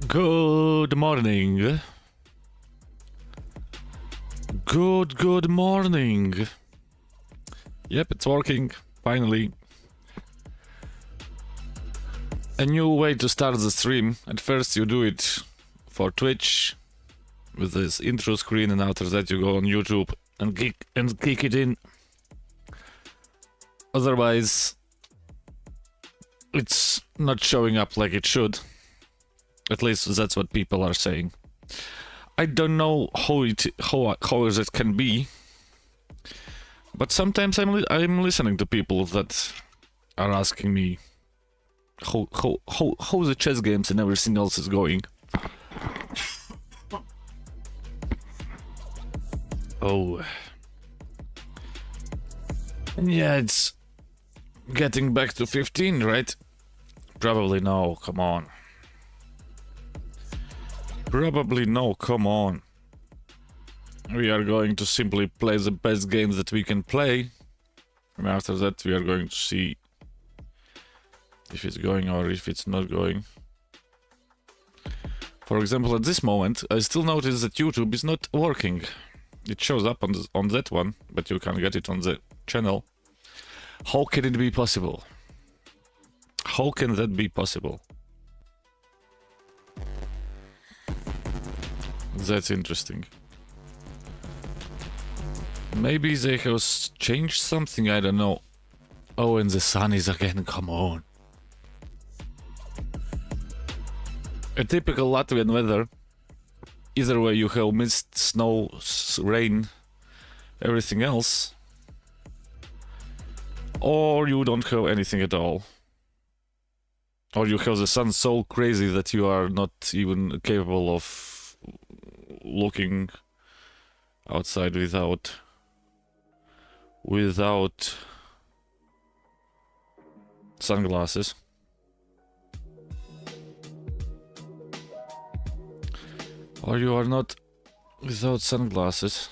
Good morning. Good morning. Yep, it's working, finally. A new way to start the stream. At first you do it for Twitch with this intro screen, and after that you go on YouTube and kick it in. Otherwise, it's not showing up like it should. At least that's what people are saying. I don't know how it can be, but sometimes I'm listening to people that are asking me how the chess games and everything else is going. Oh, and yeah, it's getting back to 15, right? Probably no. Come on. Probably no, come on. We are going to simply play the best games that we can play. And after that we are going to see if it's going or if it's not going. For example, at this moment, I still notice that YouTube is not working. It shows up on that one, but you can't get it on the channel. How can it be possible? How can that be possible? That's interesting. Maybe they have changed something, I don't know. Oh, and the sun is again, come on. A typical Latvian weather. Either way you have mist, snow, rain, everything else. Or you don't have anything at all. Or you have the sun so crazy that you are not even capable of looking outside without sunglasses. Or you are not without sunglasses.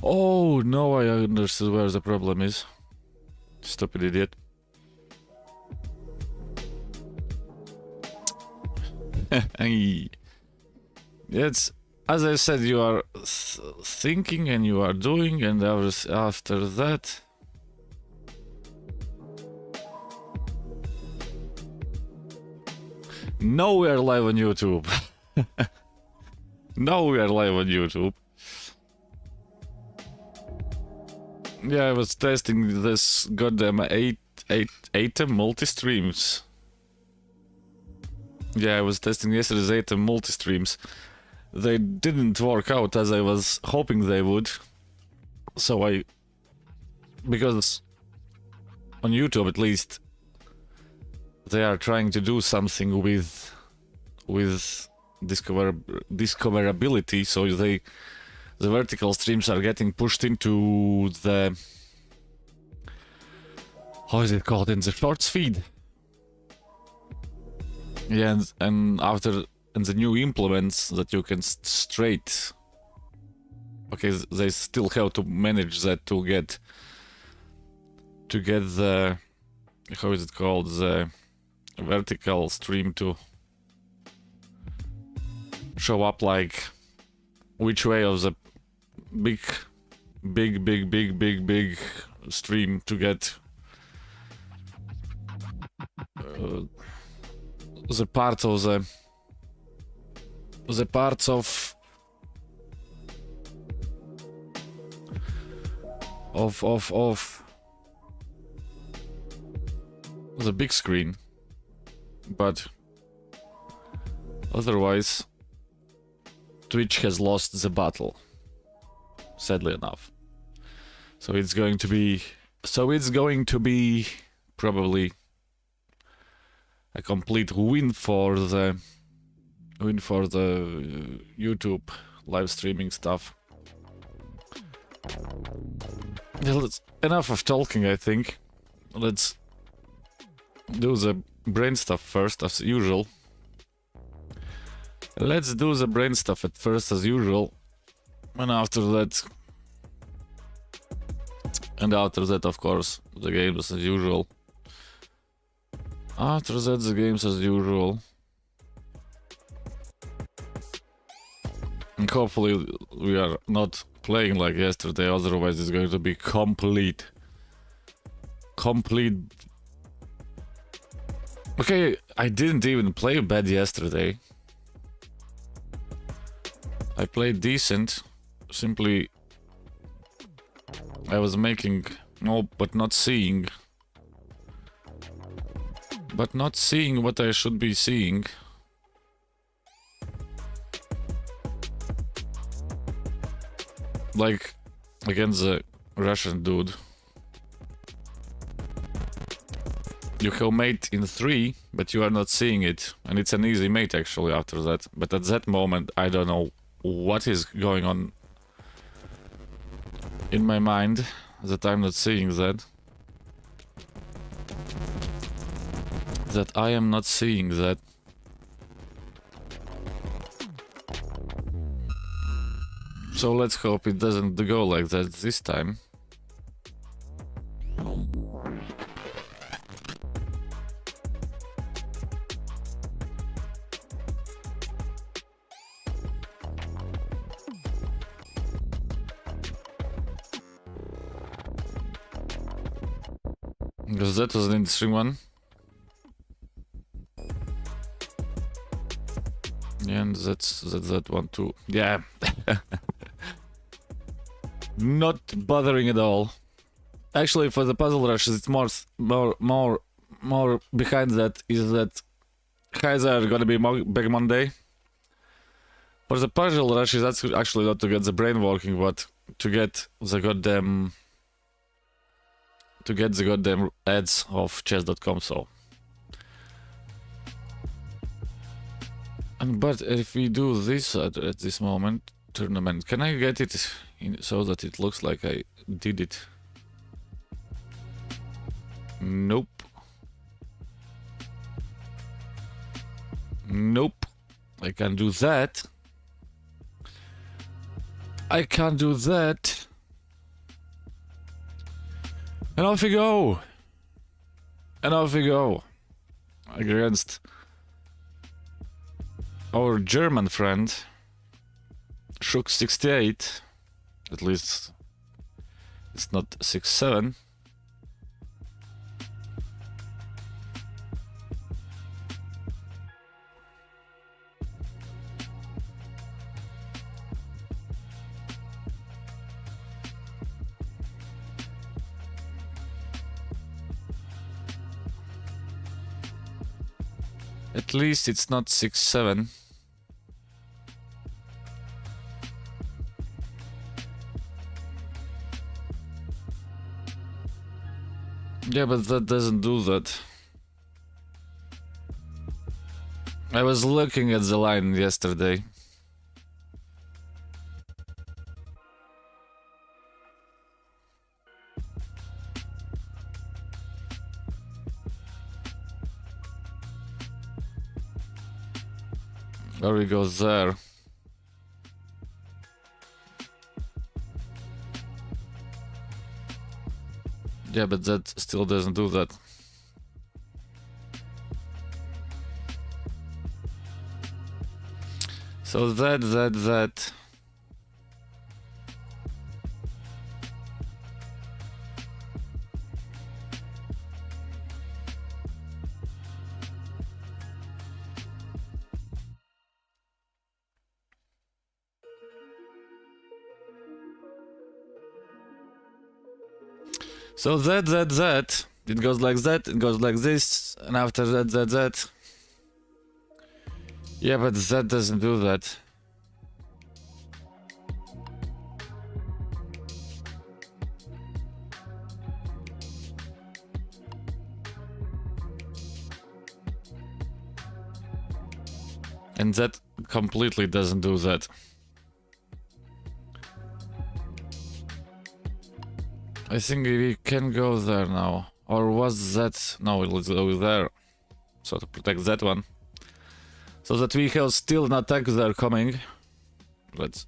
Oh, no, I understood where the problem is. Stupid idiot. It's, as I said, you are thinking and you are doing, and after that... No, we are live on YouTube. No, we are live on YouTube. Yeah, I was testing this goddamn ATEM multi-streams. Yeah, I was testing yesterday's ATEM multi-streams. They didn't work out as I was hoping they would. So because on YouTube at least, they are trying to do something with discoverability, so the vertical streams are getting pushed into the, how is it called, in the shorts feed. Yeah, and after the new implements that you can straight. Okay, they still have to manage that to get the, how is it called, the vertical stream to show up like which way of the big stream to get the parts of the parts of the big screen, but otherwise Twitch has lost the battle, sadly enough. So it's going to be probably a complete win for the YouTube live streaming stuff. Well, it's enough of talking, I think. Let's do the brain stuff first, as usual. Let's do the brain stuff at first, as usual. And after that, of course, the games as usual. After that, the games as usual. And hopefully we are not playing like yesterday, otherwise it's going to be complete. Okay, I didn't even play bad yesterday. I played decent. Simply I was making but not seeing what I should be seeing. Like against the Russian dude. You have mate in 3, but you are not seeing it. And it's an easy mate actually after that. But at that moment, I don't know what is going on in my mind that I'm not seeing that. That I am not seeing that. So let's hope it doesn't go like that this time. Because that was an interesting one. Yeah, and that's that one too. Yeah. Not bothering at all. Actually, for the puzzle rushes, it's more behind that is that highs are gonna be back Monday. For the puzzle rushes, that's actually not to get the brain working, but to get the goddamn ads of chess.com. So, but if we do this at this moment tournament, can I get it so that it looks like I did it? Nope. Nope. I can't do that. I can't do that. And off we go. And off we go. Against our German friend, Shook68. At least it's not 6-7. At least it's not 6-7. Yeah, but that doesn't do that. I was looking at the line yesterday. There we go there. Yeah, but that still doesn't do that. So that. So that. It goes like that, it goes like this, and after that. Yeah, but that doesn't do that. And that completely doesn't do that. I think we can go there now. Or was that... No, let's go there. So to protect that one. So that we have still an attack there coming. Let's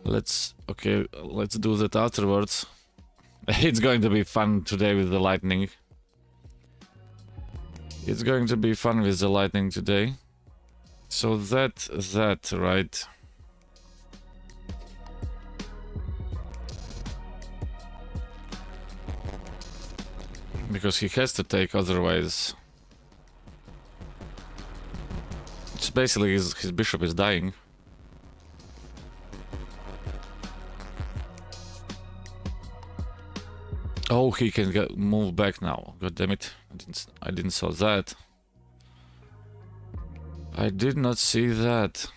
do that afterwards. It's going to be fun today with the lightning. It's going to be fun with the lightning today. So that, right? Because he has to take, otherwise... It's basically his bishop is dying. Oh, he can move back now. God damn it. I didn't saw that. I did not see that.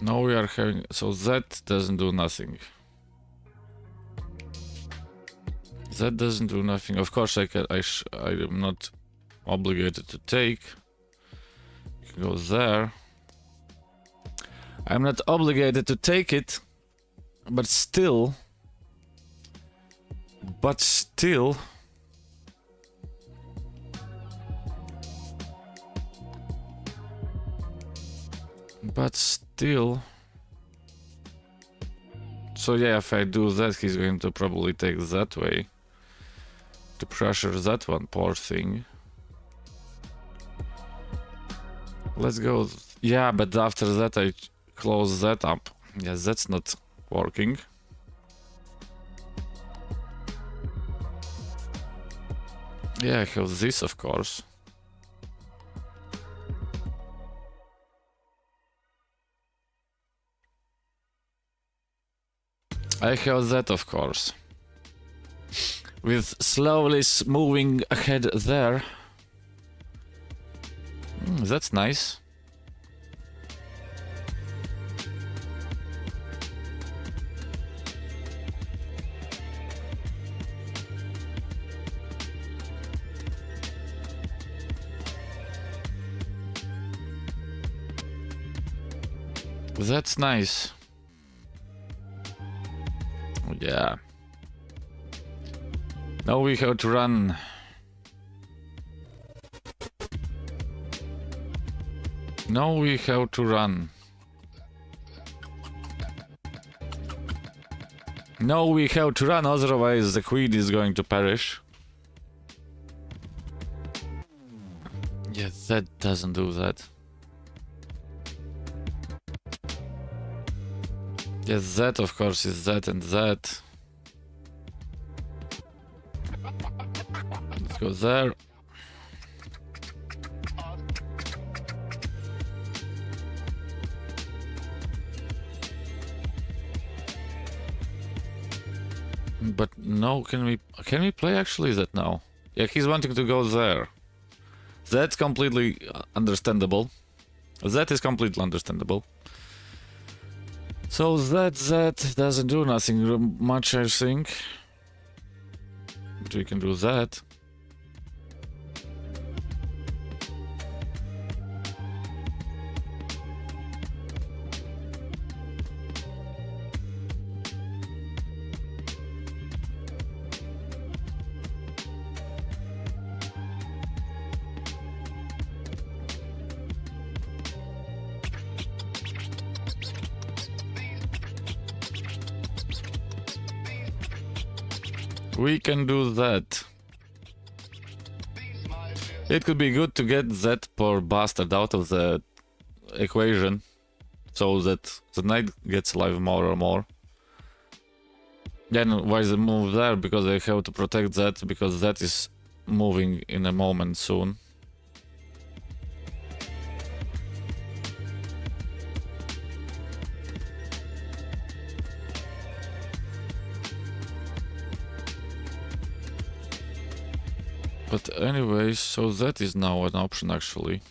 Now we are having... So that doesn't do nothing. That doesn't do nothing. Of course, I am not obligated to take. You can go there. I'm not obligated to take it, but still. But still. So yeah, if I do that, he's going to probably take that way. To pressure that one, poor thing. Let's go. Yeah, but after that I close that up. Yes, that's not working. Yeah, I have this, of course. I have that, of course. With slowly moving ahead there. That's nice. That's nice. Yeah. Now we have to run. Now we have to run. No, we have to run, otherwise the queen is going to perish. Yeah, that doesn't do that. Yes, that of course is that and that. Let's go there. But no, can we play actually that now? Yeah, he's wanting to go there. That's completely understandable. That is completely understandable. So that doesn't do nothing much, I think. But we can do that. We can do that. It could be good to get that poor bastard out of the equation, so that the knight gets alive more and more. Then why the move there? Because I have to protect that, because that is moving in a moment soon. But anyways, so that is now an option actually.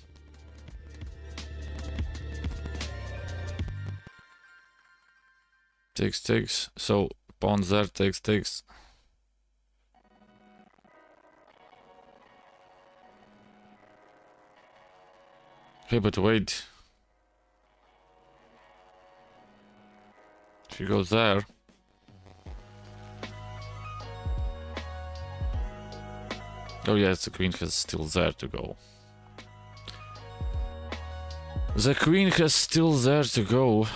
Takes, so pawn there takes. Hey, but wait. If you go there. Oh yes, the queen has still there to go. The queen has still there to go.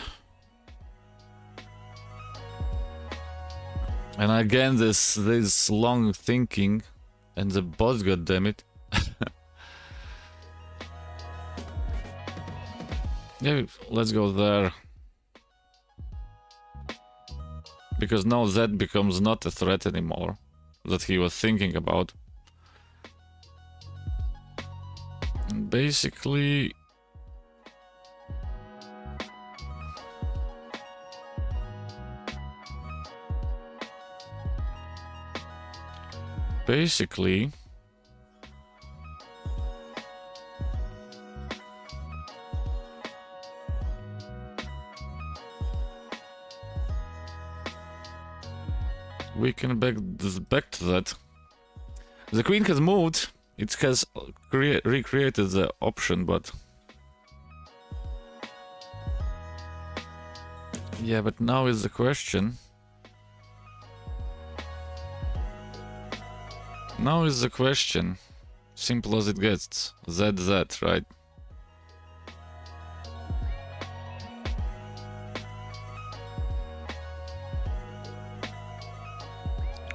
And again, this long thinking and the boss, goddammit. Yeah, let's go there. Because now Z becomes not a threat anymore that he was thinking about. And basically... we can back to that. The queen has moved. It has recreated the option, but... Yeah, but now is the question. Now is the question. Simple as it gets. ZZ, right?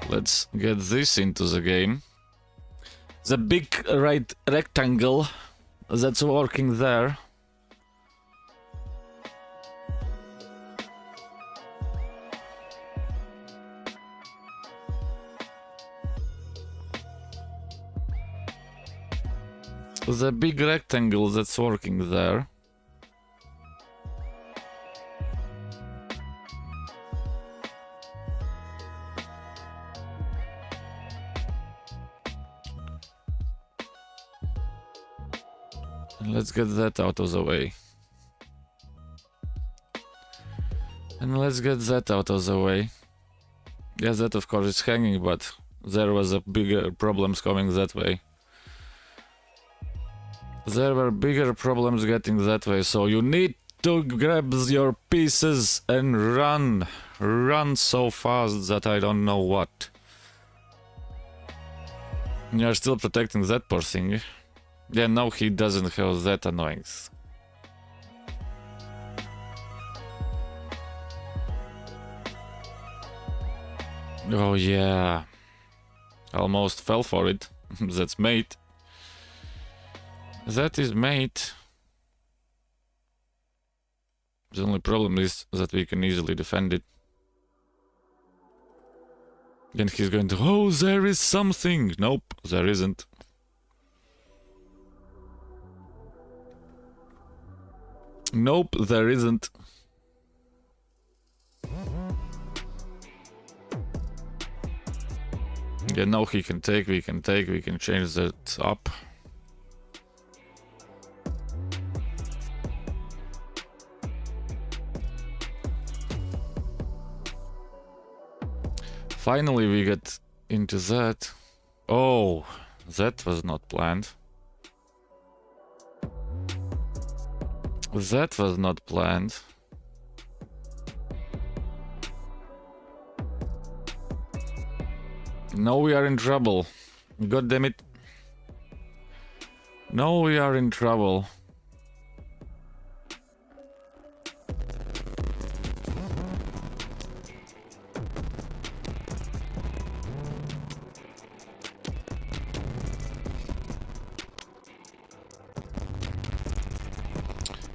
Let's get this into the game. The big right rectangle that's working there. The big rectangle that's working there. And let's get that out of the way. And let's get that out of the way. Yeah, that of course is hanging, but there was a bigger problems coming that way. There were bigger problems getting that way, so you need to grab your pieces and run. Run so fast that I don't know what. You're still protecting that poor thing. Yeah, now he doesn't have that annoyance. Oh yeah. Almost fell for it. That's mate. That is mate. The only problem is that we can easily defend it. Then he's going to, oh, there is something. Nope, there isn't. Nope, there isn't. Yeah, now he can take, we can change that up. Finally we get into that. Oh, that was not planned. That was not planned. Now we are in trouble. God damn it. Now we are in trouble.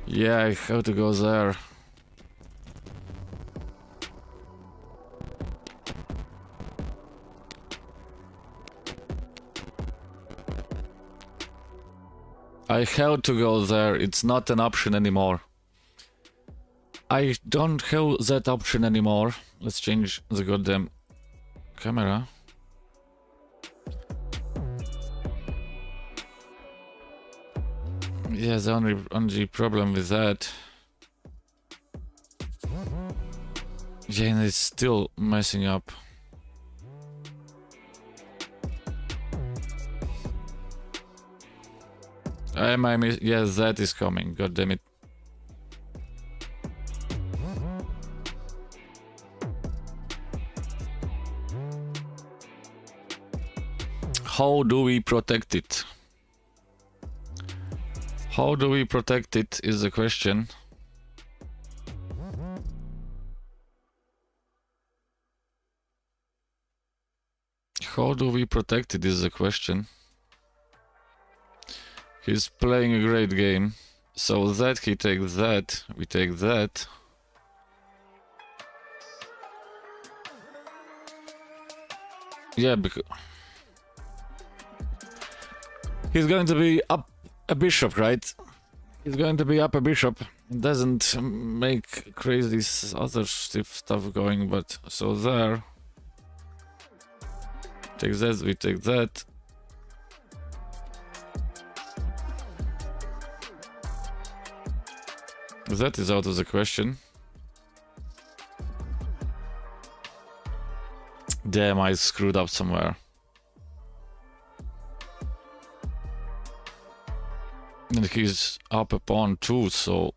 Yeah, I have to go there. I have to go there. It's not an option anymore. I don't have that option anymore. Let's change the goddamn camera. Yeah, the only problem with that. Yeah, and it's still messing up. Yes, that is coming. God damn it. How do we protect it? How do we protect it is the question. How do we protect it is the question. He's playing a great game. So that he takes that, we take that. Yeah, because he's going to be up a bishop, right? He's going to be up a bishop. It doesn't make crazy other stiff stuff going, but so there. Take that, we take that. That is out of the question. Damn, I screwed up somewhere. And he's up a pawn too, so...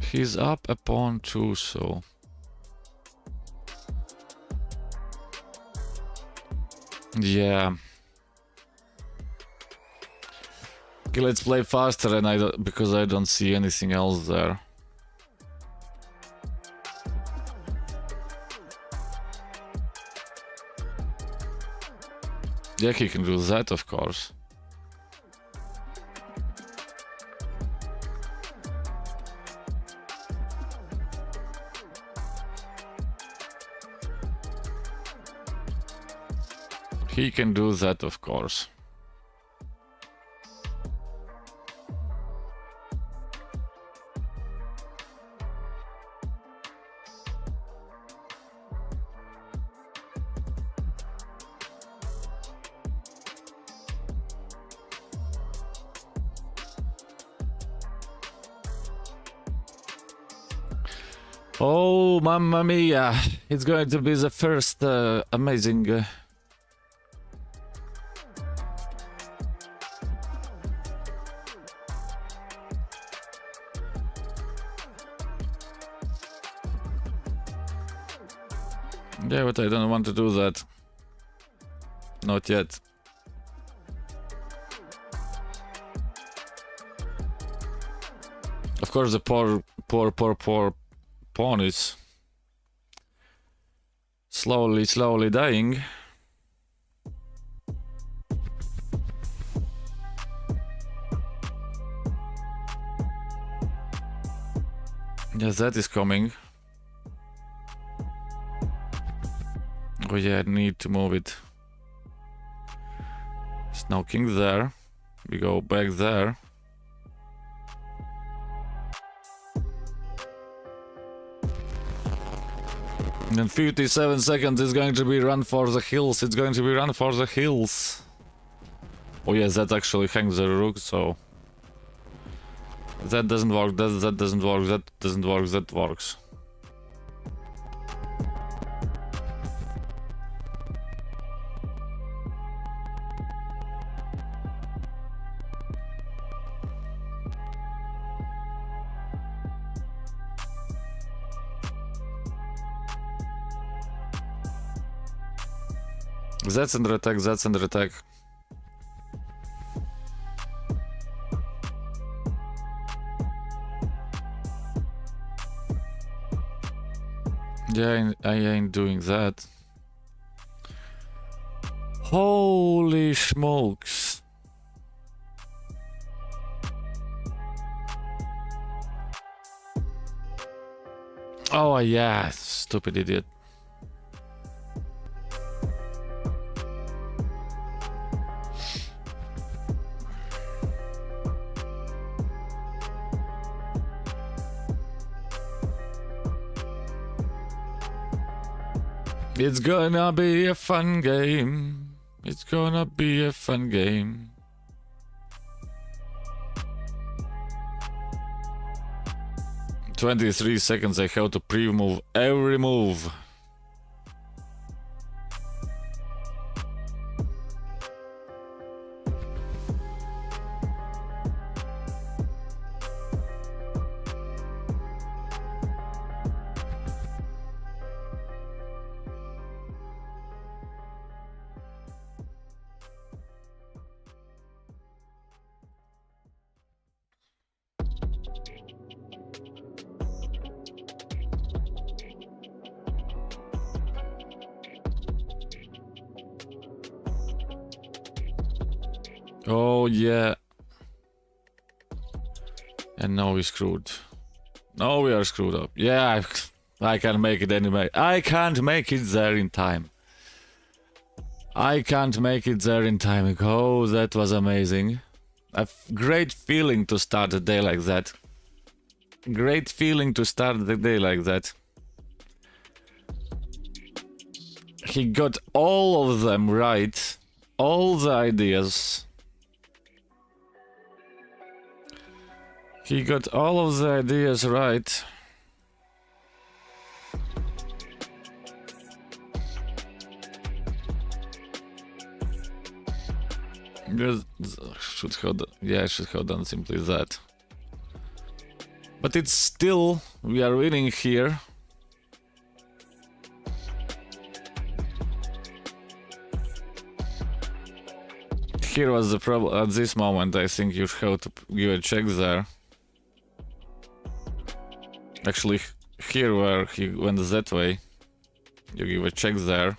He's up a pawn too, so... Yeah. Okay, let's play faster, and because I don't see anything else there. Yeah, he can do that, of course. He can do that, of course. Oh, mamma mia! It's going to be the first amazing... Yeah, but I don't want to do that. Not yet. Of course, the poor pawn is slowly dying. Yes, that is coming. Oh yeah, I need to move it. There's no king there. We go back there. In 57 seconds it's going to be run for the hills. It's going to be run for the hills. Oh yes, that actually hangs the rook, so... That doesn't work, that doesn't work, that doesn't work, that works. That's under attack, that's under attack. Yeah, I ain't doing that. Holy smokes. Oh yeah, stupid idiot. It's gonna be a fun game. It's gonna be a fun game. "23 seconds, I have to pre-move every move." Oh yeah. And now we're screwed. No, we are screwed up. Yeah, I can't make it anyway. I can't make it there in time. I can't make it there in time. Oh, that was amazing. A great feeling to start a day like that. Great feeling to start the day like that. He got all of them right. All the ideas. He got all of the ideas right. Should hold, yeah, I should hold on simply that. But it's still, we are winning here. Here was the problem. At this moment, I think you have to give a check there. Actually, here where he went that way, you give a check there.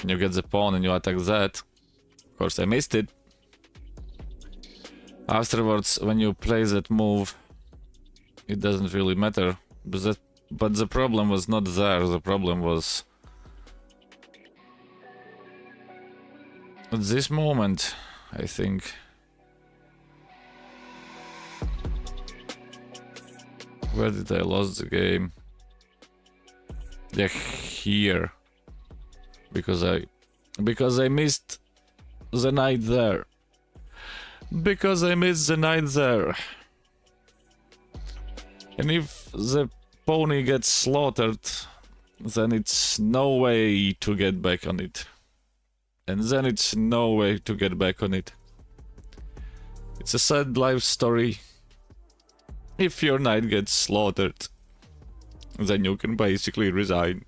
You get the pawn and you attack that. Of course, I missed it. Afterwards, when you play that move, it doesn't really matter. But the problem was not there. The problem was at this moment, I think. Where did I lose the game? Yeah, here. Because I missed the knight there. Because I missed the knight there. And if the pony gets slaughtered, then it's no way to get back on it. And then it's no way to get back on it. It's a sad life story. If your knight gets slaughtered, then you can basically resign.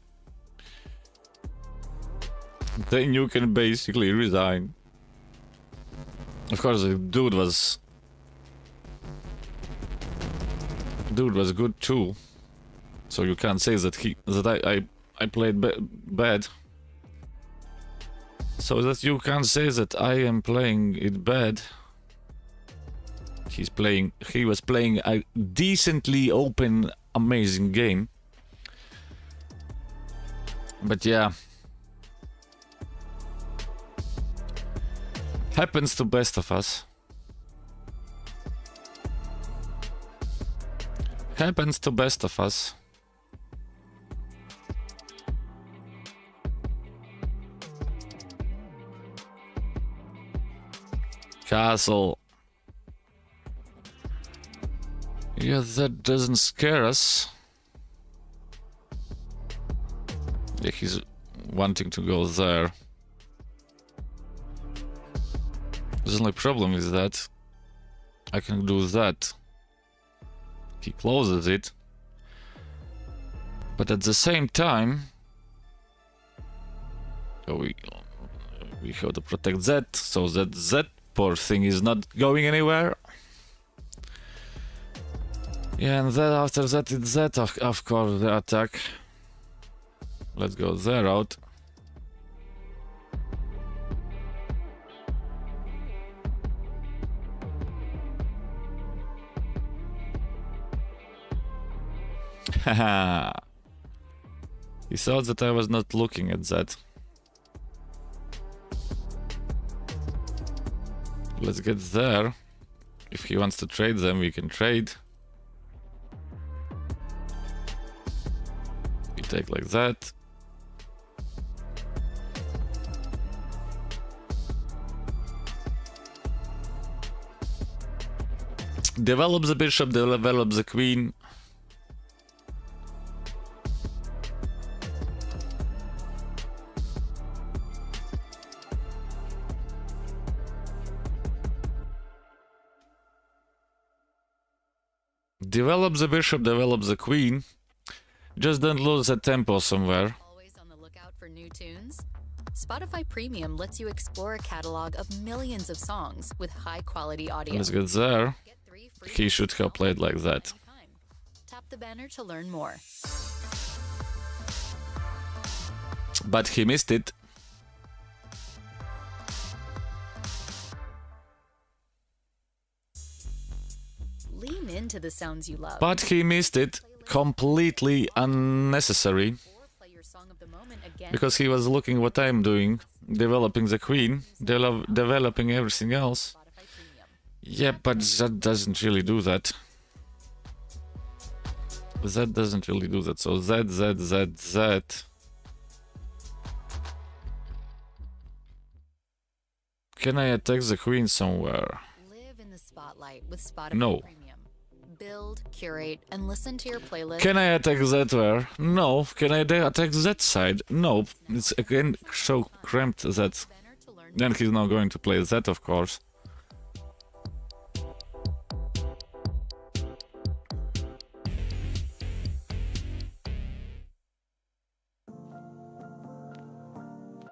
Then you can basically resign. Of course, the dude was good too. So you can't say that I played bad. So that you can't say that I am playing it bad. He was playing a decently open, amazing game. But yeah. Happens to best of us. Happens to best of us. Castle. Yeah, that doesn't scare us. Yeah, he's wanting to go there. The only problem is that I can do that. He closes it. But at the same time, we have to protect that, so that poor thing is not going anywhere. Yeah, and then after that, it's that, of course, the attack. Let's go there out. Haha. He thought that I was not looking at that. Let's get there. If he wants to trade them, we can trade. We take like that. Develop the bishop, develop the queen. Develop the bishop, develop the queen. Just don't lose the tempo somewhere. Always on the lookout for new tunes? Spotify Premium lets you explore a catalog of millions of songs with high-quality audio. Let's get there. He should have played like that. Tap the banner to learn more. But he missed it. Lean into the sounds you love. But he missed it. Completely unnecessary. Or play your song of the moment again. Because he was looking what I'm doing. Developing the queen. Developing everything else. Spotify Premium. Yeah, but that doesn't really do that. That doesn't really do that. So Z. Can I attack the queen somewhere? Live in the spotlight with Spotify No. Premium. Build, curate, and listen to your playlist. Can I attack that where? No. Can I attack that side? No. It's again so cramped that. Banner to learn Then he's not going to play that, of course.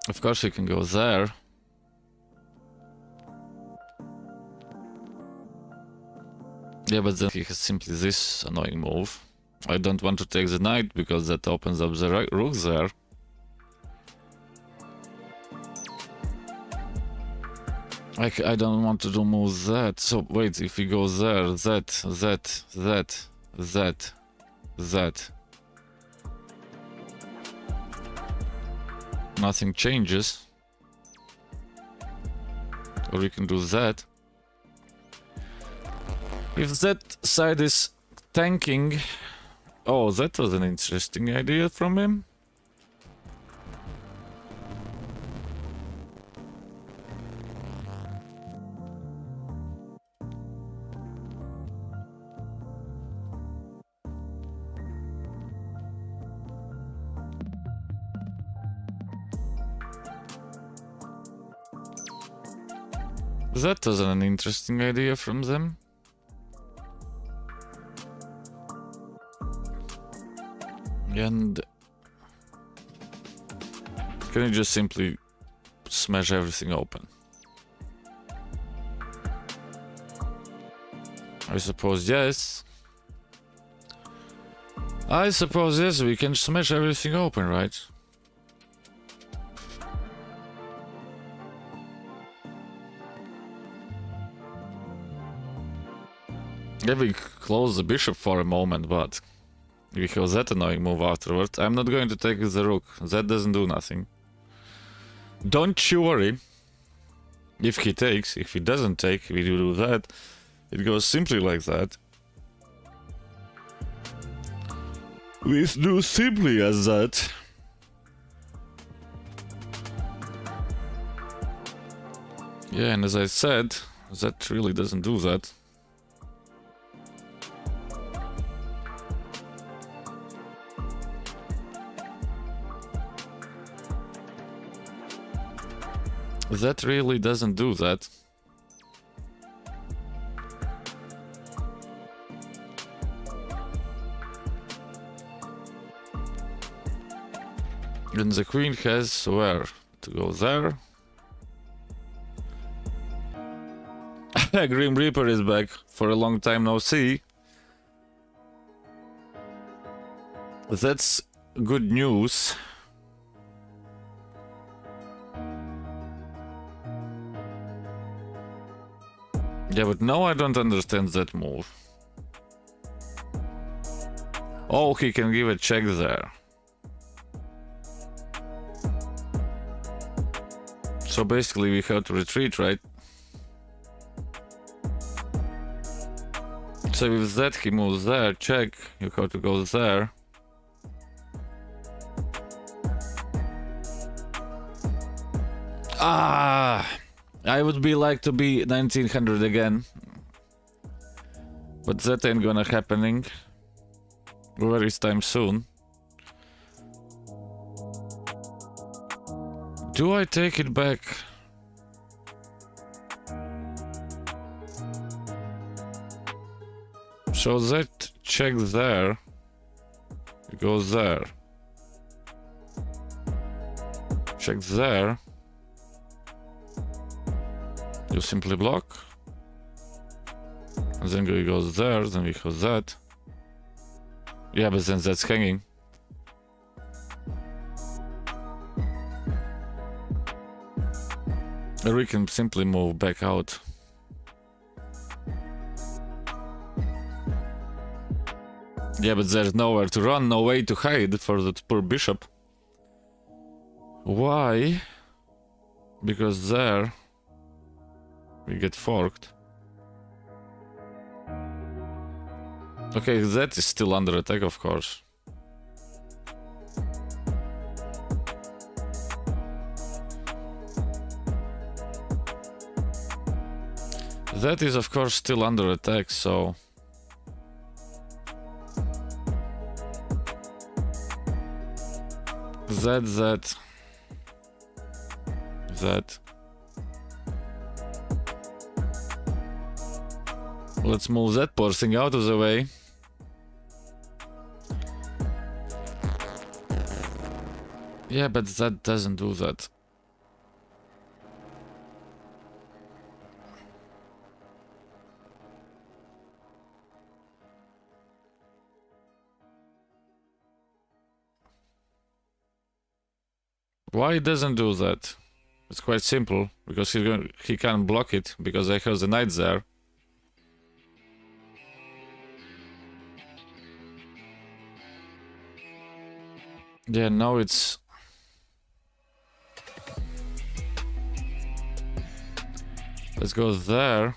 Of course he can go there. Yeah, but then he has simply this annoying move. I don't want to take the knight because that opens up the rook there. I don't want to do move that. So wait, if he goes there, that. Nothing changes. Or we can do that. If that side is tanking... Oh, that was an interesting idea from him. That was an interesting idea from them. And can you just simply smash everything open? I suppose yes. I suppose yes, we can smash everything open, right? Yeah, we close the bishop for a moment, but we have that annoying move afterwards. I'm not going to take the rook. That doesn't do nothing. Don't you worry. If he takes, if he doesn't take, we do that. It goes simply like that. We do simply as that. Yeah, and as I said, that really doesn't do that. That really doesn't do that. And the queen has where to go there. Grim Reaper is back for a long time no see. That's good news. Yeah, but now I don't understand that move. Oh, he can give a check there. So basically we have to retreat, right? So with that he moves there, check, you have to go there. Ah! I would be like to be 1900 again. But that ain't gonna happening. Very time soon. Do I take it back? So that check there. It goes there. Check there. You simply block. And then he goes there, then we have that. Yeah, but then that's hanging. Or we can simply move back out. Yeah, but there's nowhere to run, no way to hide for that poor bishop. Why? Because there we get forked. Okay, that is still under attack, of course. That is, of course, still under attack, so... That. Let's move that poor thing out of the way. Yeah, but that doesn't do that. Why it doesn't do that? It's quite simple, because he can't block it, because I have the knight there. Yeah, now it's... Let's go there.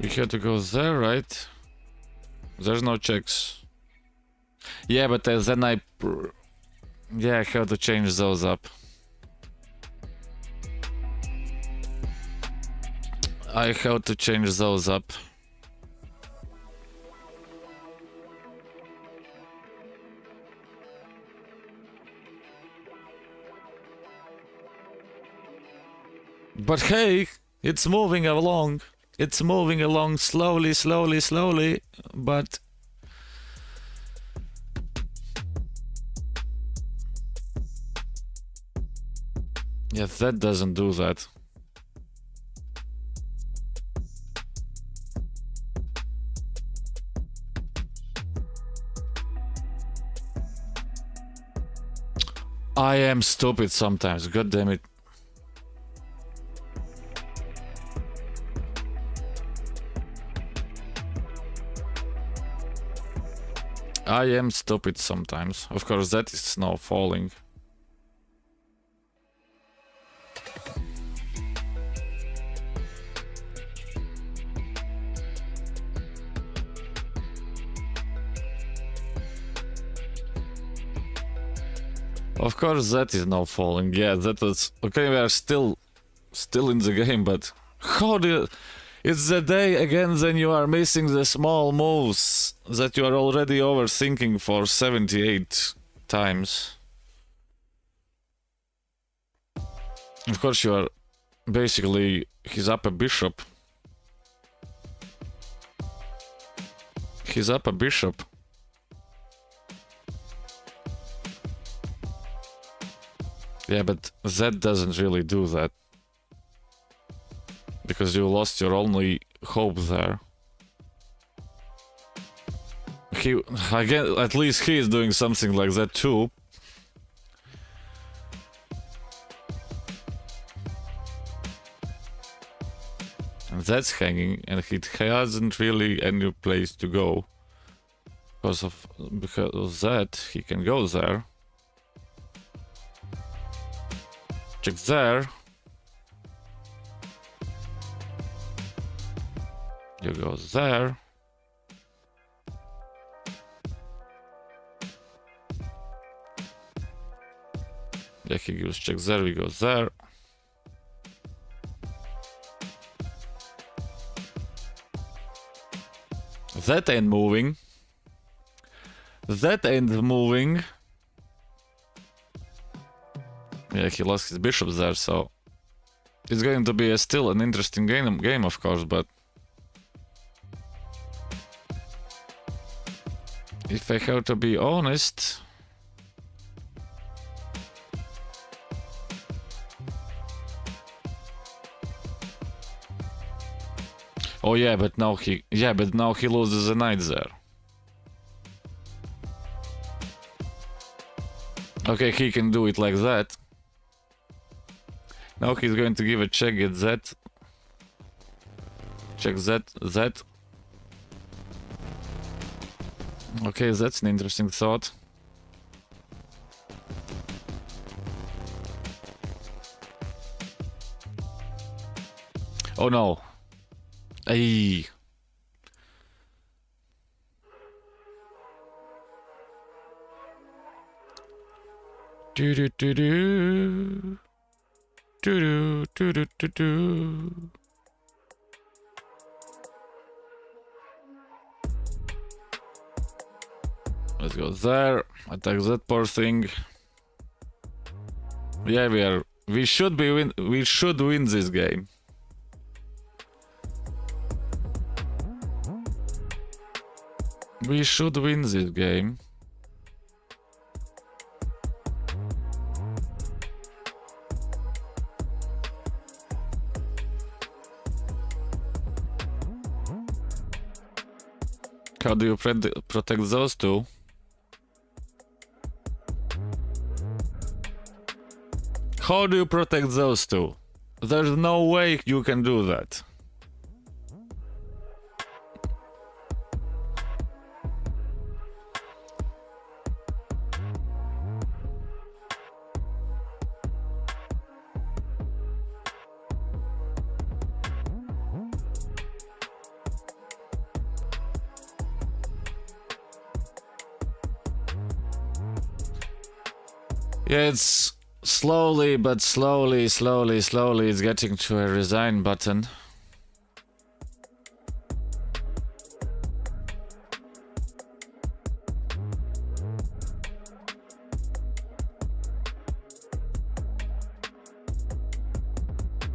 We have to go there, right? There's no checks. Yeah, but then I have to change those up. I have to change those up. But hey, it's moving along. It's moving along slowly, but... Yeah, that doesn't do that. I am stupid sometimes, god damn it. I am stupid sometimes. Of course, that is now falling. Of course, that is now falling. Yeah, that was okay. We are still in the game, but how do you... It's the day again, then you are missing the small moves that you are already overthinking for 78 times. Of course, you are basically... He's up a bishop. He's up a bishop. Yeah, but that doesn't really do that. Because you lost your only hope there. Again, at least he is doing something like that too. And that's hanging, and he hasn't really any place to go. Because of that, he can go there. Check there. You go there. Yeah, he gives check there, we go there. That ain't moving. That ain't moving. Yeah, he lost his bishop there, so... It's going to be still an interesting game, of course, but... If I have to be honest... Oh yeah, but now he loses the knight there. Okay, he can do it like that. Now he's going to give a check at Z. Check Z, Z. Okay, that's an interesting thought. Oh no. Ay. Do do do do. Do do do do do do. Let's go there. Attack that poor thing. Yeah, we should win this game. We should win this game. How do you protect those two? How do you protect those two? There's no way you can do that. Yeah, it's slowly, but slowly, it's getting to a resign button.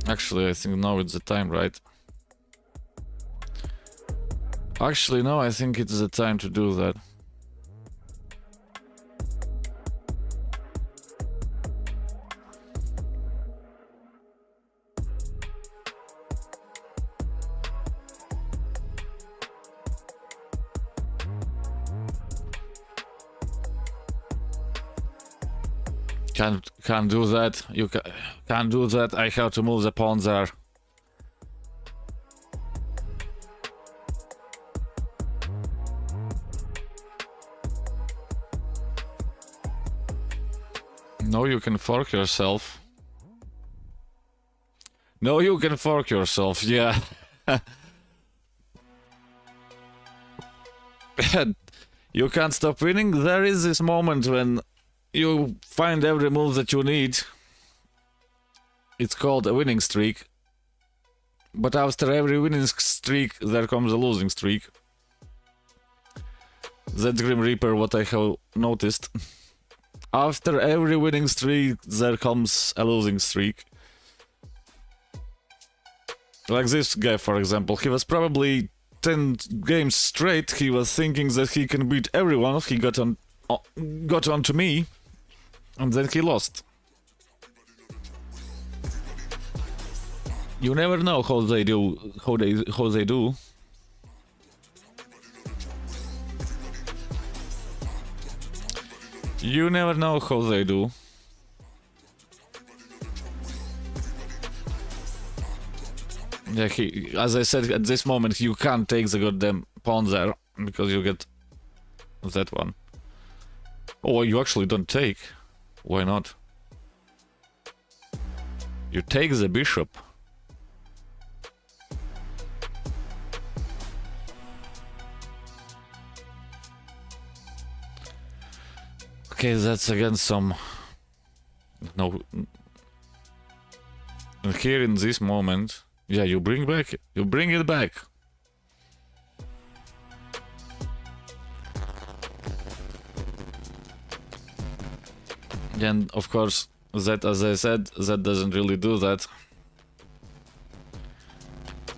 Actually, I think now it's the time, right? Actually, no, I think it's the time to do that. Can't do that. You can't do that. I have to move the pawn there. No, you can fork yourself. No, you can fork yourself. Yeah. You can't stop winning. There is this moment when you find every move that you need. It's called a winning streak. But after every winning streak, there comes a losing streak. That's Grim Reaper, what I have noticed. After every winning streak, there comes a losing streak. Like this guy, for example. He was probably 10 games straight. He was thinking that he can beat everyone. He got on to me. And then he lost. You never know how they do. How they do. You never know how they do. Yeah, as I said, at this moment you can't take the goddamn pawn there because you get that one. Oh, you actually don't take. Why not? You take the bishop. Okay, that's again some... No... And here in this moment... Yeah, you bring it back. And of course, that, as I said, that doesn't really do that.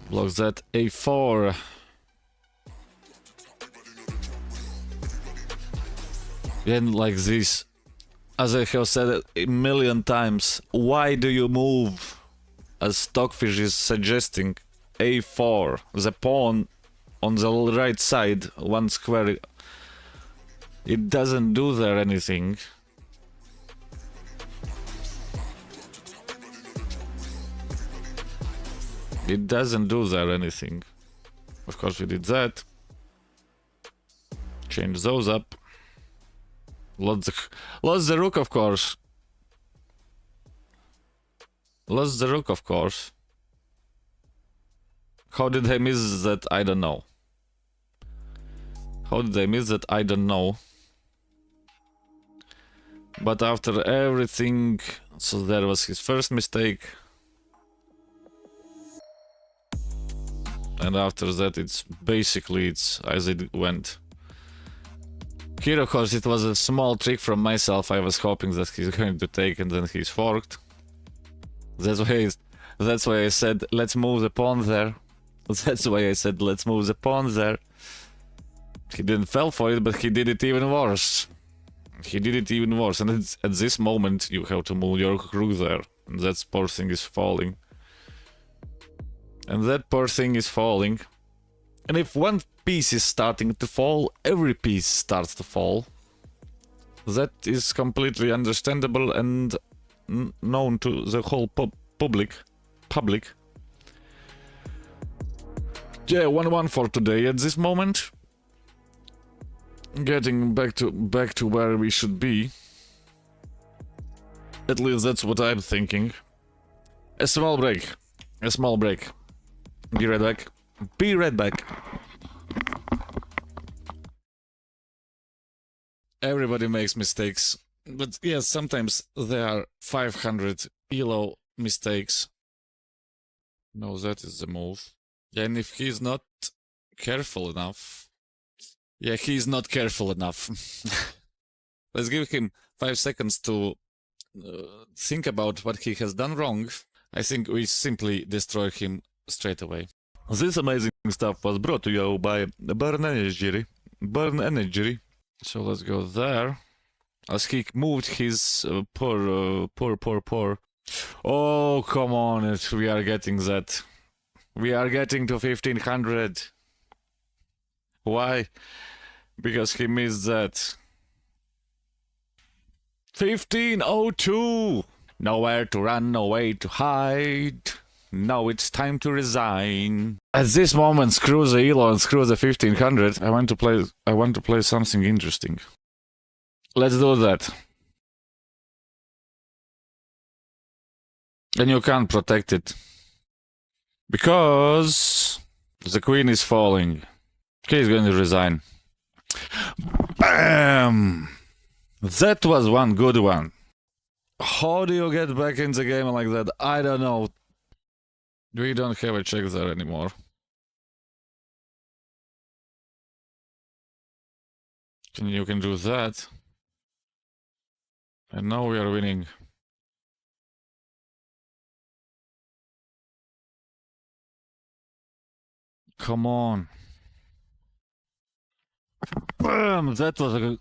Blocks that a4. And like this, as I have said a million times, why do you move, as Stockfish is suggesting, a4, the pawn on the right side, one square? It doesn't do there anything. It doesn't do there anything. Of course we did that. Change those up. Lost the rook, of course. Lost the rook, of course. How did I miss that? I don't know. How did I miss that? I don't know. But after everything, so there was his first mistake. And after that, it's basically as it went. Here, of course, it was a small trick from myself. I was hoping that he's going to take and then he's forked. That's why I said, let's move the pawn there. That's why I said, let's move the pawn there. He didn't fall for it, but he did it even worse. He did it even worse. And it's, at this moment, you have to move your rook there. And that poor thing is falling. And that poor thing is falling. And if one piece is starting to fall, every piece starts to fall. That is completely understandable and known to the whole public. Yeah, 1-1 for today at this moment. Getting back to where we should be. At least that's what I'm thinking. A small break. A small break. Be right back. Be right back. Everybody makes mistakes. But yes, sometimes there are 500 ELO mistakes. No, that is the move. Yeah, and if he's not careful enough... Yeah, he's not careful enough. Let's give him 5 seconds to think about what he has done wrong. I think we simply destroy him straight away. This amazing stuff was brought to you by Burn Energy. Burn Energy. So let's go there. As he moved his poor. Oh, come on, we are getting that. We are getting to 1500. Why? Because he missed that. 1502! Nowhere to run, no way to hide. Now it's time to resign. At this moment, screw the ELO and screw the 1500. I want to play something interesting. Let's do that. And you can't protect it. Because the queen is falling. He's going to resign. Bam! That was one good one. How do you get back in the game like that? I don't know. We don't have a check there anymore. You can do that. And now we are winning. Come on. Bam! That was a good...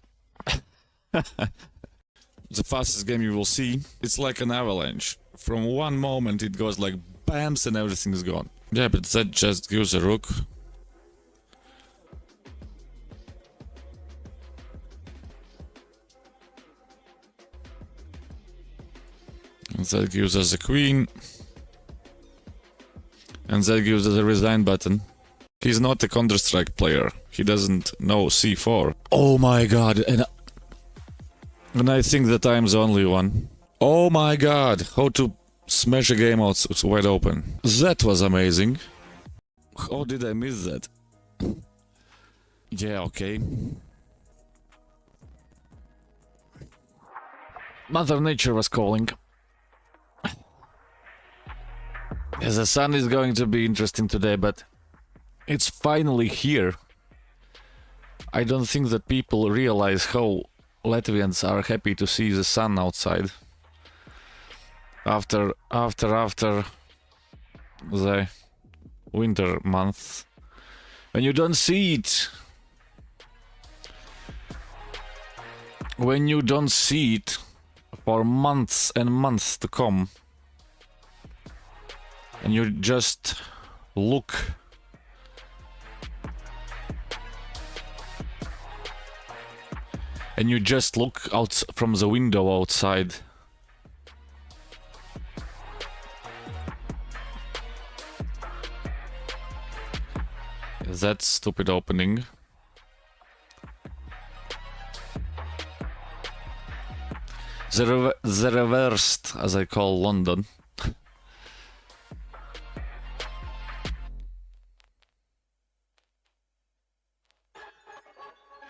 The fastest game you will see. It's like an avalanche. From one moment it goes like bams and everything is gone. Yeah, but that just gives a rook. And that gives us a queen. And that gives us a resign button. He's not a Counter-Strike player. He doesn't know C4. Oh my god, and I think that I'm the only one. Oh my god, how to smash a game out wide open. That was amazing. How did I miss that? Yeah, okay. Mother Nature was calling. The sun is going to be interesting today, but it's finally here. I don't think that people realize how Latvians are happy to see the sun outside. After the winter months. When you don't see it. When you don't see it for months and months to come. And you just look. And you just look out from the window outside. That stupid opening. The reversed, as I call London.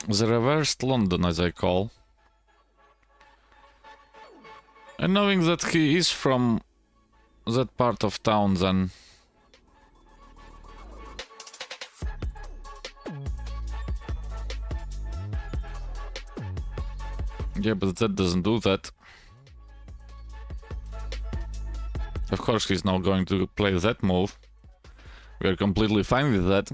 The reversed London, as I call. And knowing that he is from that part of town, then... Yeah, but that doesn't do that. Of course, he's now going to play that move. We are completely fine with that.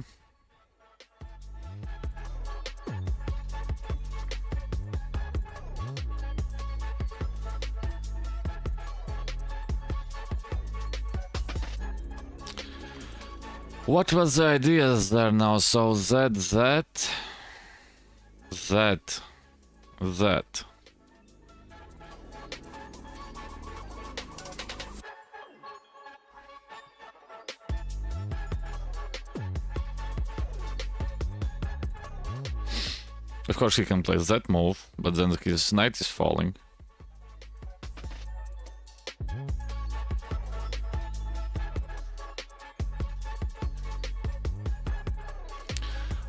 What was the idea there now? So that. Of course he can play that move, but then his knight is falling.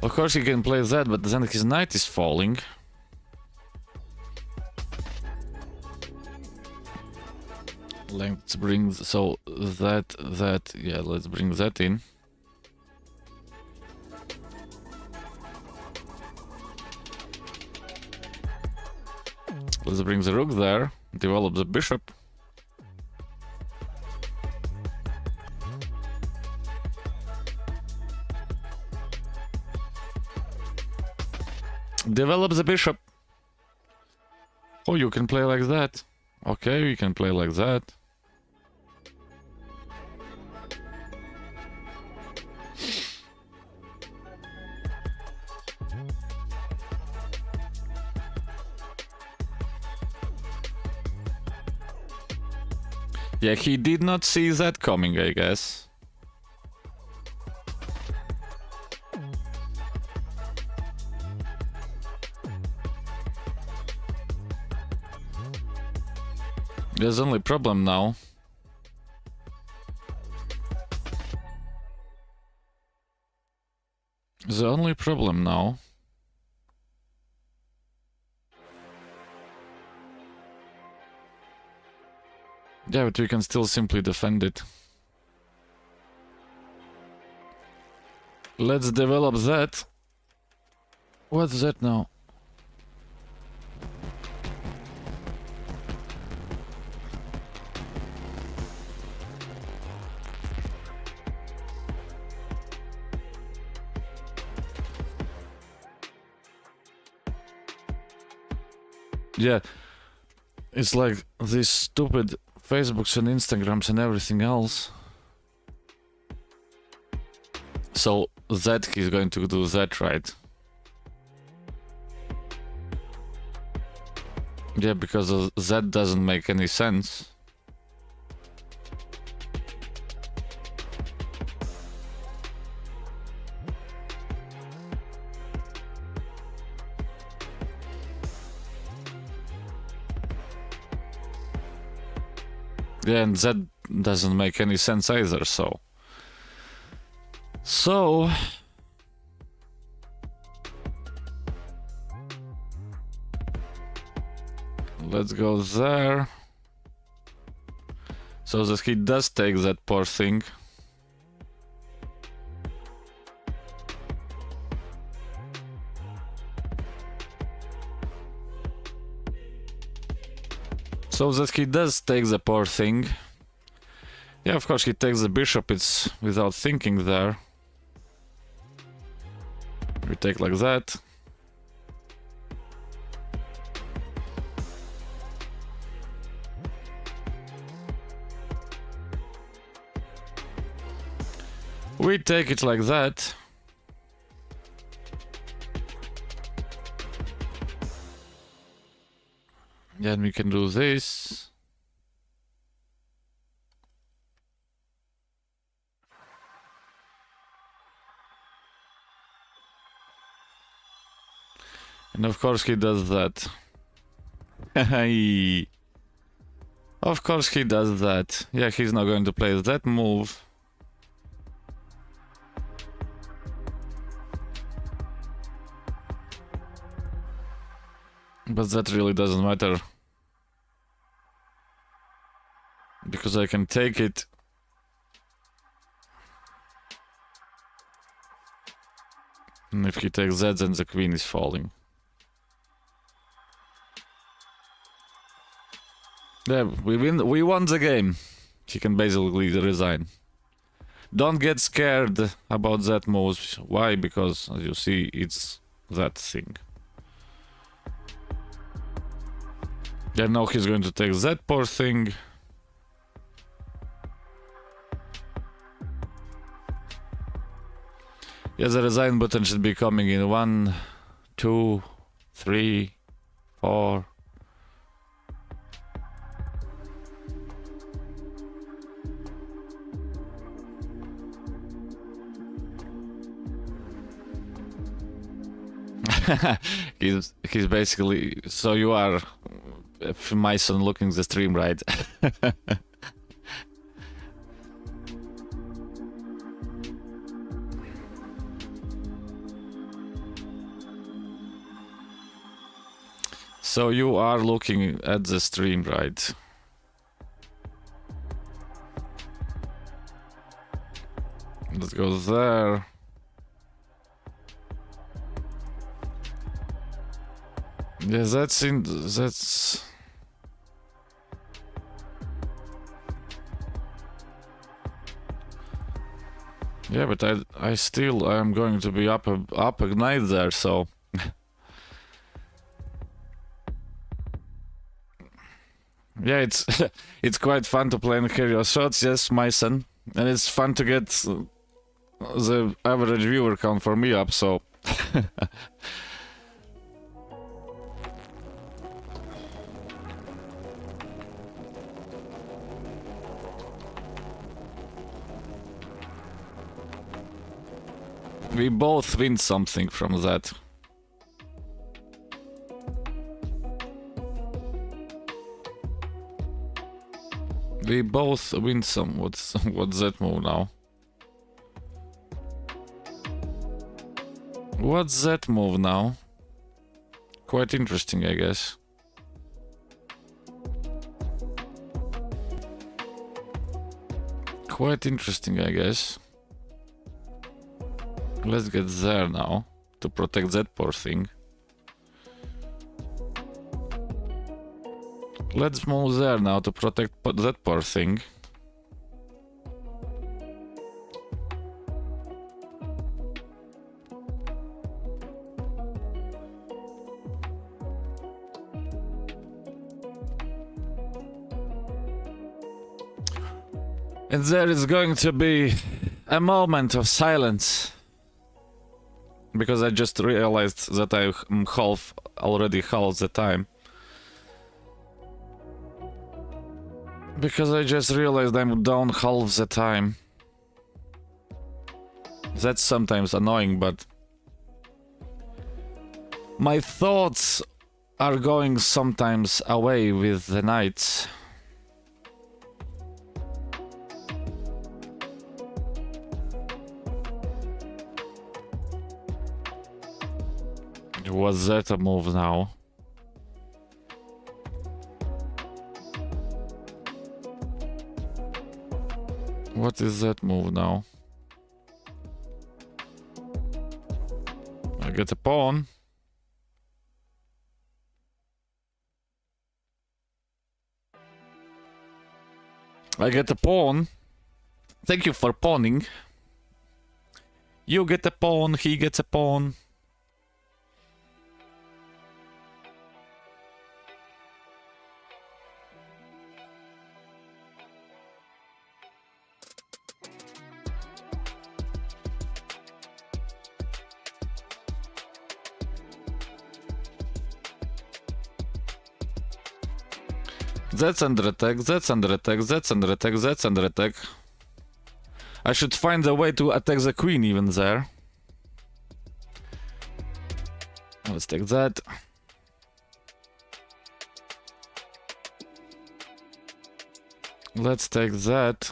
Of course he can play that, but then his knight is falling. Let's bring, so that, yeah, let's bring that in. Let's bring the rook there, develop the bishop. Develop the bishop. Oh, you can play like that. Okay, you can play like that. Yeah, he did not see that coming, I guess. There's only problem now. The only problem now. Yeah, but we can still simply defend it. Let's develop that. What's that now? Yeah, it's like these stupid Facebooks and Instagrams and everything else. So that he's going to do that, right? Yeah, because that doesn't make any sense. Yeah, and that doesn't make any sense either, so... Let's go there. So that he does take that poor thing. So that he does take the poor thing. Yeah, of course he takes the bishop, it's without thinking there. We take like that. We take it like that. Then we can do this. And of course he does that. Of course he does that. Yeah, he's not going to play that move. But that really doesn't matter. Because I can take it. And if he takes that, then the queen is falling. Yeah, we won the game. He can basically resign. Don't get scared about that move. Why? Because, as you see, it's that thing. Yeah, now he's going to take that poor thing. Yeah, the resign button should be coming in 1, 2, 3, 4. he's basically, so you are my son looking the stream, right? So you are looking at the stream, right? Let's go there. Yeah, that's... Yeah, but I still am going to be up at night there, so... Yeah, it's it's quite fun to play and hear your shots, yes, my son. And it's fun to get the average viewer count for me up, so... We both win something from that. We both win some. What's that move now? What's that move now? Quite interesting, I guess. Quite interesting, I guess. Let's get there now to protect that poor thing. Let's move there now to protect that poor thing. And there is going to be a moment of silence. Because I just realized that I'm already half the time. Because I just realized I'm down half the time. That's sometimes annoying, but... My thoughts are going sometimes away with the nights. Was that a move now? What is that move now? I get a pawn. I get a pawn. Thank you for pawning. You get a pawn, he gets a pawn. That's under attack, that's under attack, that's under attack, that's under attack. I should find a way to attack the queen even there. Let's take that. Let's take that.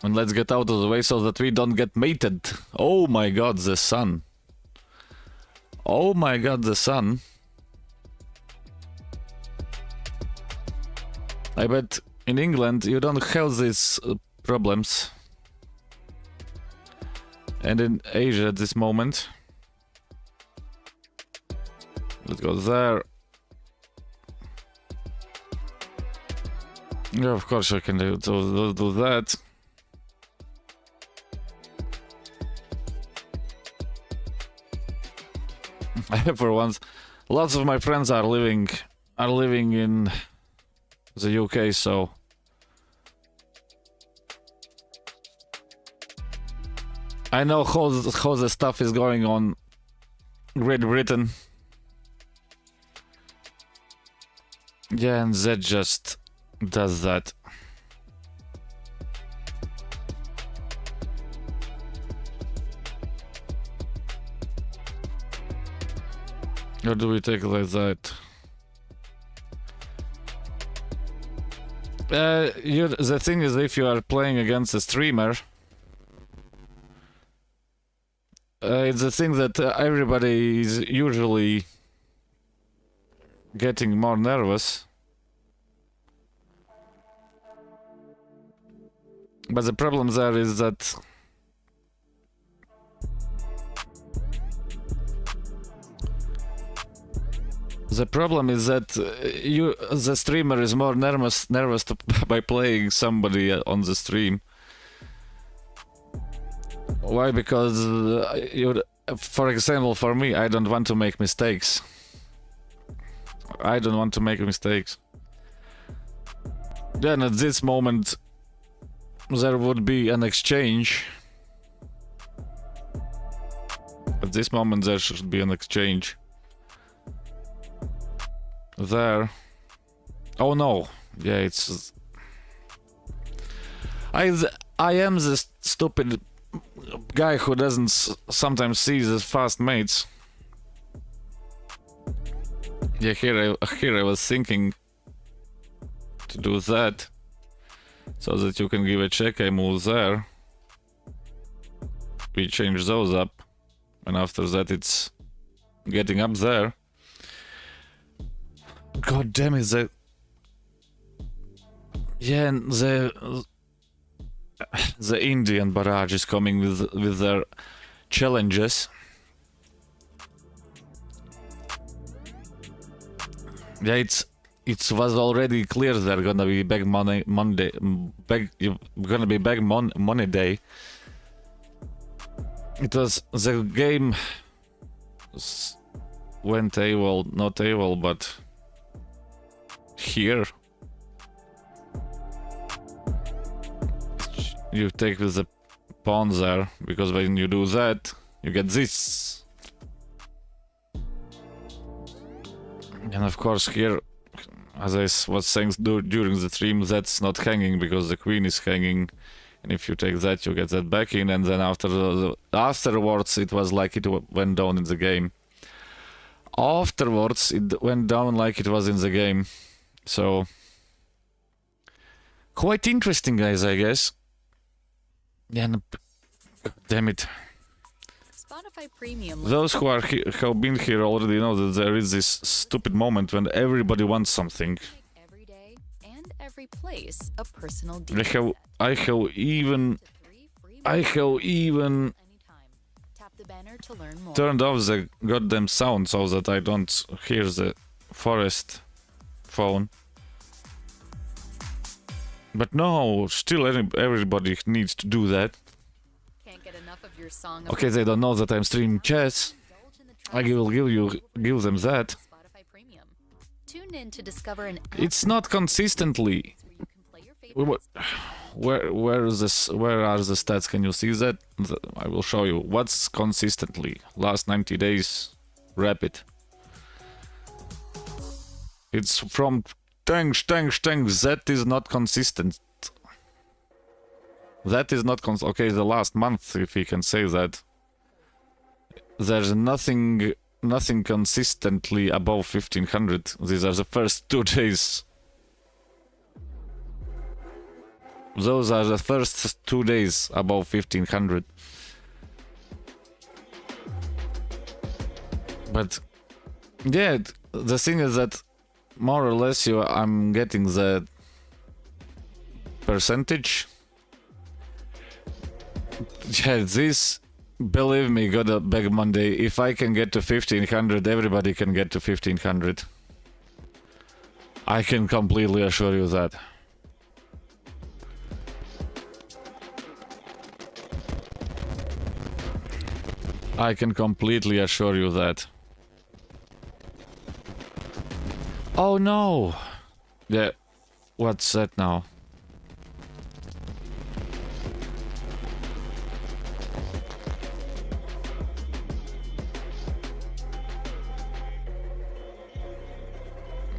And let's get out of the way so that we don't get mated. Oh my god, the sun. Oh my god, the sun. I bet in England you don't have these problems. And in Asia at this moment. Let's go there. Yeah, of course I can do that. For once, lots of my friends are living in the UK, so I know how the stuff is going on Great Britain. Yeah, and that just does that. Or do we take it like that? The thing is, if you are playing against a streamer, it's the thing that everybody is usually getting more nervous. But the problem there is that the streamer is more nervous by playing somebody on the stream. Why? Because for example, for me, I don't want to make mistakes. Then at this moment, there would be an exchange. At this moment, there should be an exchange. There. Oh no. Yeah, it's... I am the stupid guy who doesn't sometimes see the fast mates. Yeah, here I was thinking to do that, so that you can give a check. I move there. We change those up, and after that it's getting up there. God damn it, the Indian barrage is coming with their challenges. Yeah, it was already clear they're gonna be back money day. It was the game went AWOL, not AWOL, but here you take with the pawn there, because when you do that you get this, and of course here, as I was saying during the stream, that's not hanging because the queen is hanging, and if you take that you get that back in, and then afterwards it was like it went down in the game. Afterwards it went down like it was in the game. So, quite interesting, guys, I guess. Yeah, damn it. Spotify Premium. Those who have been here already know that there is this stupid moment when everybody wants something. Every day and every place a personal I have even Tap the banner to learn more. turned off the goddamn sound so that I don't hear the forest phone. But no, still everybody needs to do that. Can't get enough of your song. Okay, they don't know that I'm streaming chess. I will give them that. Spotify Premium. Tune in to discover an app It's not consistently. where you can play your favorites. Where are the stats? Can you see that? I will show you. What's consistently? Last 90 days, rapid. It's from tank. That is not consistent. That is not okay, the last month, if we can say that. There's nothing consistently above 1500. These are the first 2 days. Those are the first 2 days above 1500. But yeah, the thing is that more or less I'm getting the percentage. Yeah, this, believe me, got a big Monday. If I can get to 1500, everybody can get to 1500. I can completely assure you that. I can completely assure you that. Oh no! Yeah, what's that now?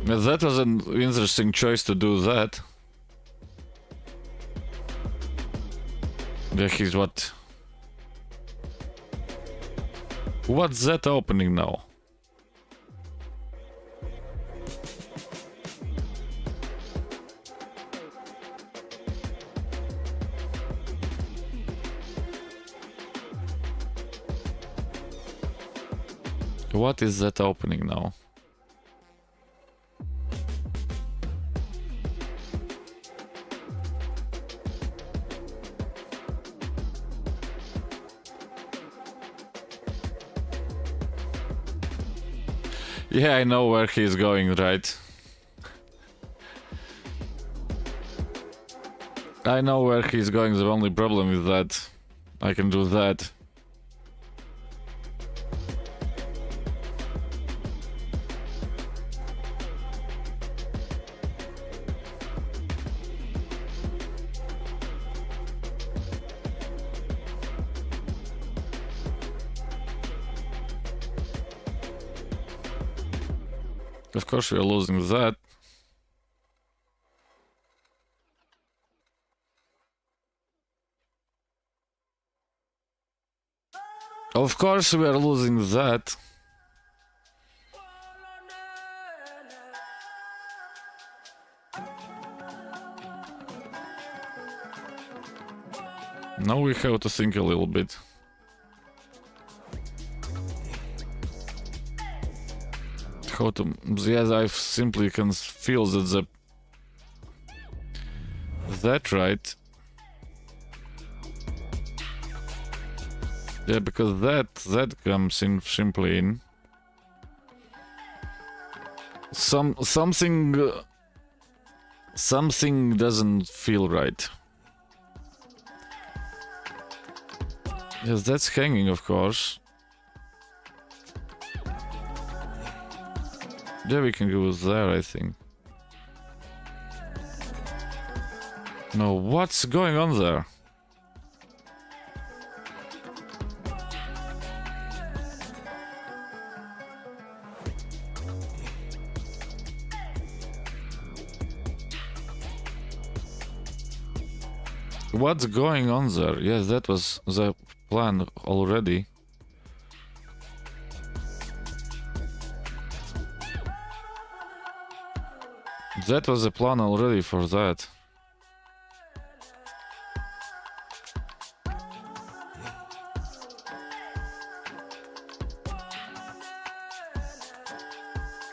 That was an interesting choice to do that. Yeah, he's what? What's that opening now? What is that opening now? Yeah, I know where he's going, right? I know where he's going, the only problem is that I can do that. Of course we are losing that. Of course we are losing that. Now we have to think a little bit. How to... Yes, I simply can feel that that right. Yeah, because that comes in simply in. Something doesn't feel right. Yes, that's hanging, of course. Yeah, we can go there, I think. No, what's going on there? What's going on there? Yes, that was the plan already. That was the plan already for that.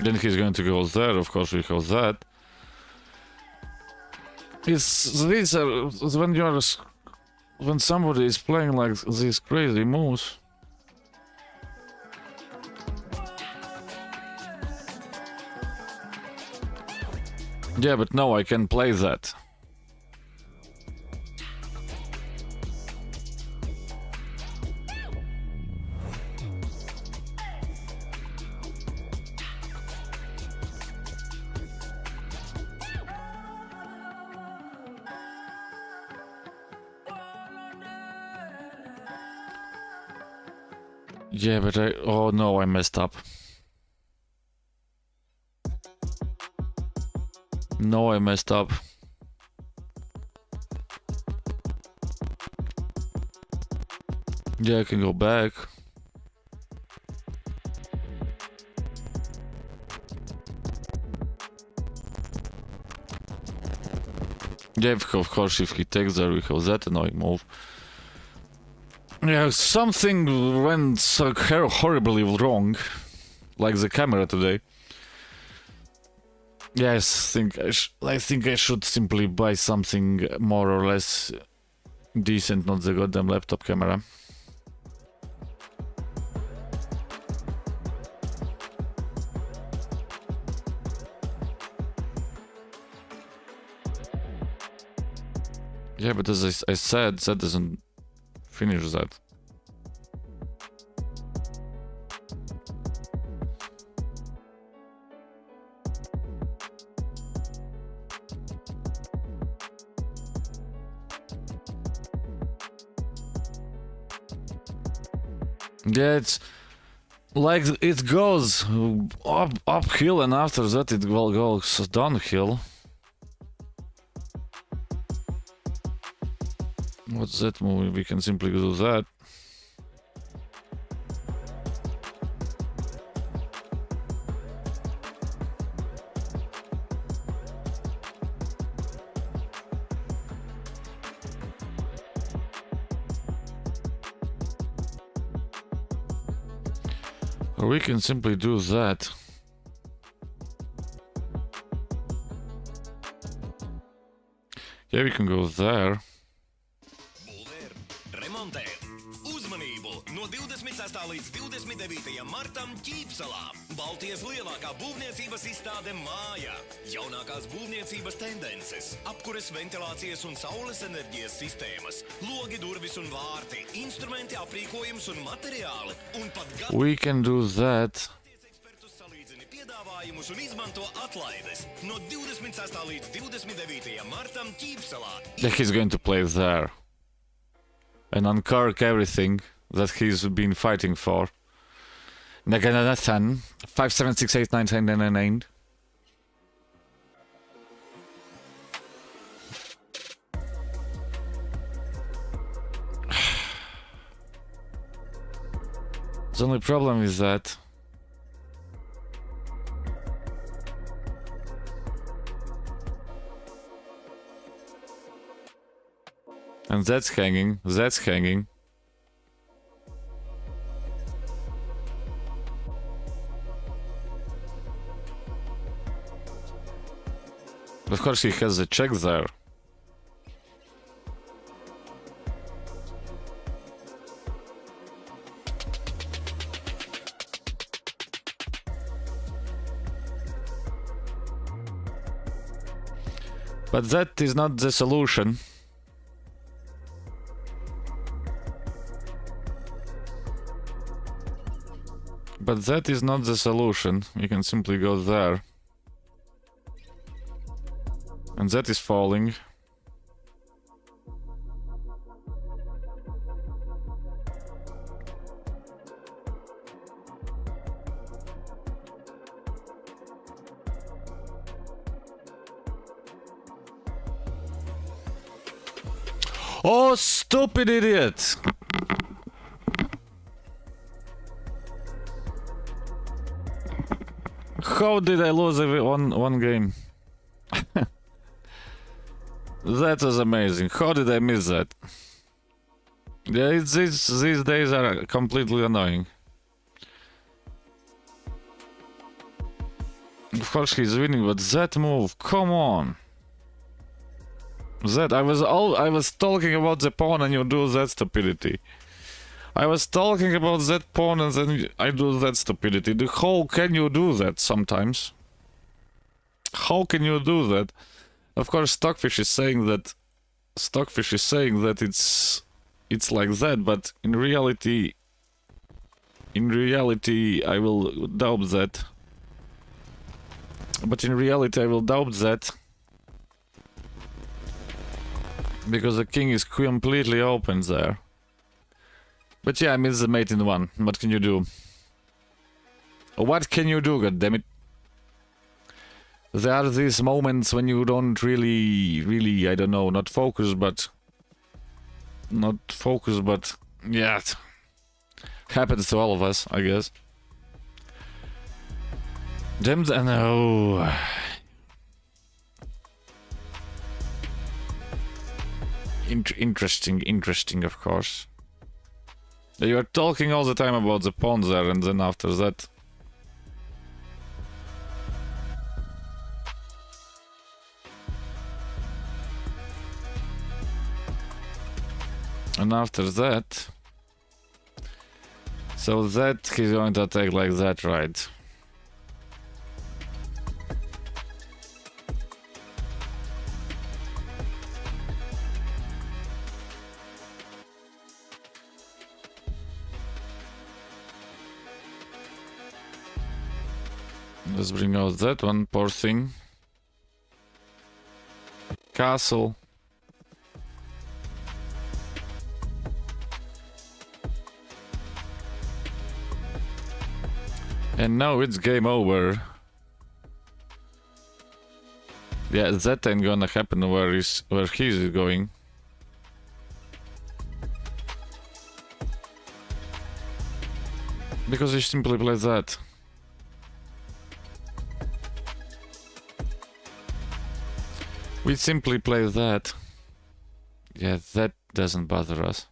Then he's going to go there, of course we have that. These are when somebody is playing like these crazy moves. Yeah, but no, I can play that. Yeah, but oh no, I messed up. No, I messed up. Yeah, I can go back. Yeah, of course, if he takes there, we have that annoying move. Yeah, something went so horribly wrong, like the camera today. Yes, I think I should simply buy something more or less decent, not the goddamn laptop camera. Yeah, but as I said, that doesn't finish that. Yeah, it's like it goes uphill and after that it goes downhill. What's that movie? We can simply do that. Or we can simply do that. Yeah, we can go there. No 26. līdz 29. martam Ķīpsalā. Baltijas lielākā būvniecības izstāde Māja. Jaunākās būvniecības tendences, apkures, ventilācijas un saules enerģijas sistēmas, logi, durvis un vārti, instrumenti, aprīkojums un materiāli. Un pat We can do that. Ekspertus salīdzini piedāvājumus un izmanto atlaides. No 26. līdz 29. martam Ķīpsalā. Yeah, he's going to play there. And uncork everything that he's been fighting for. Naganathan 57689999. The only problem is that and that's hanging. Of course, he has a check there. But that is not the solution. But that is not the solution. You can simply go there. And that is falling. Oh, stupid idiot! How did I lose one game? That was amazing. How did I miss that? Yeah, these days are completely annoying. Of course he's winning, but that move, come on. That I was talking about the pawn and you do that stupidity. I was talking about that pawn and then I do that stupidity. How can you do that sometimes? How can you do that? Of course, Stockfish is saying that it's like that, but in reality, I will doubt that. But in reality, I will doubt that because the king is completely open there. But yeah, I missed the mate in one. What can you do? What can you do? God damn it! there are these moments when you don't really, I don't know, not focus, but yeah, it happens to all of us, I guess. Gems and interesting, of course. You are talking all the time about the pawns there, and then after that. And after that. So that he's going to attack like that, right? Let's bring out that one, poor thing. Castle. And now it's game over. Yeah, that ain't gonna happen where he's going. Because he simply plays that. We simply play that. Yeah, that doesn't bother us.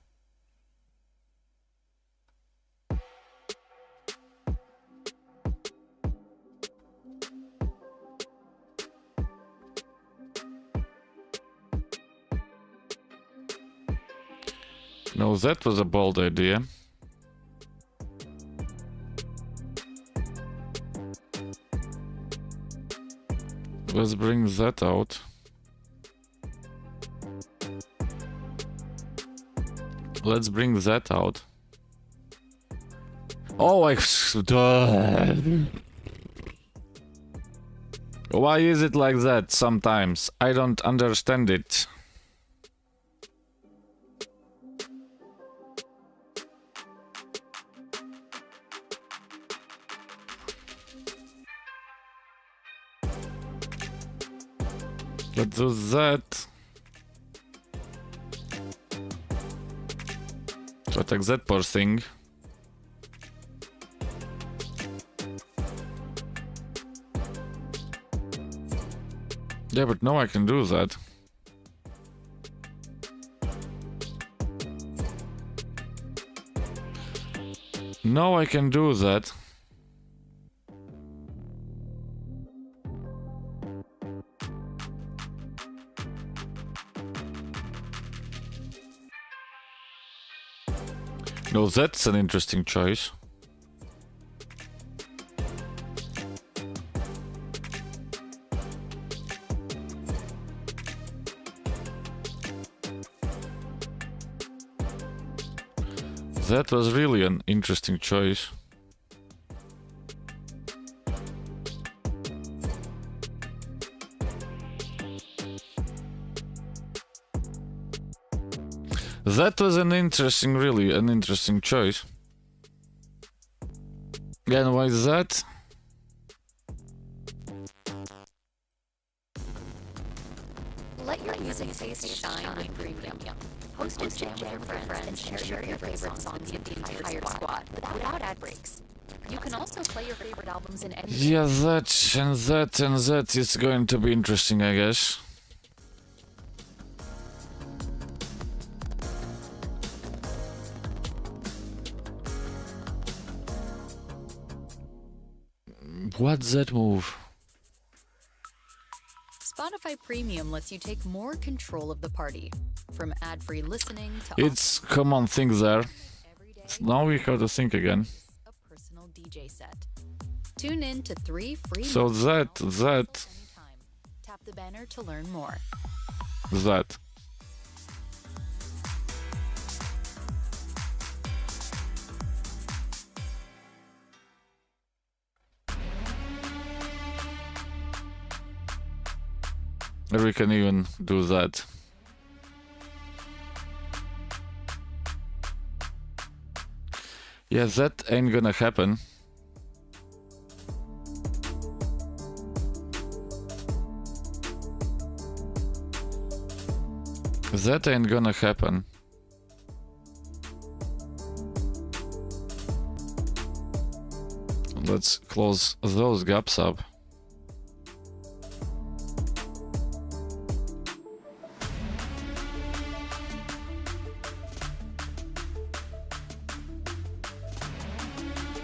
No, that was a bold idea. Let's bring that out. Let's bring that out. Oh, why is it like that sometimes? I don't understand it. Let's do that. To attack that poor thing. Yeah, but now I can do that. Now I can do that. No, that's an interesting choice. That was really an interesting choice. That was really an interesting choice. And why is that? Let your music taste shine with Premium. Host a jam with your friends and share your favorite songs with the entire squad without ad breaks. You can also play your favorite albums in any... Yeah, that is going to be interesting, I guess. What's that move? Spotify Premium lets you take more control of the party. From ad-free listening to... It's common thing there. every day, Now we have to think again. a personal DJ set. Tune in to 3 free... So months that. anytime. Tap the banner to learn more. We can even do that. Yeah, that ain't gonna happen. That ain't gonna happen. Let's close those gaps up.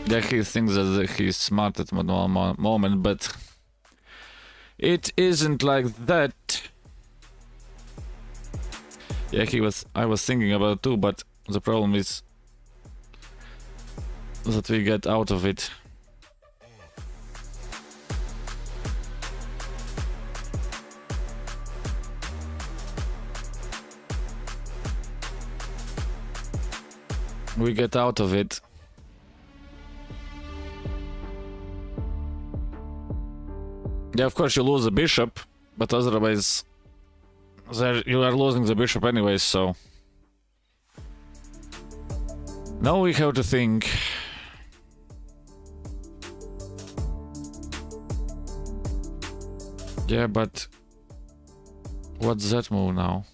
Yeah, he thinks that he's smart at one moment, but it isn't like that. Yeah, I was thinking about it too, but the problem is that we get out of it. We get out of it. Yeah, of course you lose the bishop, but otherwise you are losing the bishop anyways, so... Now we have to think. Yeah, but... What's that move now?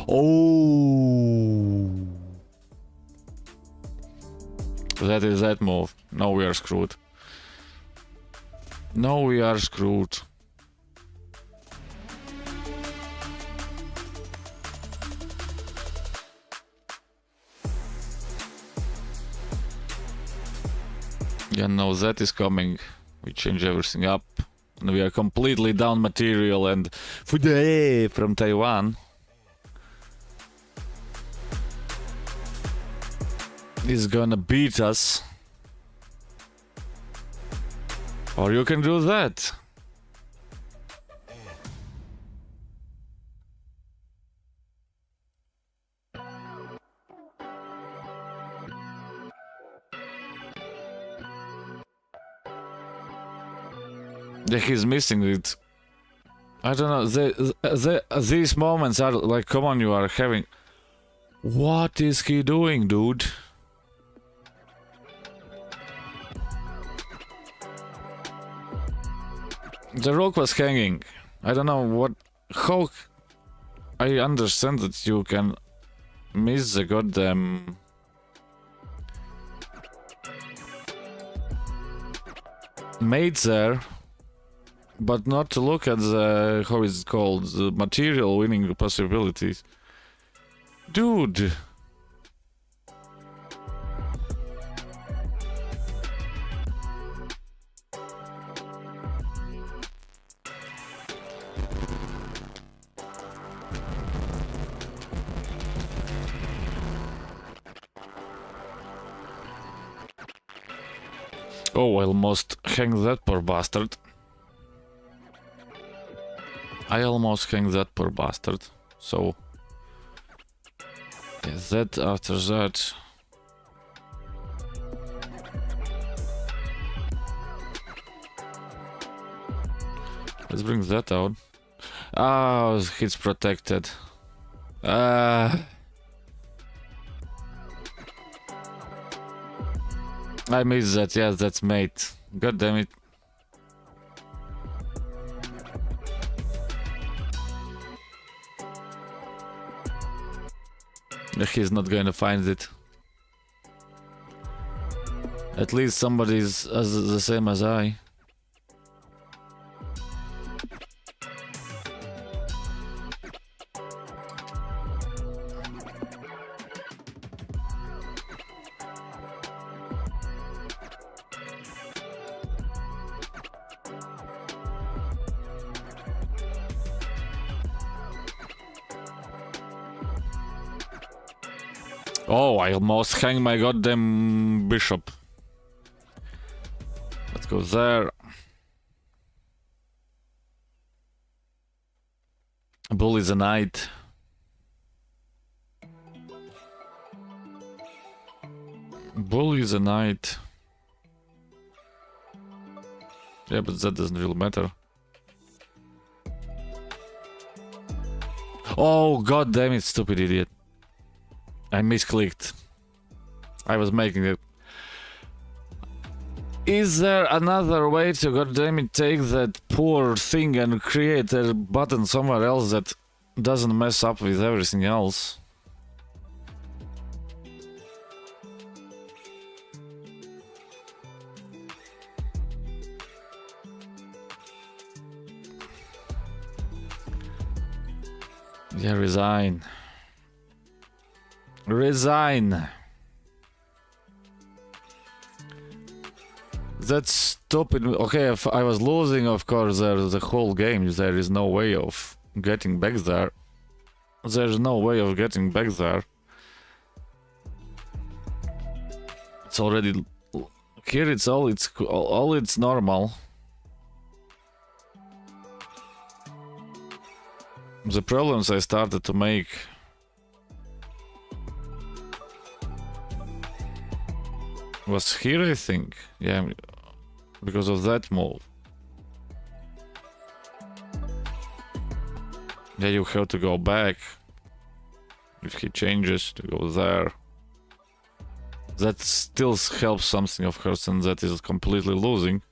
Oh! That is that move. Now we are screwed. Now we are screwed. Yeah, no, that is coming. We change everything up. And we are completely down material and Fude from Taiwan. Is gonna beat us. Or you can do that. Yeah, he's missing it. I don't know. These moments are like, come on, you are having. What is he doing, dude? The rook was hanging. I don't know what. How. I understand that you can miss the goddamn. Mate there, but not to look at the. How is it called? The material winning possibilities. Dude. Oh, I almost hang that poor bastard. I almost hang that poor bastard. So... yeah, that after that... let's bring that out. Ah, he's protected. I missed that, yes, that's mate. God damn it. He's not going to find it. At least somebody's the same as I. Oh, I almost hang my goddamn bishop. Let's go there. Bull is a knight. Bull is a knight. Yeah, but that doesn't really matter. Oh, god damn it, stupid idiot. I misclicked. I was making it. Is there another way to goddammit take that poor thing and create a button somewhere else that doesn't mess up with everything else? Yeah, resign. Resign. That's stupid. Okay, if I was losing, of course, there's the whole game. There is no way of getting back there. There's no way of getting back there. It's already here. It's all it's normal. The problems I started to make was here, I think. Yeah, because of that move. Yeah, you have to go back. If he changes to go there. That still helps something, of course, and that is completely losing.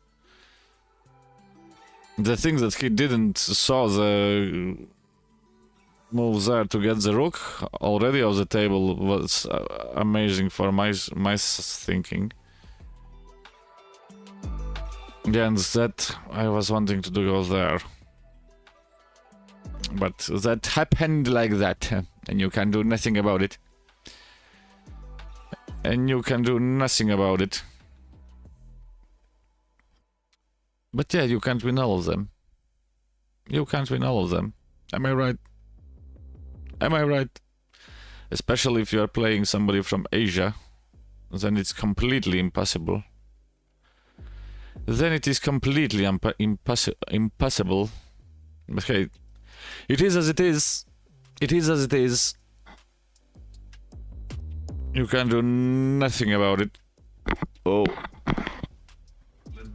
The thing that he didn't saw the move there to get the rook already on the table was amazing for my thinking. Yeah, and that I was wanting to go there. But that happened like that, and you can do nothing about it. And you can do nothing about it. But yeah, you can't win all of them. You can't win all of them. Am I right? Am I right? Especially if you are playing somebody from Asia, then it's completely impossible. Then it is completely impossible. But hey, it is as it is. It is as it is. You can do nothing about it. Oh. Let's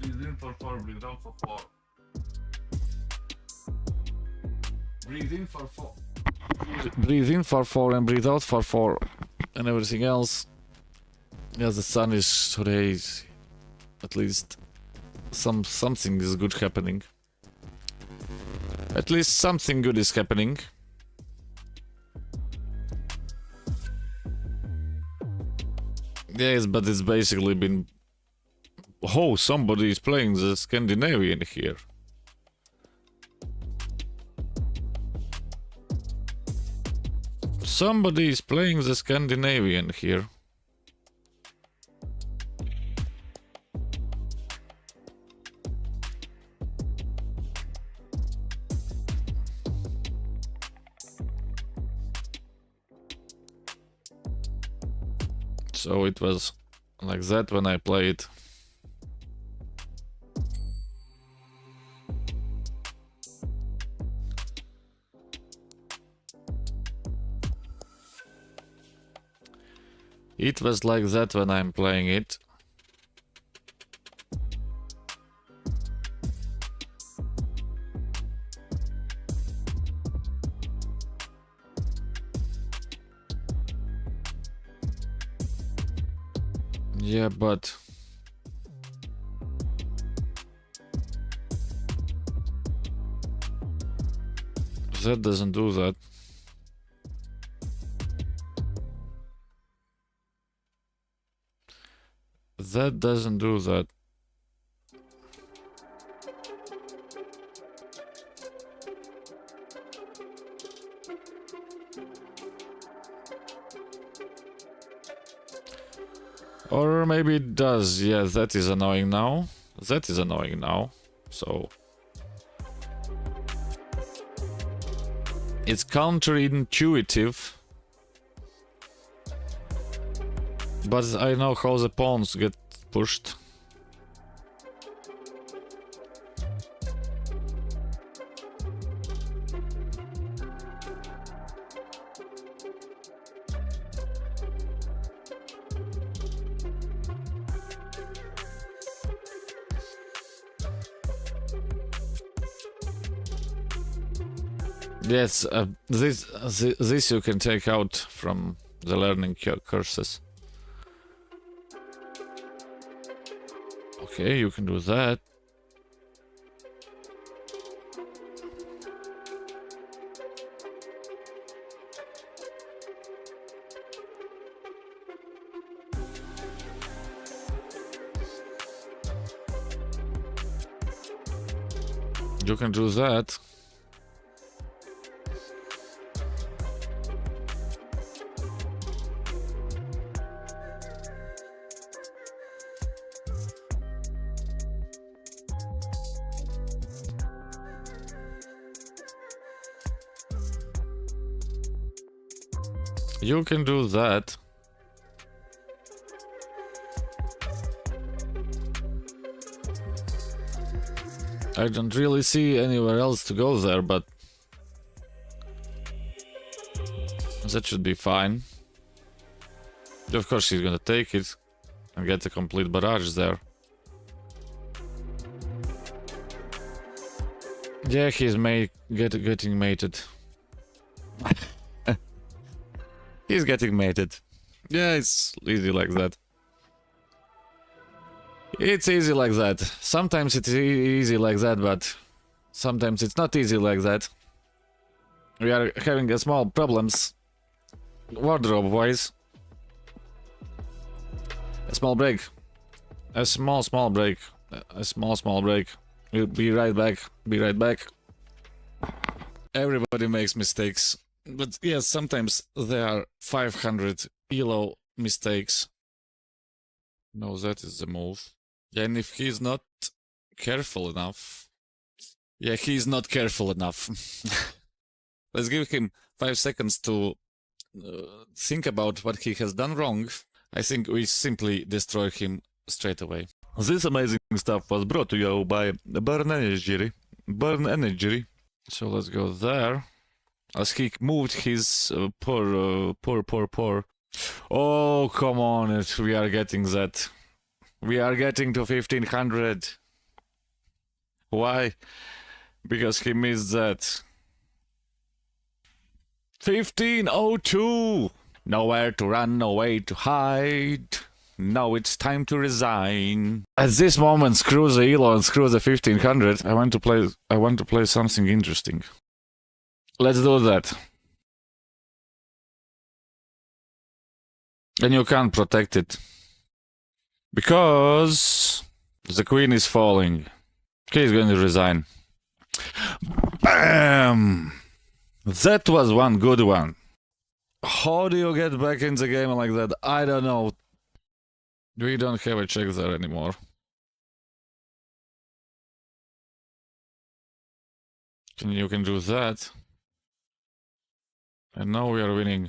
breathe in for 4, breathe out for 4. Breathe in for 4. Breathe in for 4 and breathe out for 4. And everything else. Yeah, the sun is today. At least something is good happening. At least something good is happening. Yes, but it's basically been... Oh, somebody is playing the Scandinavian here. Somebody is playing the Scandinavian here. So it was like that when I played. It was like that when I'm playing it. Yeah, but that doesn't do that. That doesn't do that. Or maybe it does. Yeah, that is annoying now. That is annoying now. So it's counterintuitive. But I know how the pawns get pushed. Yes, this you can take out from the learning courses. Okay, you can do that. You can do that. You can do that. I don't really see anywhere else to go there, but that should be fine. Of course he's gonna take it and get a complete barrage there. Yeah, he's getting mated. He's getting mated. Yeah, it's easy like that. It's easy like that. Sometimes it's easy like that, but sometimes it's not easy like that. We are having a small problems wardrobe-wise. A small break. A small break. A small break. We'll be right back. Be right back. Everybody makes mistakes. But yes, sometimes there are 500 ELO mistakes. No, that is the move. Yeah, and if he's not careful enough... Yeah, he's not careful enough. Let's give him 5 seconds to think about what he has done wrong. I think we simply destroy him straight away. This amazing stuff was brought to you by Burn Energy. Burn Energy. So let's go there. As he moved his poor. Oh, come on, we are getting that. We are getting to 1500. Why? Because he missed that. 1502! Nowhere to run, no way to hide. Now it's time to resign. At this moment, screw the ELO and screw the 1500. I want to play something interesting. Let's do that. And you can't protect it. Because the queen is falling. He's going to resign. Bam! That was one good one. How do you get back in the game like that? I don't know. We don't have a check there anymore. You can do that. And now we are winning.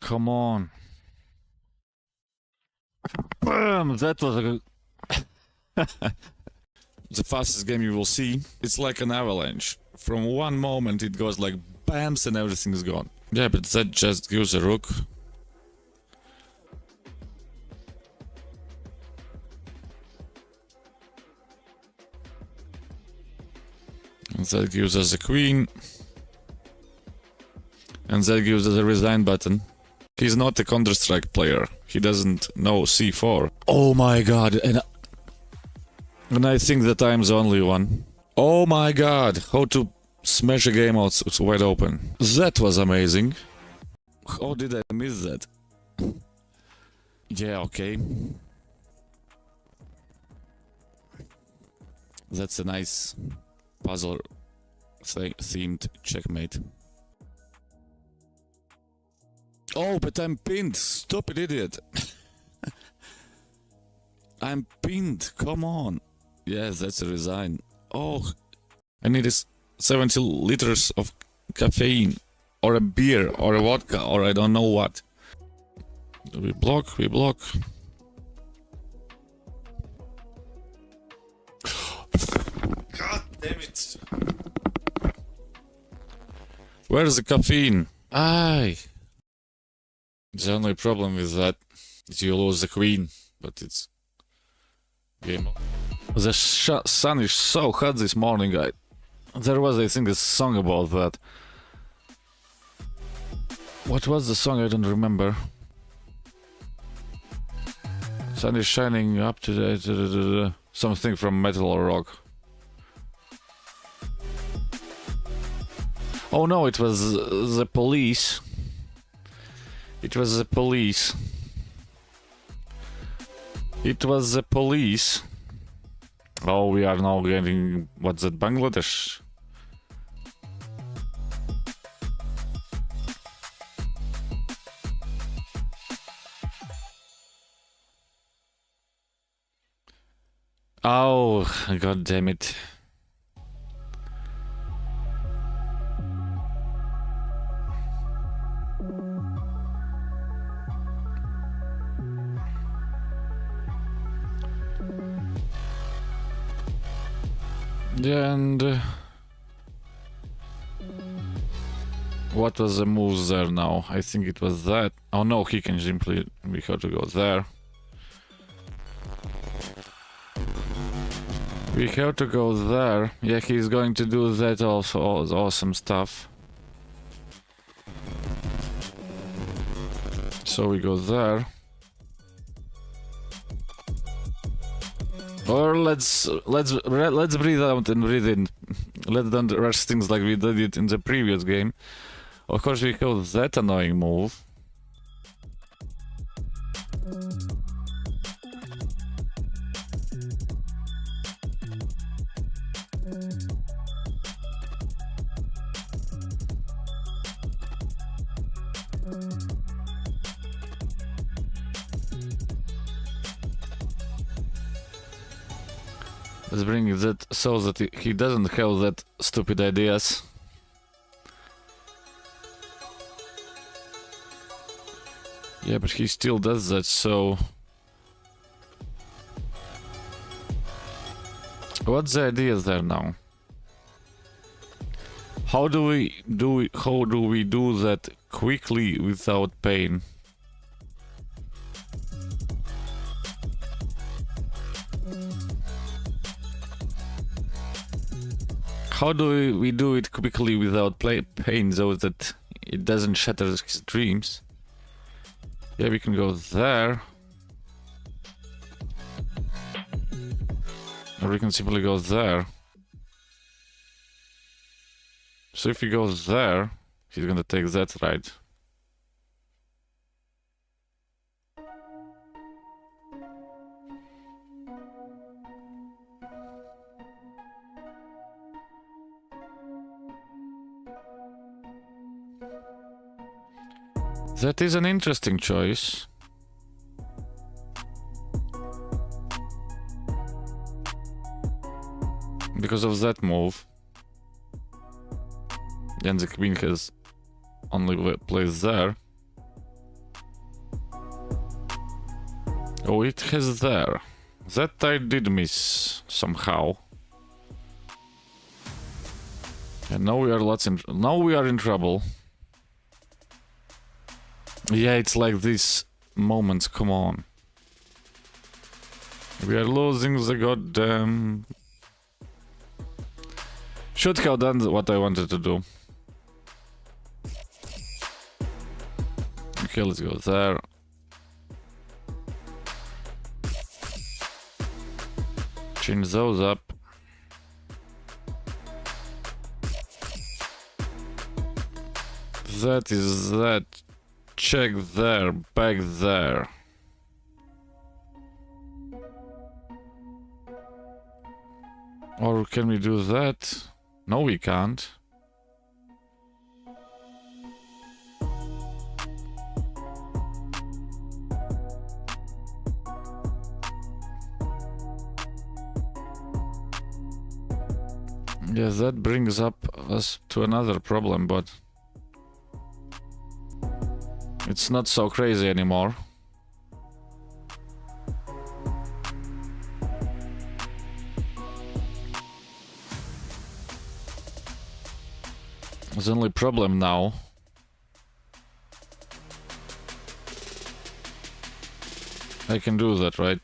Come on. Bam! That was a good... The fastest game you will see. It's like an avalanche. From one moment it goes like bams and everything is gone. Yeah, but that just gives a rook. And that gives us a queen. And that gives us a resign button. He's not a Counter-Strike player. He doesn't know C4. Oh my god, and I think that I'm the only one. Oh my god, how to smash a game out so wide open. That was amazing. How did I miss that? Yeah, okay. That's a nice puzzle themed checkmate. Oh, but I'm pinned. Stupid idiot. I'm pinned. Come on. Yes, that's a resign. Oh, I need 70 liters of caffeine. Or a beer. Or a vodka. Or I don't know what. We block. We block. God damn it. Where's the caffeine? Aye. The only problem with that is you lose the queen, but it's game on. The sun is so hot this morning. There was, I think, a song about that. What was the song? I don't remember. Sun is shining up to the something from Metal or Rock. Oh no, it was the Police. It was the Police. It was the Police. Oh, we are now getting... What's that? Bangladesh? Oh, god damn it. And what was the moves there now? I think it was that. Oh no, he can simply... We have to go there. We have to go there. Yeah, he's going to do that also. Awesome stuff. So we go there. Or let's breathe out and breathe in. Let's don't rush things like we did it in the previous game. Of course, we have that annoying move. Let's bring that so that he doesn't have that stupid ideas. Yeah, but he still does that, so... What's the idea there now? How do we do that quickly without pain? How do we do it quickly without pain so that it doesn't shatter his dreams? Yeah, we can go there. Or we can simply go there. So if he goes there, he's gonna take that right. That is an interesting choice. Because of that move. And the queen has only place there. Oh, it has there. That I did miss somehow. And now we are in trouble. Yeah, it's like these moments, come on. We are losing the goddamn... Should have done what I wanted to do. Okay, let's go there. Change those up. That is that. Check there, back there. Or can we do that? No, we can't. Yes, that brings up us to another problem, but it's not so crazy anymore. The only problem now I can do that, right?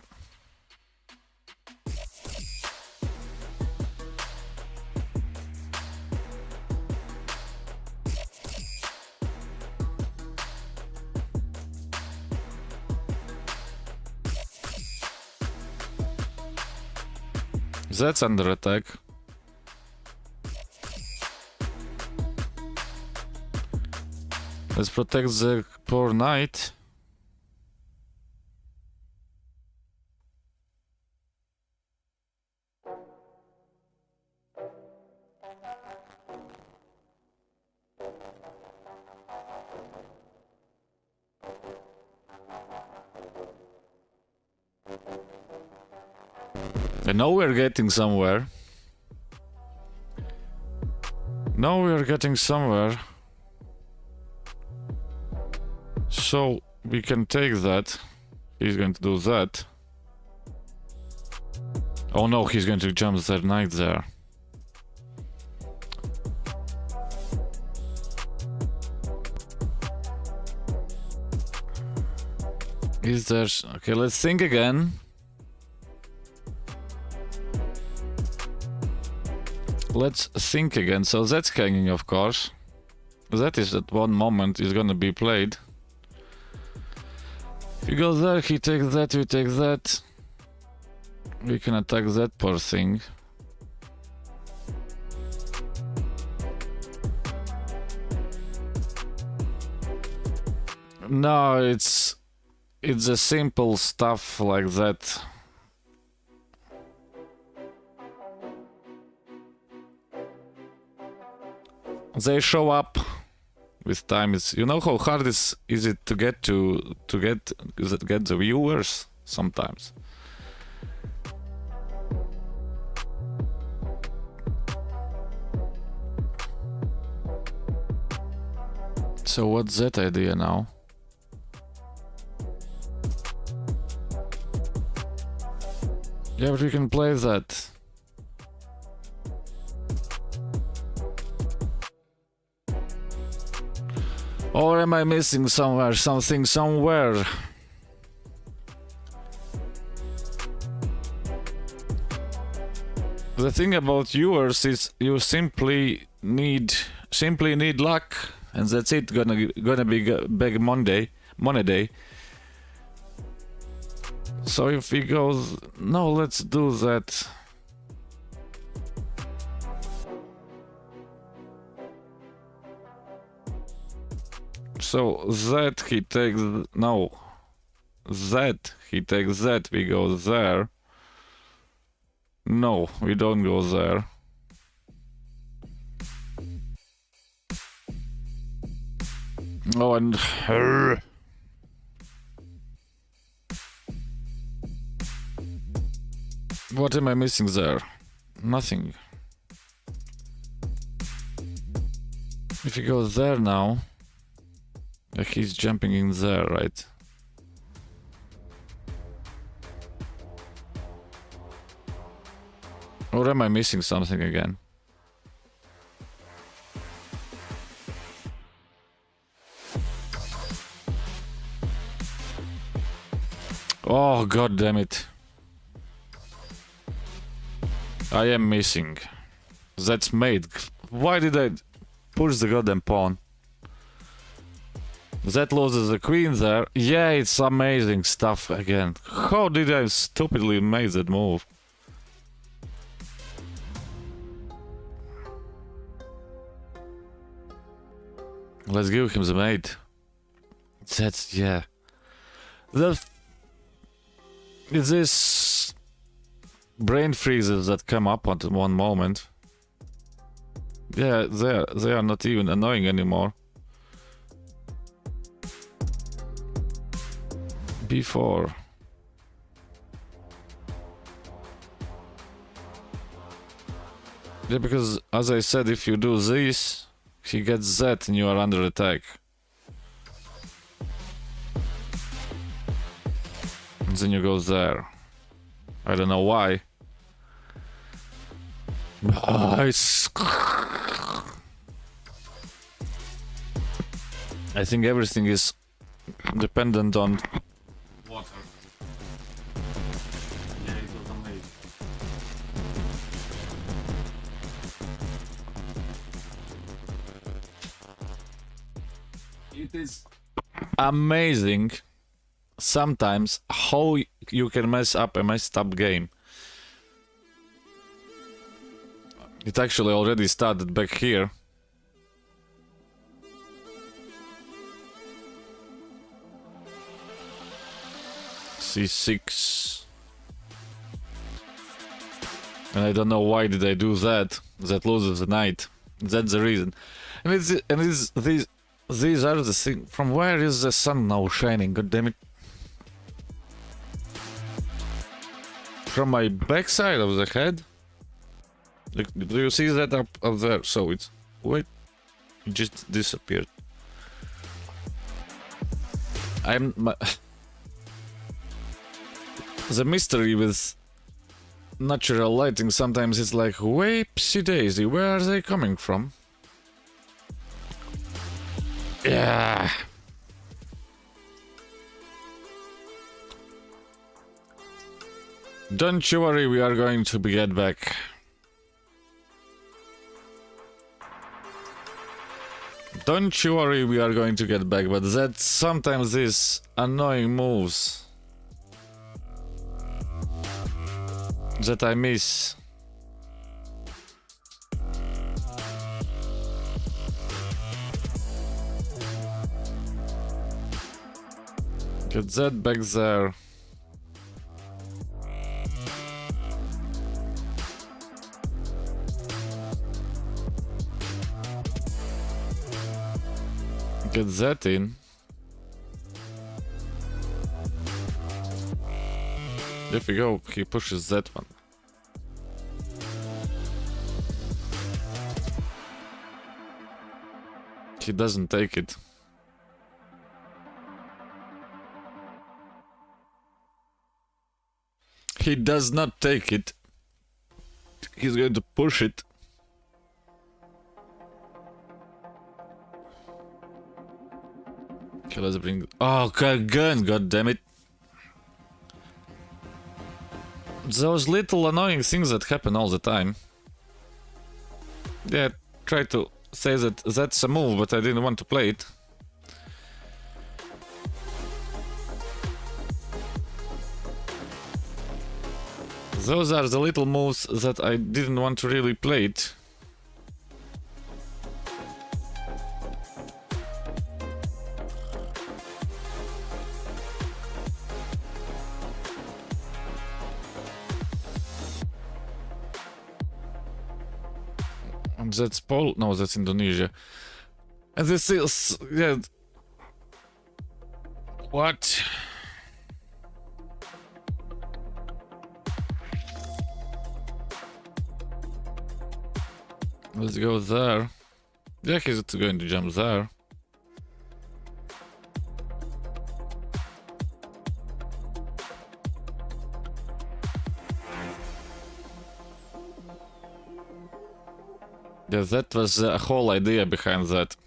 That's under attack. Let's protect the poor knight. And now we're getting somewhere. Now we are getting somewhere. So we can take that. He's going to do that. Oh no, he's going to jump that knight there. Is there... Okay, let's think again. Let's think again. So that's hanging, of course. That is at one moment is gonna be played. If you go there, he takes that, we take that. We can attack that poor thing. No, it's a simple stuff like that. They show up with time. It's, you know how hard is it to get get the viewers sometimes. So what's that idea now? Yeah, but we can play that. Or am I missing something somewhere? The thing about viewers is you simply need luck, and that's it. Gonna be big money day. So if he goes, no, let's do that. So that he takes, no, that he takes that, we go there. No, we don't go there. Oh, and what am I missing there? Nothing. If he goes there now, he's jumping in there, right? Or am I missing something again? Oh, god damn it. I am missing. That's made. Why did I push the goddamn pawn? That loses the queen there. Yeah, it's amazing stuff again. How did I stupidly make that move? Let's give him the mate. That's, yeah. It's this brain freezes that come up at one moment. Yeah, they are not even annoying anymore. B4. Yeah, because as I said, if you do this, he gets that and you are under attack. And then you go there. I don't know why. I think everything is dependent on water. Yeah, it was amazing. It is amazing sometimes how you can mess up a messed up game. It actually already started back here. C6. And I don't know why did I do that. That loses the knight. That's the reason. And these are the things. From where is the sun now shining? God damn it! From my backside of the head. Look, do you see that up there? So it's wait, it just disappeared. The mystery with natural lighting sometimes it's like, whoopsie daisy, where are they coming from? Yeah. Don't you worry, we are going to get back. Don't you worry, we are going to get back, but that sometimes these annoying moves that I miss. Get that back there. Get that in. There we go, he pushes that one. He doesn't take it. He does not take it. He's going to push it. Okay, let's bring... Oh, again, god damn it. Those little annoying things that happen all the time. Yeah, try to say that that's a move, but I didn't want to play it. Those are the little moves that I didn't want to really play it. And that's Pol... No, that's Indonesia. And this is... Yeah... What? Let's go there. Yeah, he's going to jump there. Yeah, that was the whole idea behind that.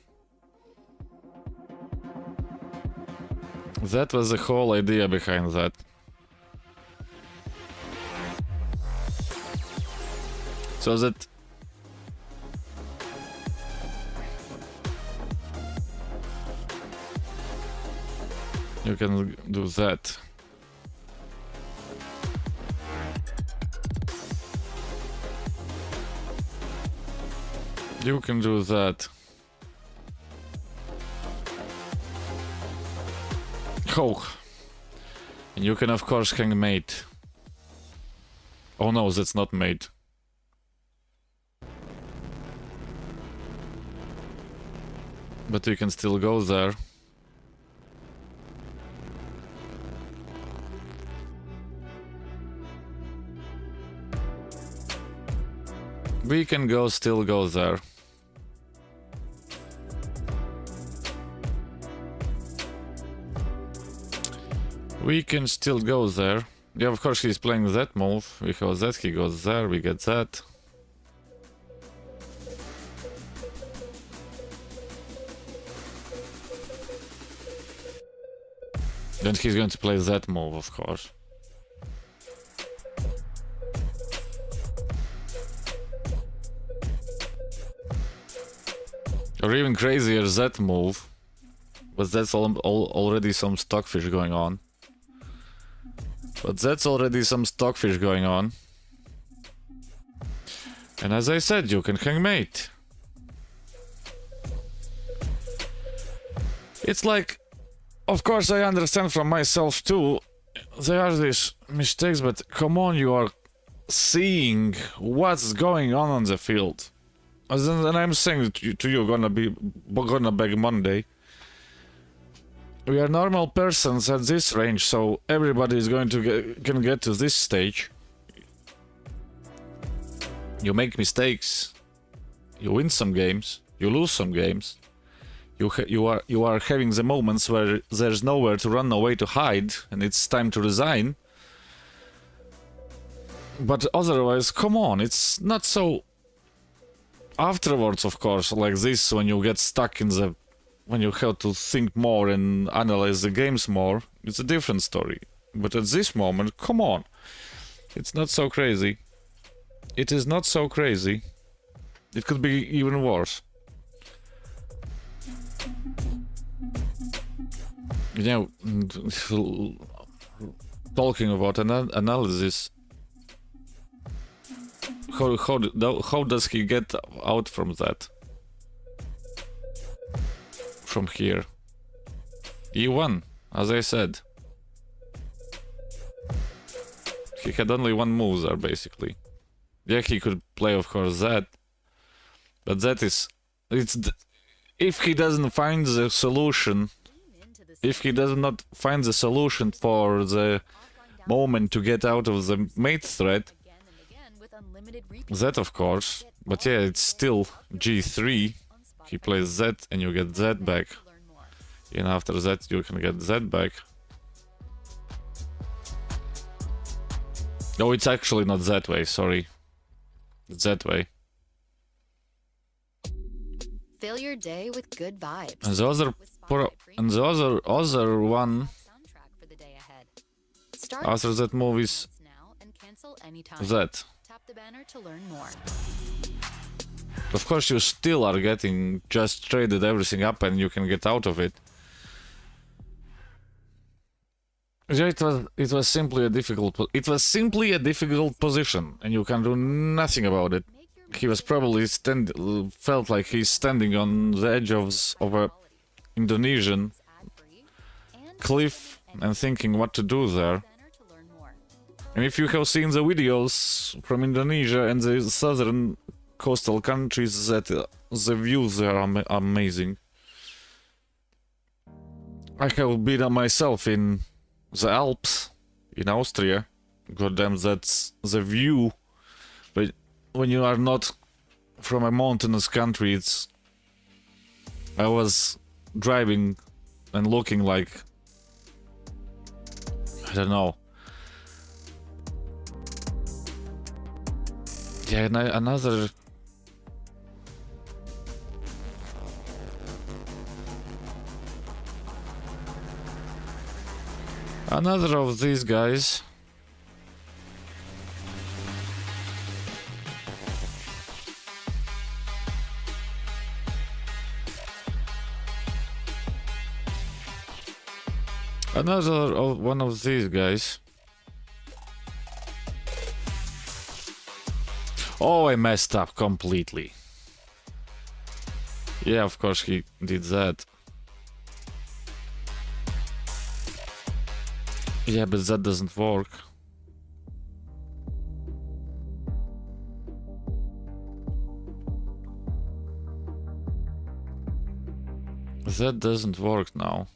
That was the whole idea behind that. So that... You can do that. You can do that. Oh. And you can of course hang mate. Oh no, that's not mate. But you can still go there. We can still go there. We can still go there. Yeah, of course he's playing that move. We have that, he goes there, we get that. Then he's going to play that move, of course. Or even crazier, that move. But that's already some stockfish going on. And as I said, you can hangmate. It's like, of course I understand from myself too, there are these mistakes, but come on, you are seeing what's going on the field. And I'm saying to you, gonna beg Monday. We are normal persons at this range, so everybody is going to can get to this stage. You make mistakes. You win some games. You lose some games. You are having the moments where there's nowhere to run, no way to hide, and it's time to resign. But otherwise, come on, it's not so. Afterwards, of course, like this, when you get stuck in the, when you have to think more and analyze the games more, it's a different story. But at this moment, come on, it's not so crazy. It is not so crazy. It could be even worse. You know, talking about analysis, how does he get out from that? From here? He won, as I said. He had only one move there, basically. Yeah, he could play, of course, that. But that is... if he doesn't find the solution... If he does not find the solution for the moment to get out of the mate threat, that of course, but yeah, it's still G3, he plays Z and you get Z back, and after that you can get Z back. No, it's actually not that way, sorry, it's that way. Fill your day with good vibes. And the other one after that move is that. Tap the banner to learn more. Of course, you still are getting just traded everything up, and you can get out of it. Yeah, it was simply a difficult. It was simply a difficult position, and you can do nothing about it. He was probably felt like he's standing on the edge of a Indonesian cliff and thinking what to do there. And if you have seen the videos from Indonesia and the southern coastal countries, that the views there are amazing. I have been myself in the Alps in Austria. Goddamn, that's the view. But when you are not from a mountainous country, it's... I was driving and looking like... I don't know. Yeah, and another... Another of these guys... Another of one of these guys. Oh, I messed up completely. Yeah, of course he did that. Yeah, but that doesn't work. That doesn't work now.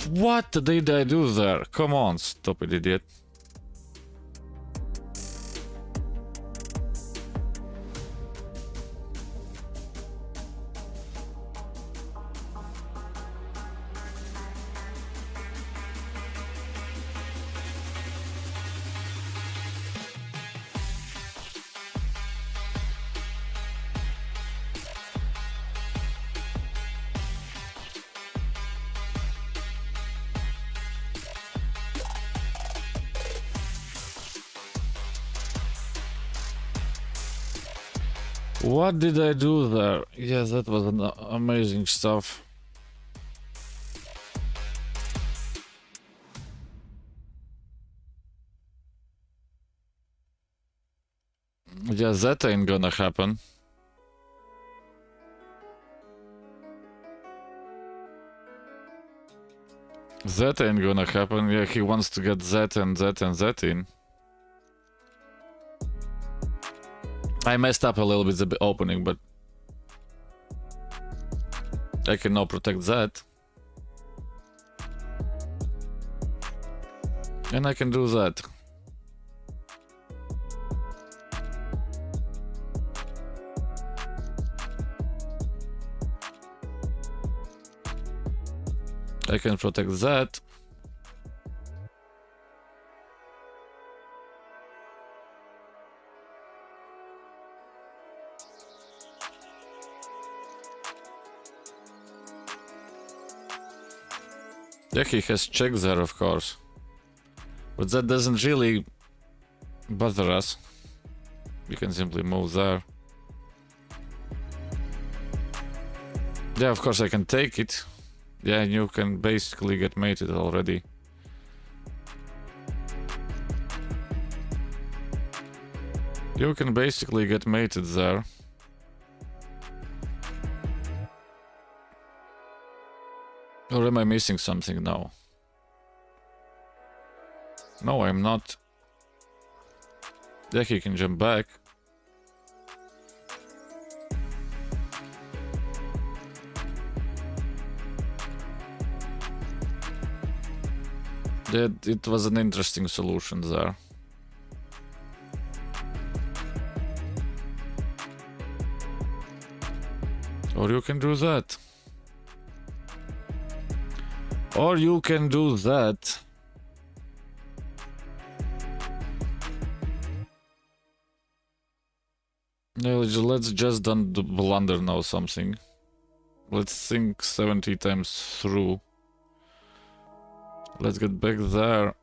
What did I do there? Come on, stupid idiot. What did I do there? Yes, that was amazing stuff. Yeah, that ain't gonna happen. That ain't gonna happen. Yeah, he wants to get that and that and that in. I messed up a little bit the opening, but I can now protect that. And I can do that. I can protect that. Yeah, he has check there, of course. But that doesn't really bother us. We can simply move there. Yeah, of course I can take it. Yeah, and you can basically get mated already. You can basically get mated there. Or am I missing something now? No, I'm not. Yeah, he can jump back. Yeah, it was an interesting solution there. Or you can do that. Or you can do that. No, let's just don't blunder now something. Let's think 70 times through. Let's get back there.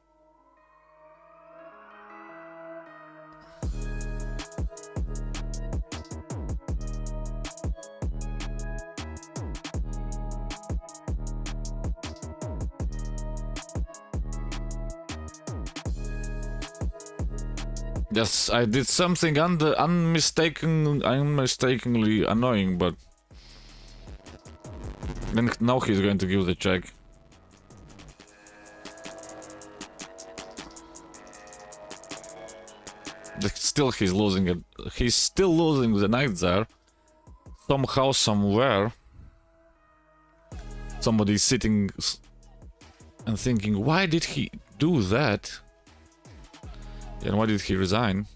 Yes, I did something unmistakably annoying, but then now he's going to give the check. Still, he's losing it. He's still losing the knight there. Somehow, somewhere, somebody's sitting and thinking, why did he do that? And why did he resign?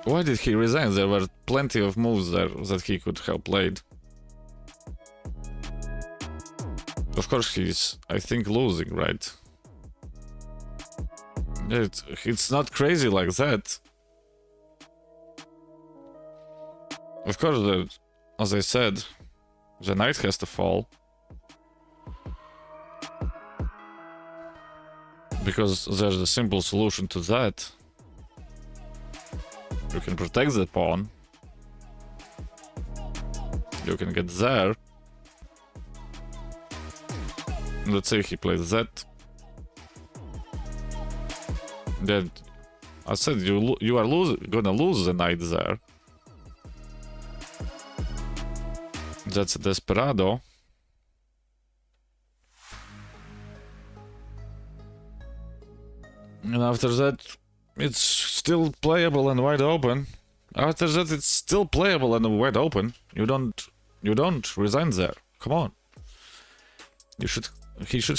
Why did he resign? There were plenty of moves there that he could have played. Of course he's, I think, losing, right? It's not crazy like that. Of course, as I said, the knight has to fall. Because there's a simple solution to that. You can protect the pawn. You can get there. Let's say he plays that. Then, I said you are gonna lose the knight there. That's a desperado. And after that, it's still playable and wide open. After that, it's still playable and wide open. You don't resign there. Come on. He should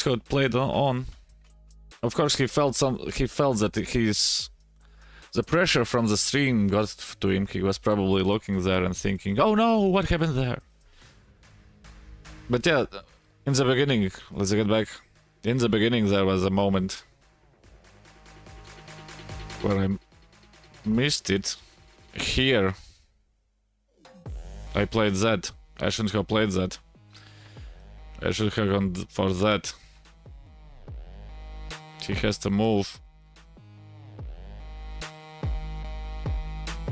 have played on. Of course, he felt that the pressure from the stream got to him. He was probably looking there and thinking, "Oh no, what happened there?" But yeah, in the beginning, let's get back. In the beginning, there was a moment where I missed it. Here, I played that. I shouldn't have played that. I should have gone for that. He has to move.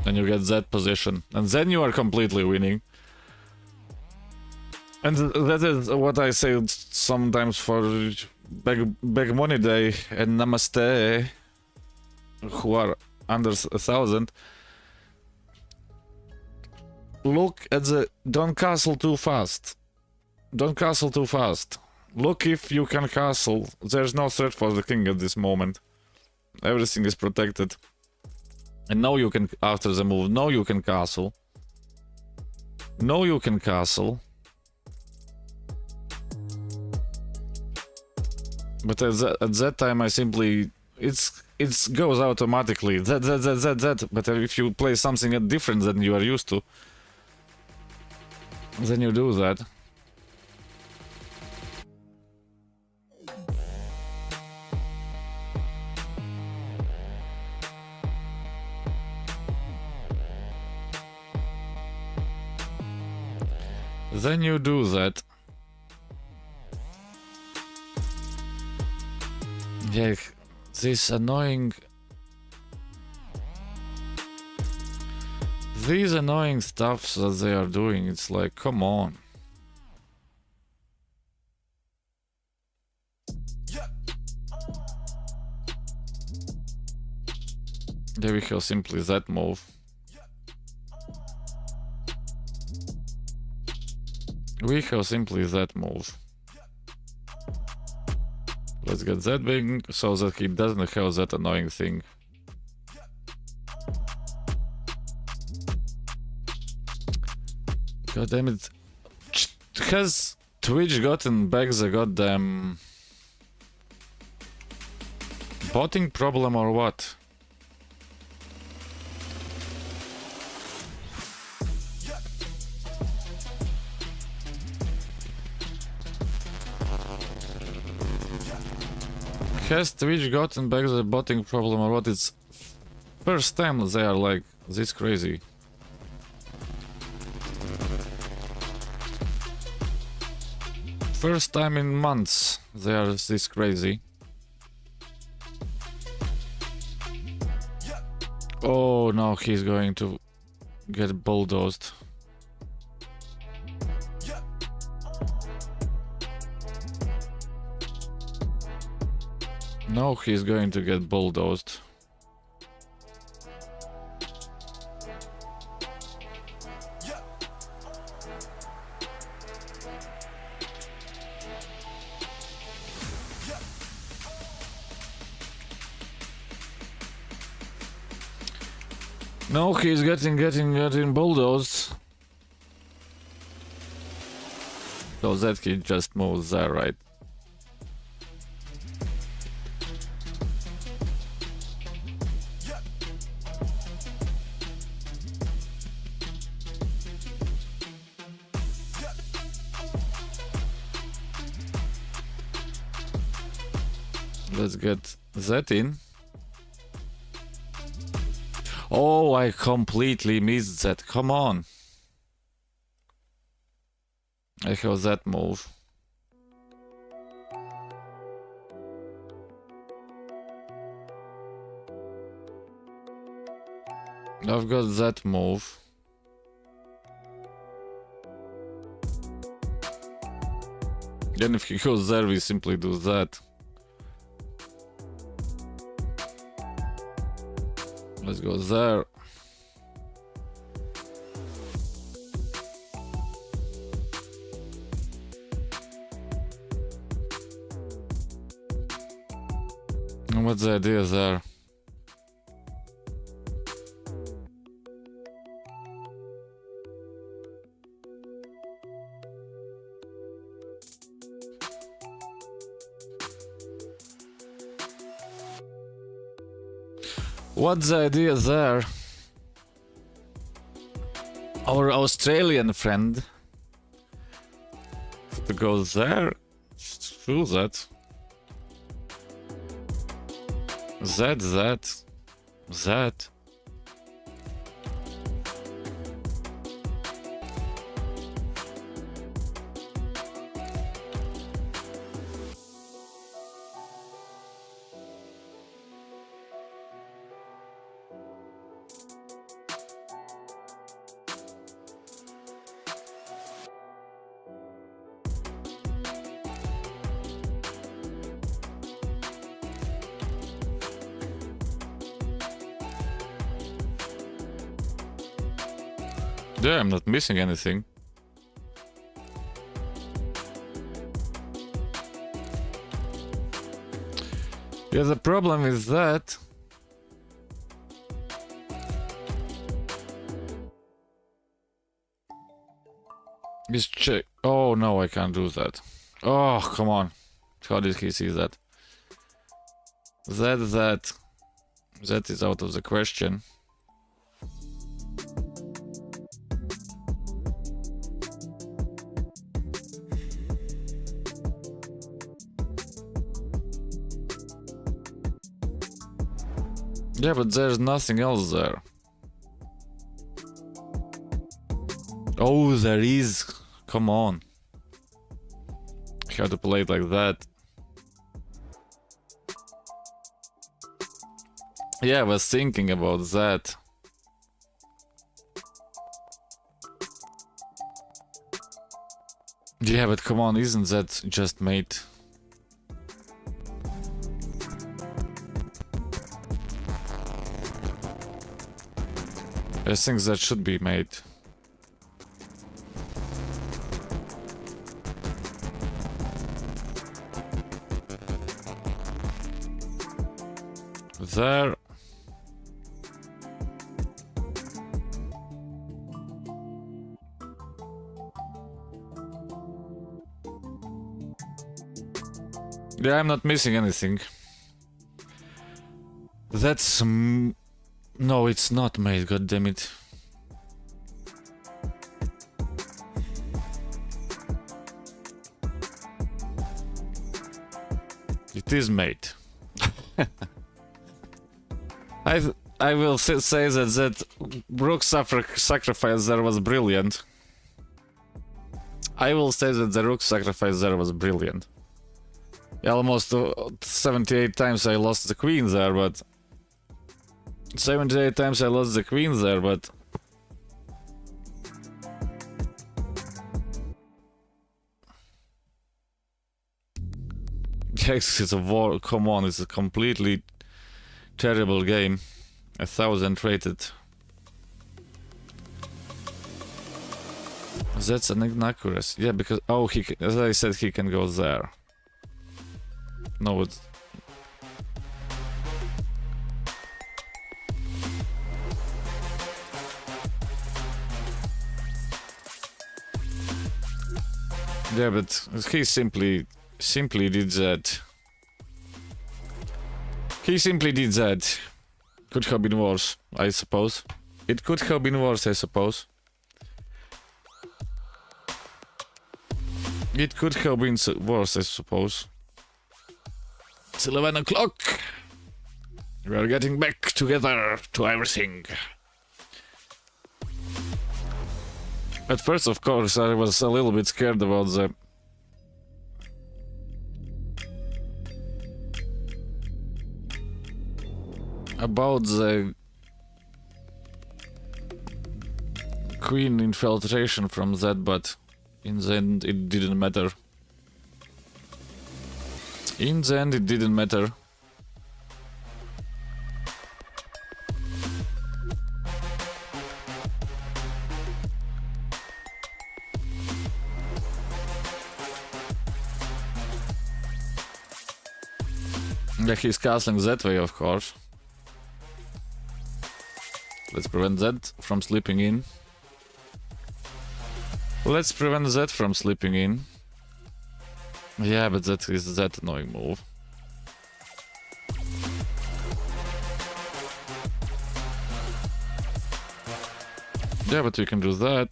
And you get that position. And then you are completely winning. And that is what I say sometimes for Big Money Day and Namaste. who are under 1,000, look at the... Don't castle too fast. Don't castle too fast. Look if you can castle. There's no threat for the king at this moment. Everything is protected. And now you can, after the move, now you can castle. Now you can castle. But at that time I simply... It goes automatically. That. But if you play something different than you are used to, then you do that. Then you do that. Yeah, this annoying... These annoying stuffs that they are doing, it's like, come on. There we have simply that move. We have simply that move. Let's get that big so that he doesn't have that annoying thing. God damn it. Has Twitch gotten back the goddamn botting problem or what? Has Twitch gotten back the botting problem or what? It's first time they are like this crazy. First time in months they are this crazy. Oh no, he's going to get bulldozed. No, he's going to get bulldozed. No, he's getting bulldozed. So that kid just moves there, right? Let's get that in. Oh, I completely missed that. Come on. I have that move. I've got that move. Then if he goes there, we simply do that. Let's go there. And what's the idea there? What's the idea there? Our Australian friend to go there, through that. That. Yeah, I'm not missing anything. Yeah, the problem is that... Is check... Oh no, I can't do that. Oh, come on. How did he see that? That is out of the question. Yeah, but there's nothing else there. Oh, there is. Come on. How to play it like that. Yeah, I was thinking about that. Yeah, but come on, isn't that just mate? I think that should be made. There. Yeah, I'm not missing anything. That's... No, it's not made, goddammit. It is made. I will say that Rook sacrifice there was brilliant. I will say that the Rook sacrifice there was brilliant. Almost 78 times I lost the queen there, but... 78 times I lost the queen there, but... Yes, it's a war. Come on, it's a completely terrible game. 1000 rated. That's an inaccuracy. Yeah, because... Oh, as I said, he can go there. No, it's... Yeah, but he simply did that. He simply did that. Could have been worse, I suppose. It could have been worse, I suppose. It could have been worse, I suppose. It's 11 o'clock. We are getting back together to everything. At first, of course, I was a little bit scared about the... queen infiltration from that, but in the end it didn't matter. In the end it didn't matter. Yeah, he's castling that way, of course. Let's prevent that from slipping in. Let's prevent that from slipping in. Yeah, but that is that annoying move. Yeah, but we can do that.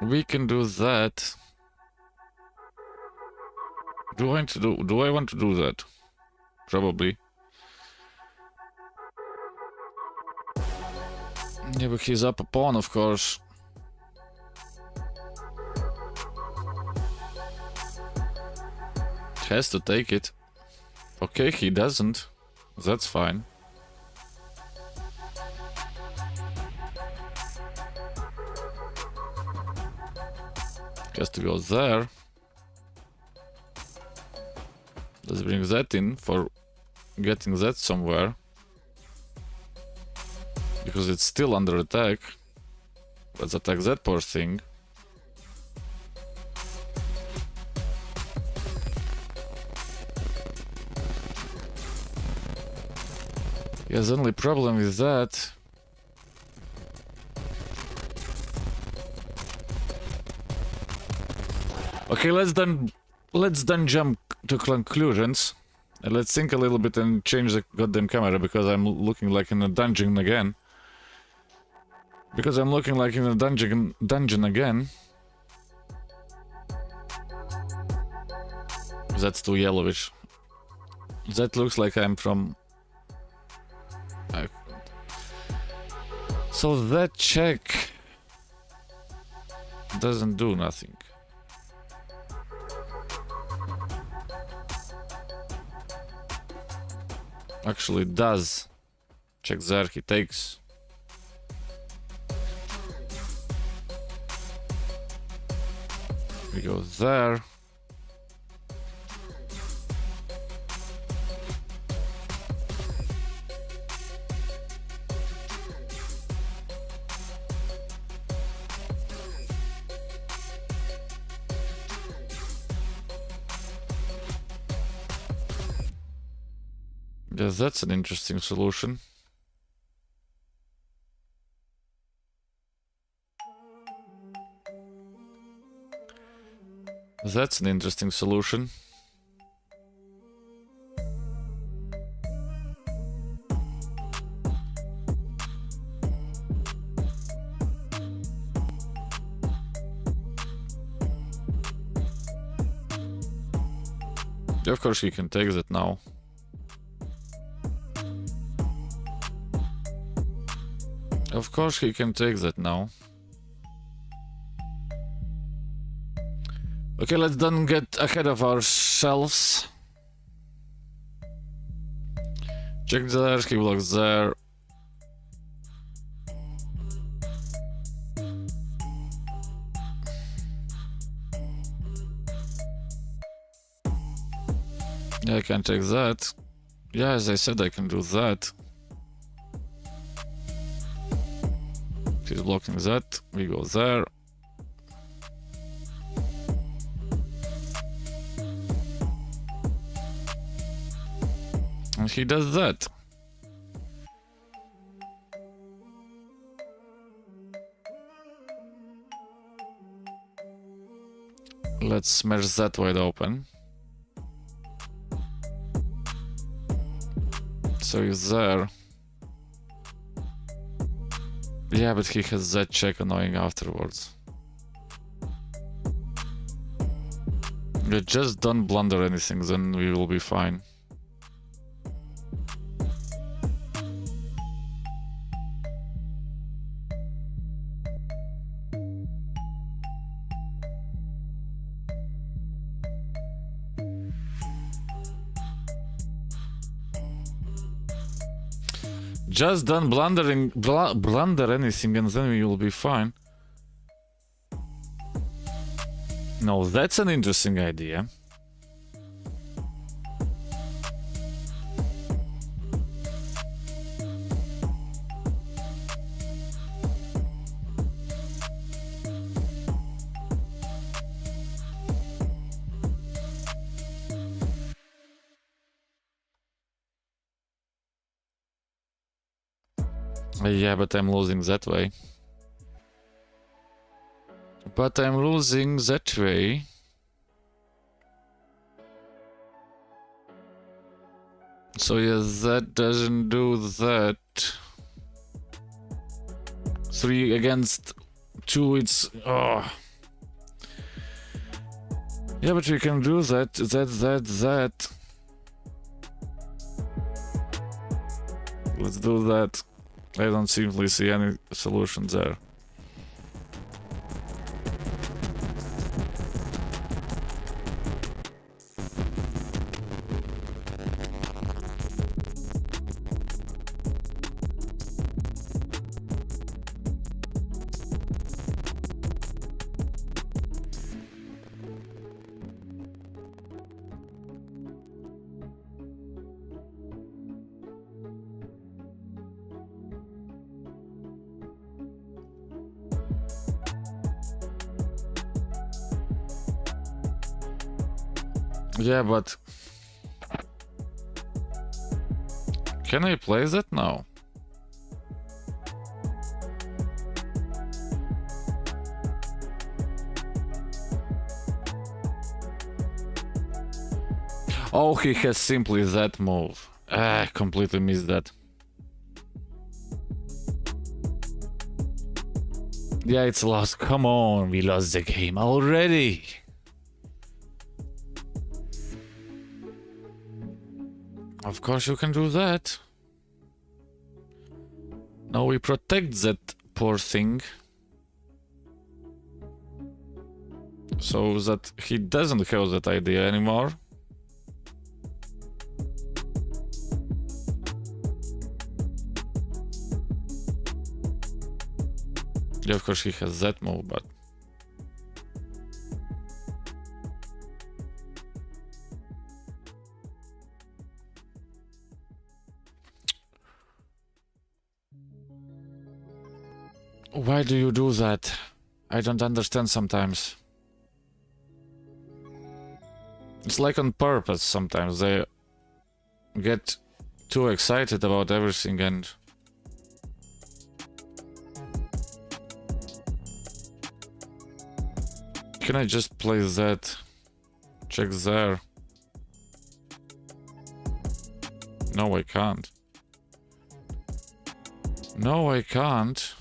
We can do that. Do I want to do that? Probably. Yeah, but he's up a pawn, of course. Has to take it. Okay, he doesn't. That's fine. Just to go there. Let's bring that in for getting that somewhere. Because it's still under attack. Let's attack that poor thing. Yes, the only problem with that... Okay, let's then jump to conclusions. And let's think a little bit and change the goddamn camera, because I'm looking like in a dungeon again. Dungeon again. That's too yellowish. That looks like I'm from... So that check doesn't do nothing. Actually it does. Check there, he takes. We go there. Yes, that's an interesting solution. That's an interesting solution. Of course, he can take that now. Of course he can take that now. Okay, let's then get ahead of ourselves. Check there, he blocks there. Yeah, I can take that. Yeah, as I said, I can do that. He's blocking that. We go there. And he does that. Let's smash that wide open. So he's there. Yeah, but he has that check annoying afterwards. Yeah, just don't blunder anything, then we will be fine. Just don't blunder anything and then we will be fine. No, that's an interesting idea. Yeah, but I'm losing that way. So yes, that doesn't do that. 3 against 2, it's... Oh. Yeah, but we can do that. Let's do that. I don't simply see any solution there. Yeah, but... Can I play that now? Oh, he has simply that move. I completely missed that. Yeah, it's lost. Come on, we lost the game already. Of course you can do that. Now we protect that poor thing. So that he doesn't have that idea anymore. Yeah, of course he has that move, but... Why do you do that? I don't understand sometimes. It's like on purpose sometimes. They get too excited about everything and... Can I just play that? Check there. No, I can't. No, I can't.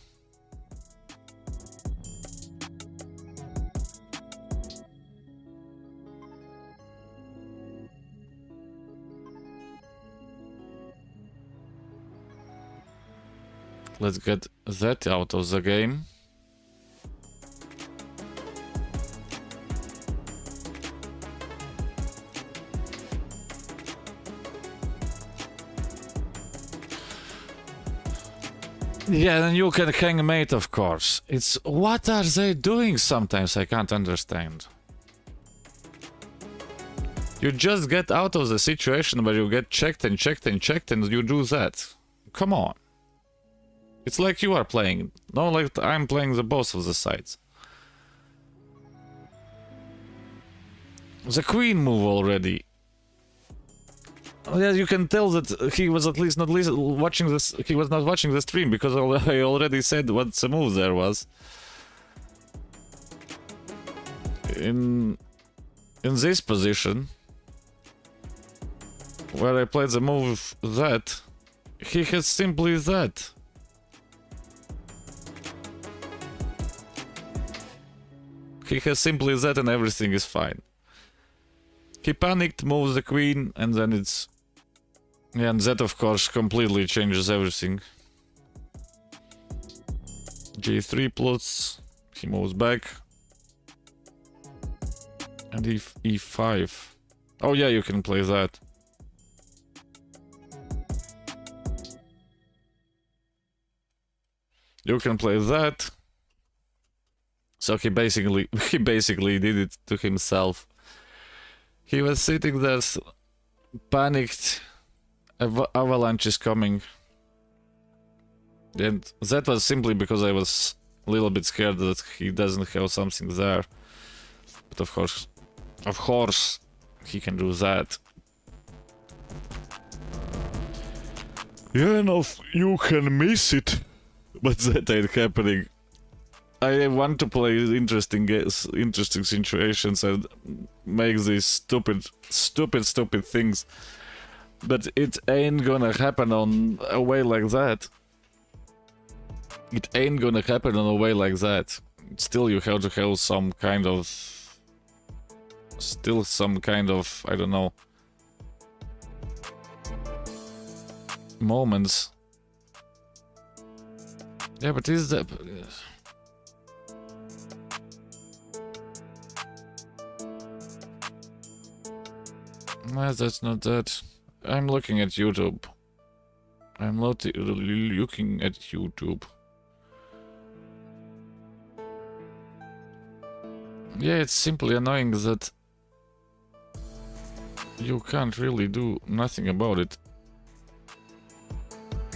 Let's get that out of the game. Yeah, then you can hang mate, of course. It's what are they doing sometimes? I can't understand. You just get out of the situation where you get checked and checked and checked and you do that. Come on. It's like you are playing. No, like I'm playing the both of the sides. The queen move already. Yeah, you can tell that he was at least not watching this. He was not watching the stream because I already said what the move there was. In this position, where I played the move that, he has simply that. He has simply that and everything is fine. He panicked, moves the queen, and then it's... Yeah, and that of course completely changes everything. G3 plus, he moves back. And E5. Oh yeah, you can play that. You can play that. So he basically did it to himself. He was sitting there, panicked. Avalanche is coming. And that was simply because I was a little bit scared that he doesn't have something there. But of course, he can do that. Yeah, no, you can miss it. But that ain't happening. I want to play interesting situations and make these stupid things. But it ain't gonna happen on a way like that. It ain't gonna happen on a way like that. Still, you have to have some kind of... Still some kind of, I don't know... moments. Yeah, but is that... No, that's not that. I'm looking at YouTube. I'm not looking at YouTube. Yeah, it's simply annoying that you can't really do nothing about it.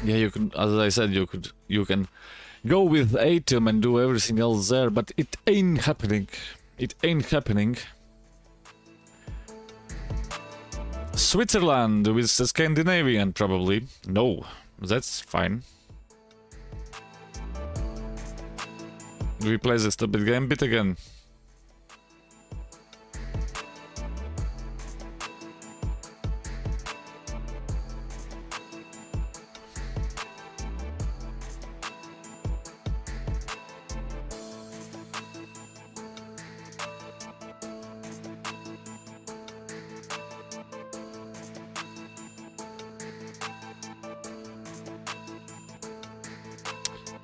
Yeah, you can, as I said, you can go with Atom and do everything else there, but it ain't happening. It ain't happening. Switzerland with the Scandinavian, probably. No, that's fine. We play the stupid game bit again.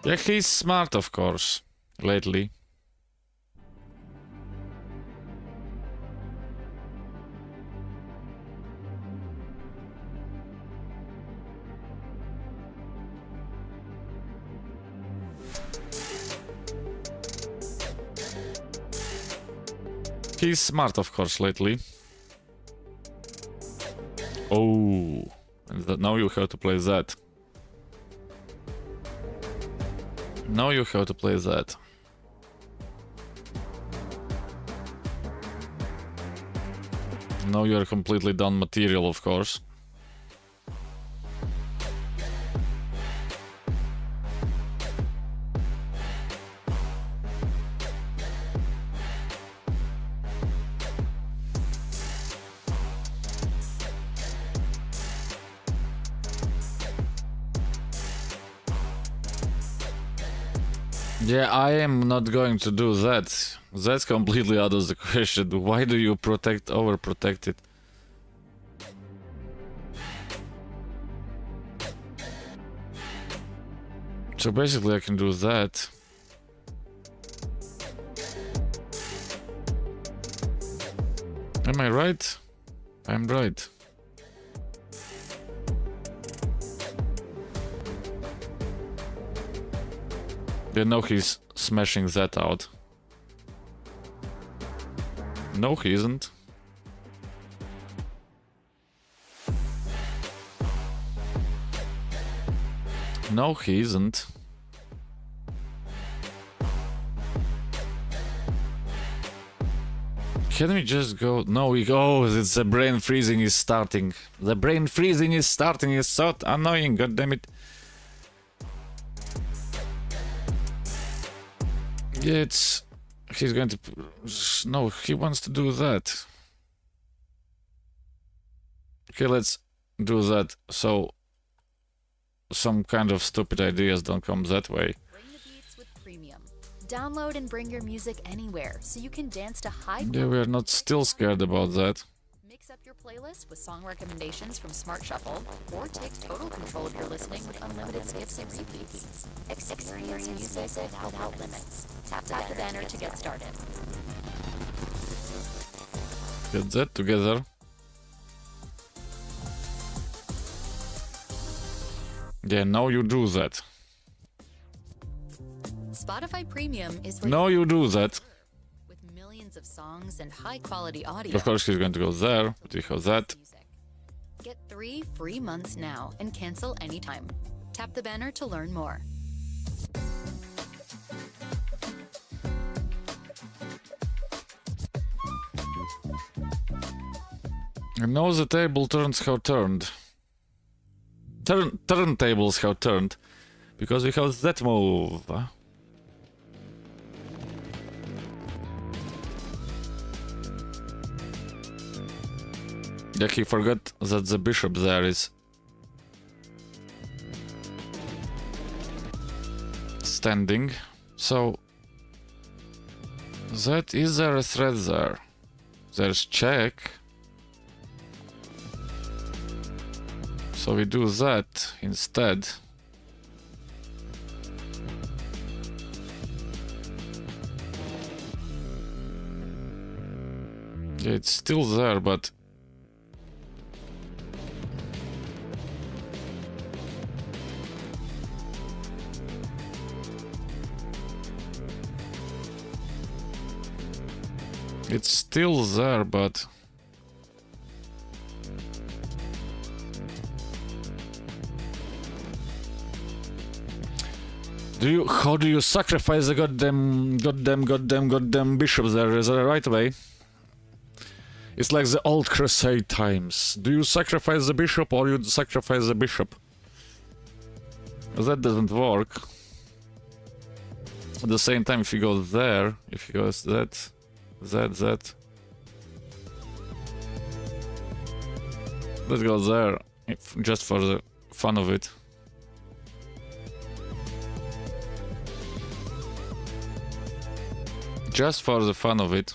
Yeah, he's smart, of course, lately. He's smart, of course, lately. Oh, and now you have to play that. Now you have to play that. Now you are completely done material, of course. Yeah, I am not going to do that. That's completely out of the question. Why do you overprotect it? So basically I can do that. Am I right? I'm right. Yeah, no, he's smashing that out. No, he isn't. No, he isn't. Can we just go? No, we go. It's the brain freezing is starting. The brain freezing is starting. It's so annoying. God damn it. Yeah, it's... He's going to... No, he wants to do that. Okay, let's do that so some kind of stupid ideas don't come that way. Bring the beats with Premium. Download and bring your music anywhere so you can dance to high. Yeah, we are not still scared about that. Mix up your playlist with song recommendations from Smart Shuffle, or take total control of your listening with unlimited skips and repeats. Experience music without limits. Tap the banner to get started. Get that together. Yeah, now you do that. Spotify Premium is where No, you do that. with millions of songs and high-quality audio. Of course, he's going to go there, but we have that. Get 3 free months now and cancel anytime. Tap the banner to learn more. And now the table turns have turned. Turntables have turned. Because we have that move. Yeah, he forgot that the bishop there is standing. So that is there a threat there? There's check. So we do that instead. Yeah, it's still there, but it's still there, but how do you sacrifice the goddamn bishop there? Is that the right way? It's like the old crusade times. Do you sacrifice the bishop or you sacrifice the bishop? That doesn't work. At the same time, if you go there, if you go that, let's go there, just for the fun of it. Just for the fun of it.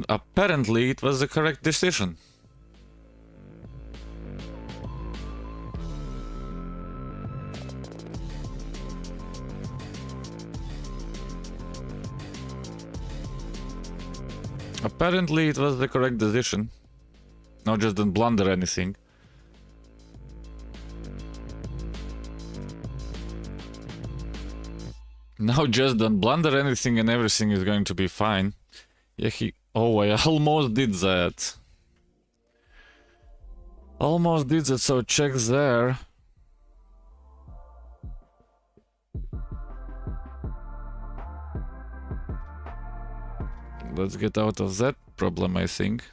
Apparently, it was the correct decision. Apparently, it was the correct decision. No, just don't blunder anything. Now just don't blunder anything and everything is going to be fine. Yeah, oh, I almost did that. Almost did that, so check there. Let's get out of that problem, I think.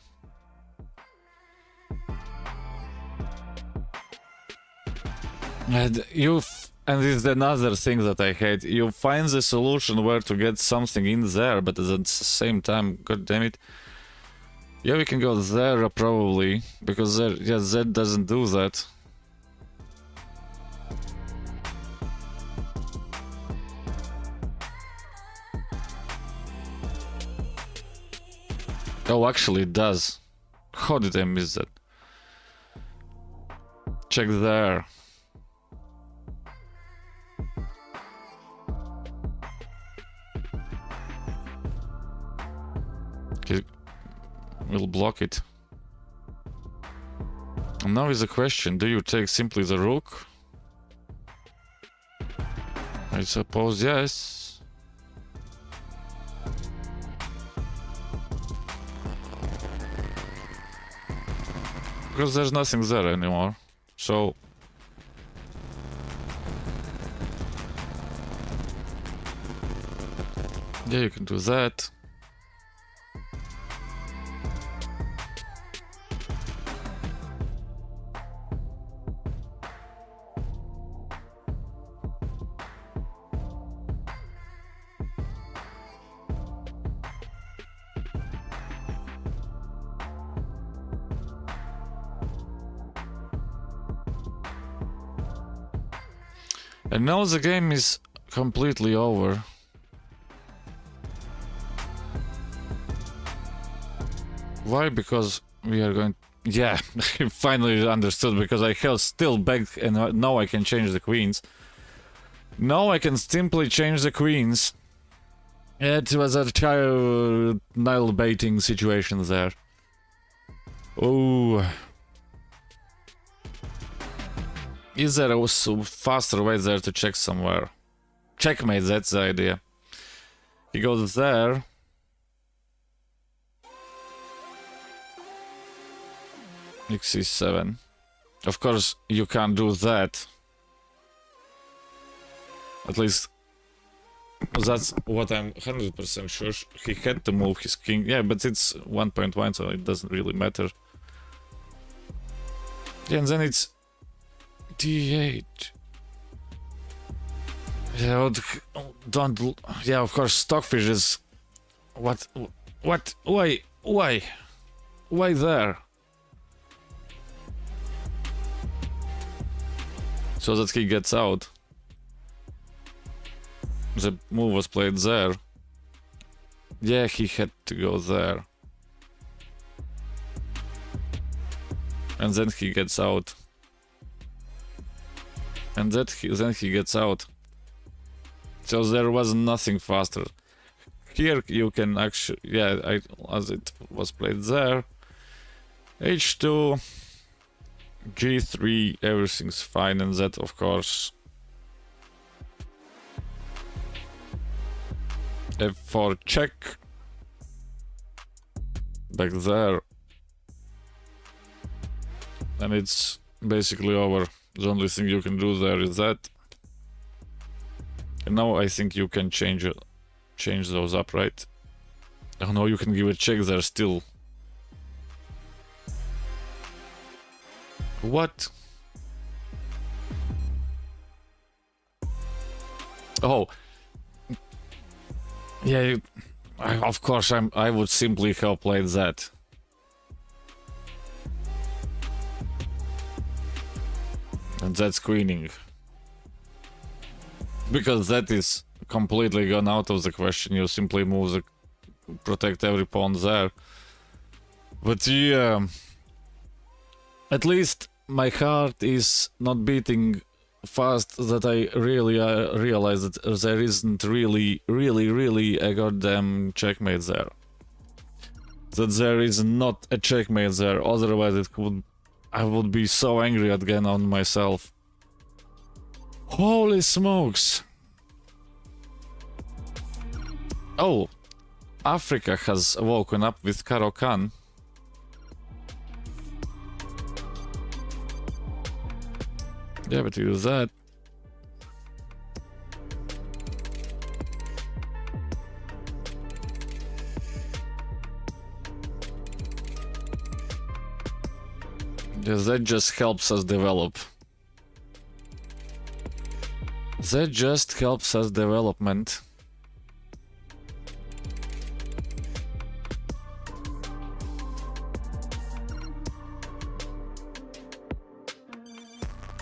And and this is another thing that I hate. You find the solution where to get something in there, but at the same time, god damn it. Yeah, we can go there probably, because there, yeah, that doesn't do that. Oh, actually it does. How did I miss that? Check there. We'll block it. And now is the question, do you take simply the rook? I suppose yes. Because there's nothing there anymore. So yeah, you can do that. And now the game is completely over. Why? Because we are going... Yeah, I finally understood, because I held still back and now I can change the queens. Now I can simply change the queens. It was a child Nile baiting situation there. Oh... Is there a faster way there to check somewhere? Checkmate, that's the idea. He goes there. X7. Of course, you can't do that. At least, that's what I'm 100% sure. He had to move his king. Yeah, but it's 1.1, so it doesn't really matter. Yeah, and then it's D8. Yeah, don't. Yeah, of course, Stockfish is. What? Why? Why there? So that he gets out. The move was played there. Yeah, he had to go there. And then he gets out. And then he gets out. So there was nothing faster. Here you can actually, yeah, as it was played there. H2, G3, everything's fine, and that of course. F4 check. Back there. And it's basically over. The only thing you can do there is that. And now I think you can change those up, right? Oh no, you can give a check there still. What? Oh. Yeah, of course I would simply have played that. And that's queening. Because that is completely gone out of the question. You simply move the protect every pawn there. But yeah, at least my heart is not beating fast that I really realize that there isn't really a goddamn checkmate there. That there is not a checkmate there, otherwise I would be so angry again on myself. Holy smokes! Oh, Africa has woken up with Caro-Kann. Yeah, but use that. Yes, that just helps us develop. That just helps us development.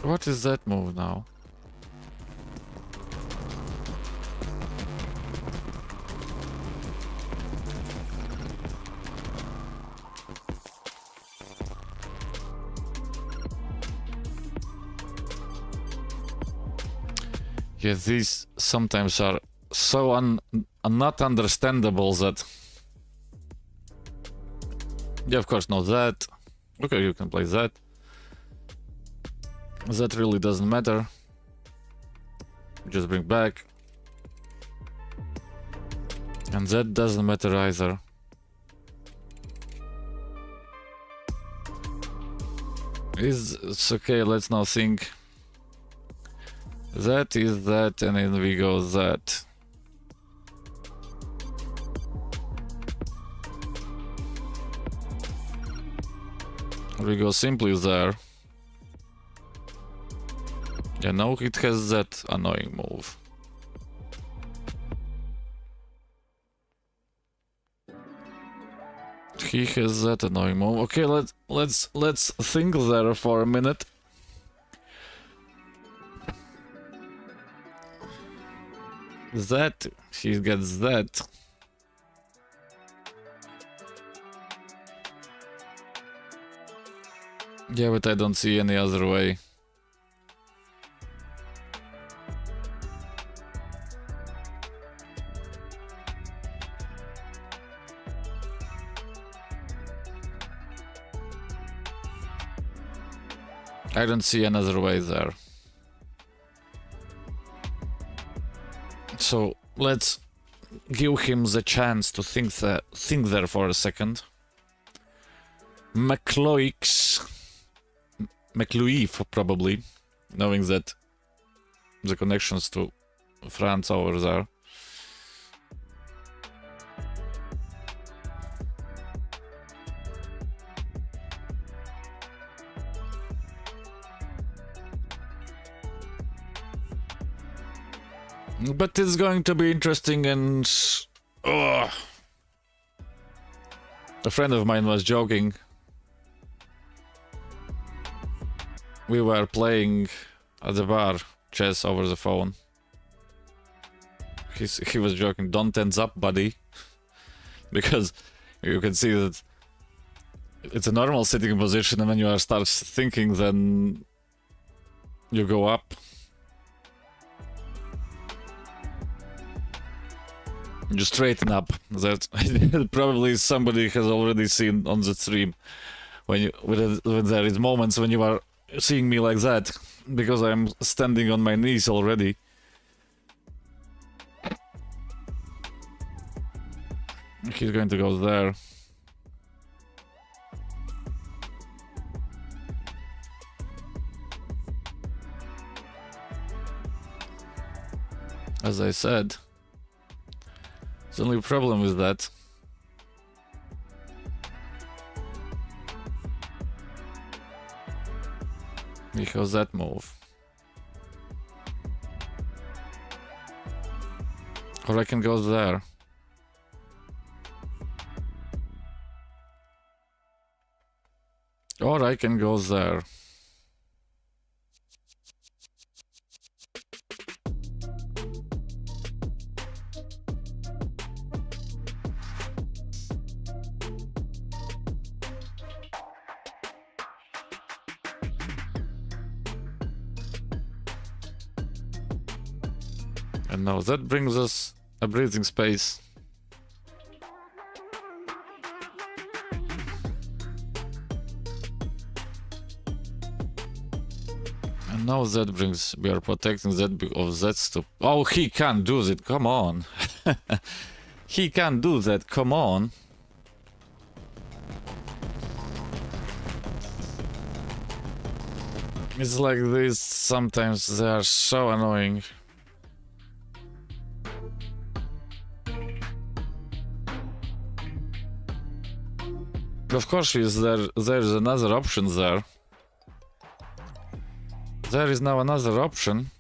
What is that move now? Yeah, these sometimes are so not understandable that... Yeah, of course, not that. Okay, you can play that. That really doesn't matter. Just bring back. And that doesn't matter either. It's okay, let's now think. That is that, and then we go that. We go simply there. Yeah, now it has that annoying move. He has that annoying move. Okay, let's think there for a minute. That he gets that. Yeah, but I don't see any other way. I don't see another way there. So let's give him the chance to think there for a second. McLuif probably, knowing that the connections to France over there. But it's going to be interesting, and a friend of mine was joking. We were playing at the bar chess over the phone. He was joking, don't tense up, buddy. Because you can see that it's a normal sitting position, and when you start thinking, then you go up. You straighten up. That probably somebody has already seen on the stream when there is moments when you are seeing me like that, because I'm standing on my knees already. He's going to go there. As I said, the only problem with that because that move. Or I can go there. Or I can go there. And now that brings us a breathing space. And now that brings, we are protecting that of that stuff. Oh, he can't do it, come on. He can't do that, come on. It's like this, sometimes they are so annoying. Of course, there's another option there. There is now another option.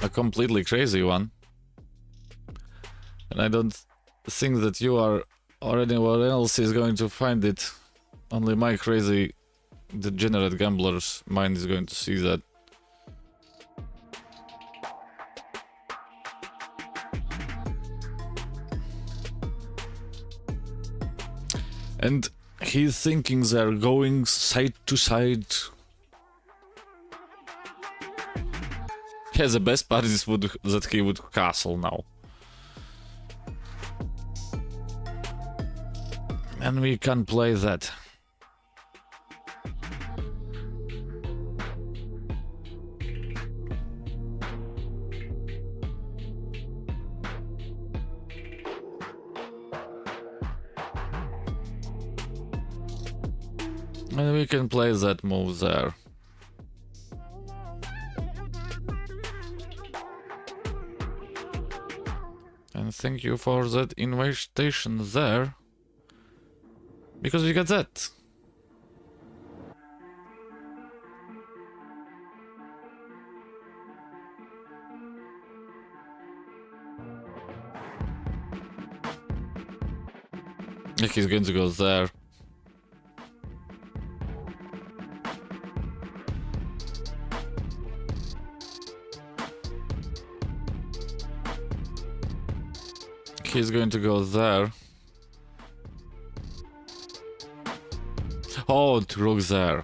A completely crazy one. And I don't think that you are or anyone else is going to find it. Only my crazy, degenerate gambler's mind is going to see that. And he's thinking they're going side to side. Yeah, the best part is that he would castle now. And we can play that. And we can play that move there. And thank you for that invitation there. Because we got that. Yeah, he's going to go there. He's going to go there. Oh, rook there.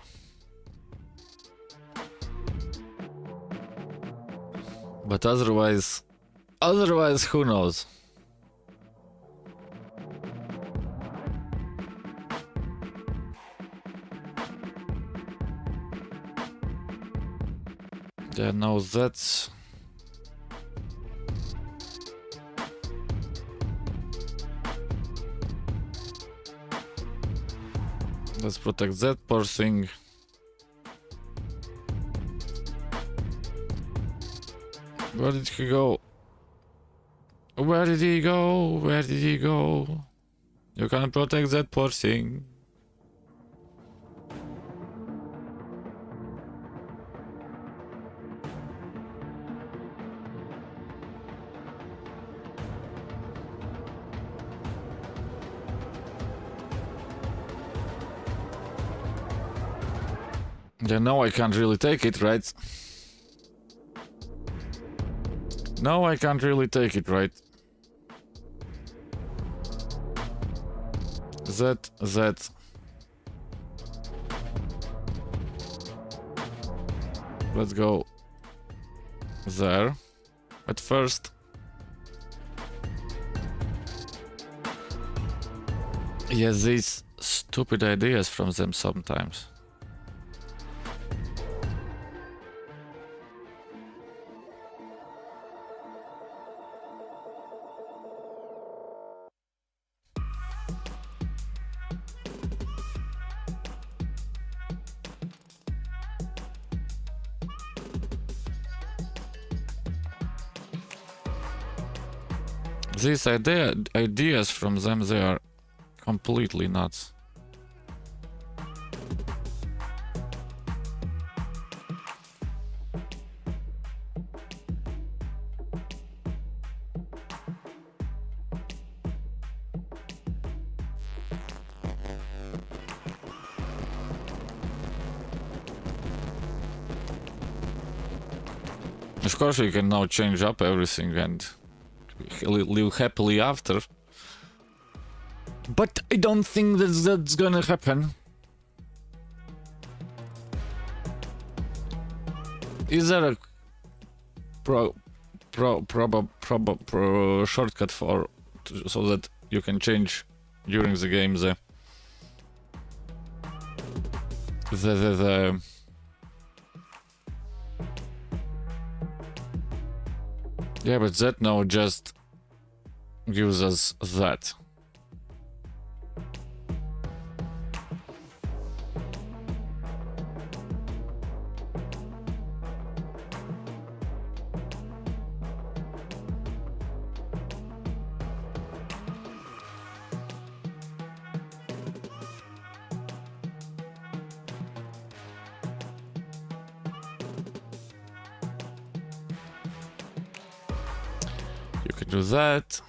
But otherwise, who knows? Yeah, no, that's... Let's protect that poor thing. Where did he go? Where did he go? Where did he go? You can protect that poor thing. Yeah, no, I can't really take it, right? No, I can't really take it, right? That. Let's go there. At first. Yes, these stupid ideas from them sometimes. These ideas from them, they are completely nuts. Of course, we can now change up everything and live happily after. But I don't think that's gonna happen. Is there a shortcut for so that you can change during the game the yeah, but that now just gives us that. You can do that.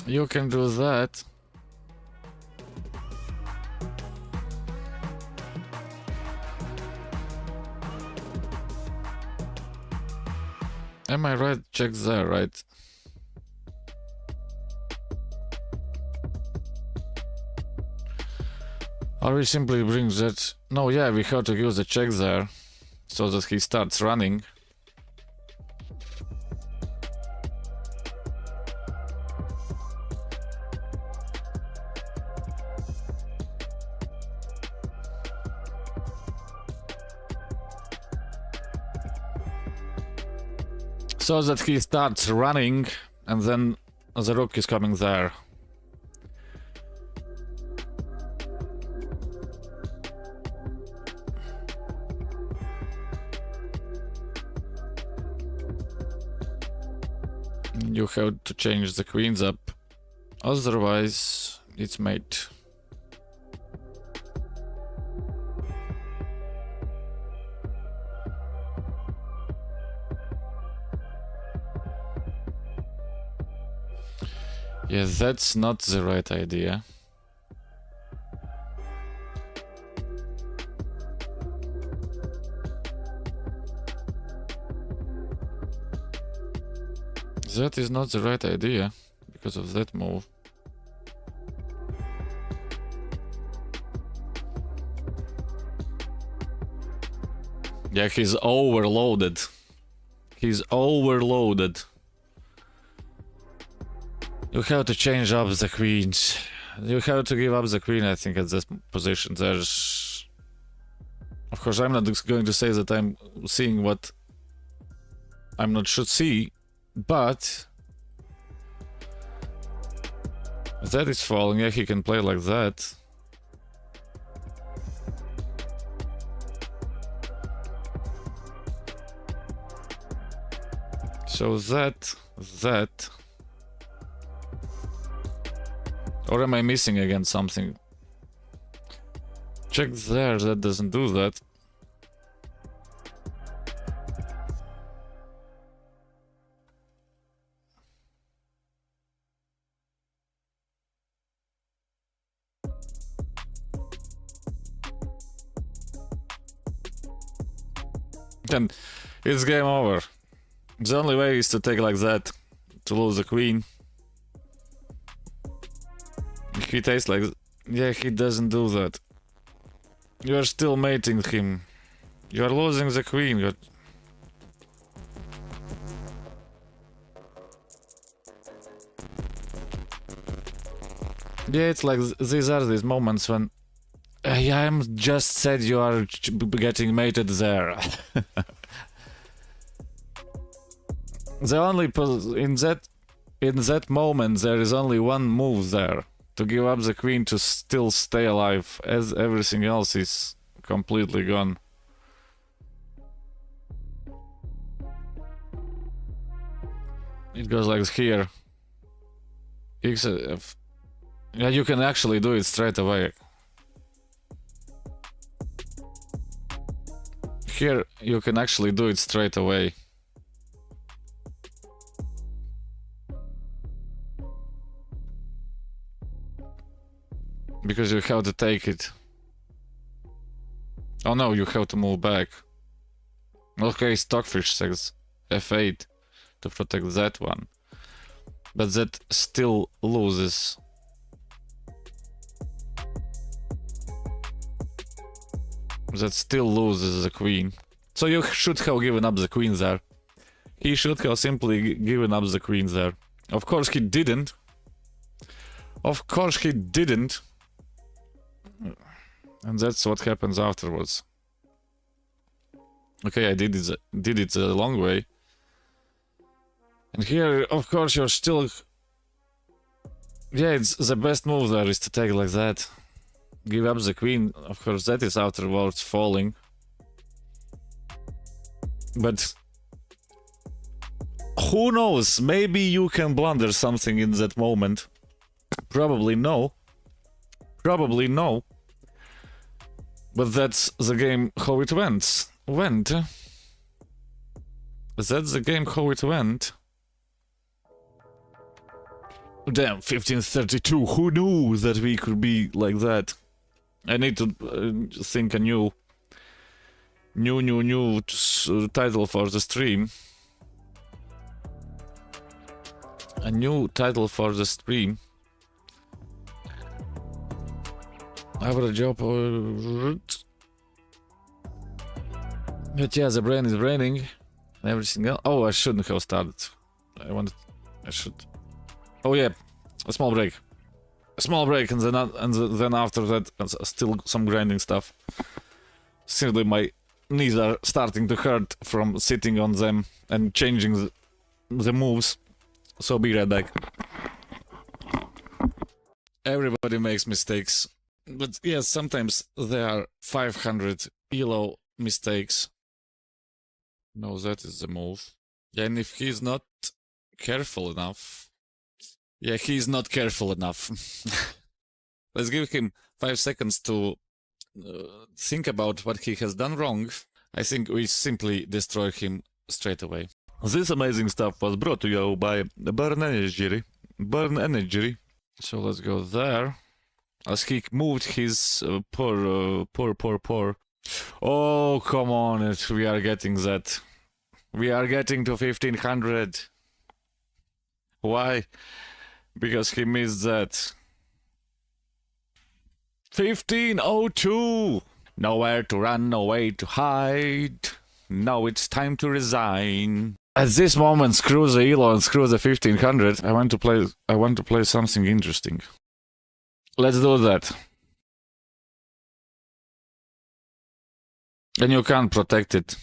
You can do that. Am I right? Check there, right? Or we simply bring that... No, yeah, we have to use the check there so that he starts running. So that he starts running and then the rook is coming there. You have to change the queens up, otherwise it's mate. Yes, that's not the right idea. That is not the right idea because of that move. Yeah, he's overloaded. He's overloaded. You have to change up the queens. You have to give up the queen, I think, at this position. There's... Of course, I'm not going to say that I'm seeing what I'm not should see, but... That is falling. Yeah, he can play like that. So that... Or am I missing again something? Check there, that doesn't do that. And it's game over. The only way is to take like that, to lose the queen. He tastes like... Yeah, he doesn't do that. You are still mating him. You are losing the queen. Yeah, it's like these are these moments when... I am just said you are getting mated there. The only in that moment there is only one move there, to give up the queen to still stay alive, as everything else is completely gone. It goes like here. Yeah, you can actually do it straight away. Here you can actually do it straight away. Because you have to take it. Oh no, you have to move back. Okay, Stockfish says F8 to protect that one. But that still loses. That still loses the queen. So you should have given up the queen there. He should have simply given up the queen there. Of course he didn't. Of course he didn't. And that's what happens afterwards. Okay, I did it the long way. And here, of course, you're still... Yeah, it's the best move there is to take like that. Give up the queen. Of course, that is afterwards falling. But... who knows? Maybe you can blunder something in that moment. Probably no. Probably no. But that's the game how it went. That's the game how it went. Damn, 1532. Who knew that we could be like that? I need to think a new title for the stream. A new title for the stream. Average job. But yeah, the brain is braining. And everything else. Oh, I shouldn't have started. I should. Oh yeah, a small break. A small break, and then after that, still some grinding stuff. Simply my knees are starting to hurt from sitting on them and changing the moves. So be right back. Everybody makes mistakes. But yes, sometimes there are 500 ELO mistakes. No, that is the move. Yeah, and if he's not careful enough... Yeah, he's not careful enough. Let's give him 5 seconds to think about what he has done wrong. I think we simply destroy him straight away. This amazing stuff was brought to you by Burn Energy. Burn Energy. So let's go there. As he moved his poor. Oh, come on, we are getting that. We are getting to 1500. Why? Because he missed that. 1502! Nowhere to run, no way to hide. Now it's time to resign. At this moment, screw the ELO and screw the 1500. I want to play something interesting. Let's do that. And you can't protect it.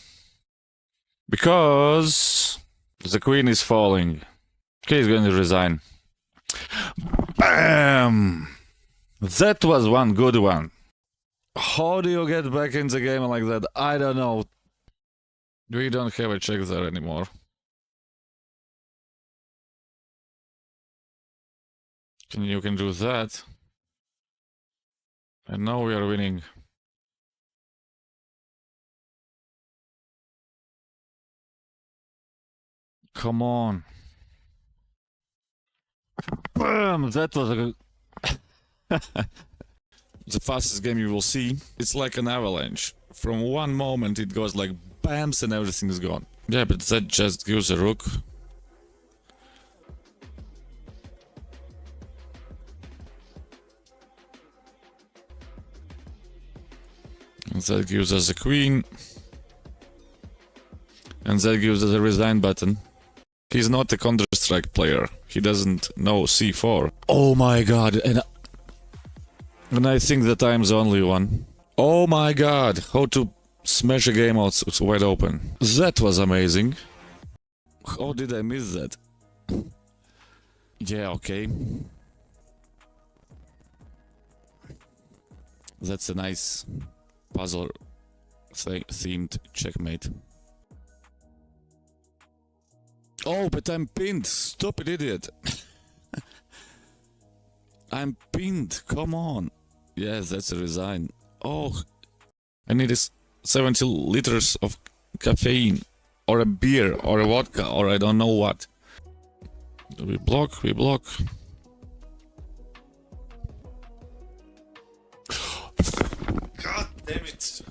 Because the queen is falling. Okay, he's going to resign. Bam! That was one good one. How do you get back in the game like that? I don't know. We don't have a check there anymore. You can do that. And now we are winning. Come on. Bam! That was a the fastest game you will see. It's like an avalanche. From one moment it goes like bams and everything is gone. Yeah, but that just gives a rook. And that gives us a queen. And that gives us a resign button. He's not a Counter-Strike player. He doesn't know C4. Oh my god. And I think that I'm the only one. Oh my god. How to smash a game out wide open. That was amazing. How did I miss that? Yeah, okay. That's a nice puzzle themed checkmate. Oh, but I'm pinned. Stop it, idiot. I'm pinned. Come on. Yes, that's a resign. Oh, I need 70 liters of caffeine, or a beer, or a vodka, or I don't know what. We block. God damn it.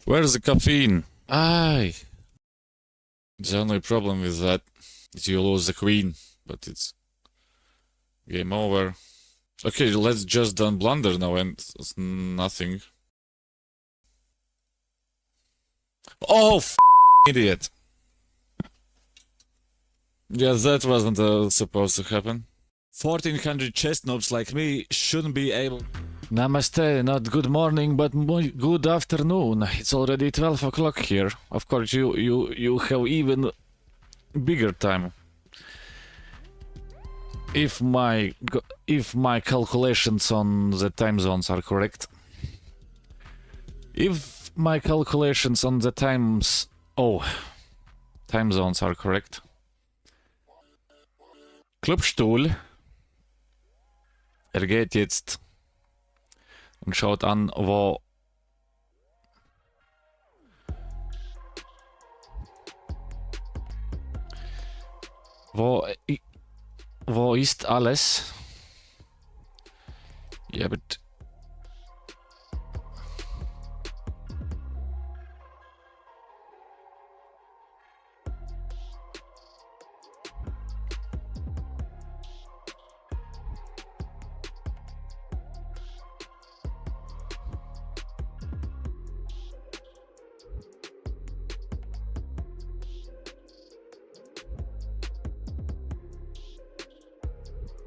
Where's the caffeine? Aye. The only problem with that is you lose the queen, but it's game over. Okay, let's just don't blunder now and it's nothing. Oh, idiot. Yeah, that wasn't supposed to happen. 1400 chest nobs like me shouldn't be able... Namaste, not good morning, but good afternoon. It's already 12 o'clock here. Of course, you have even bigger time. If my calculations on the time zones are correct. If my calculations on the time zones are correct. Clubstuhl. Geht jetzt und schaut an, wo ist alles? Ja, but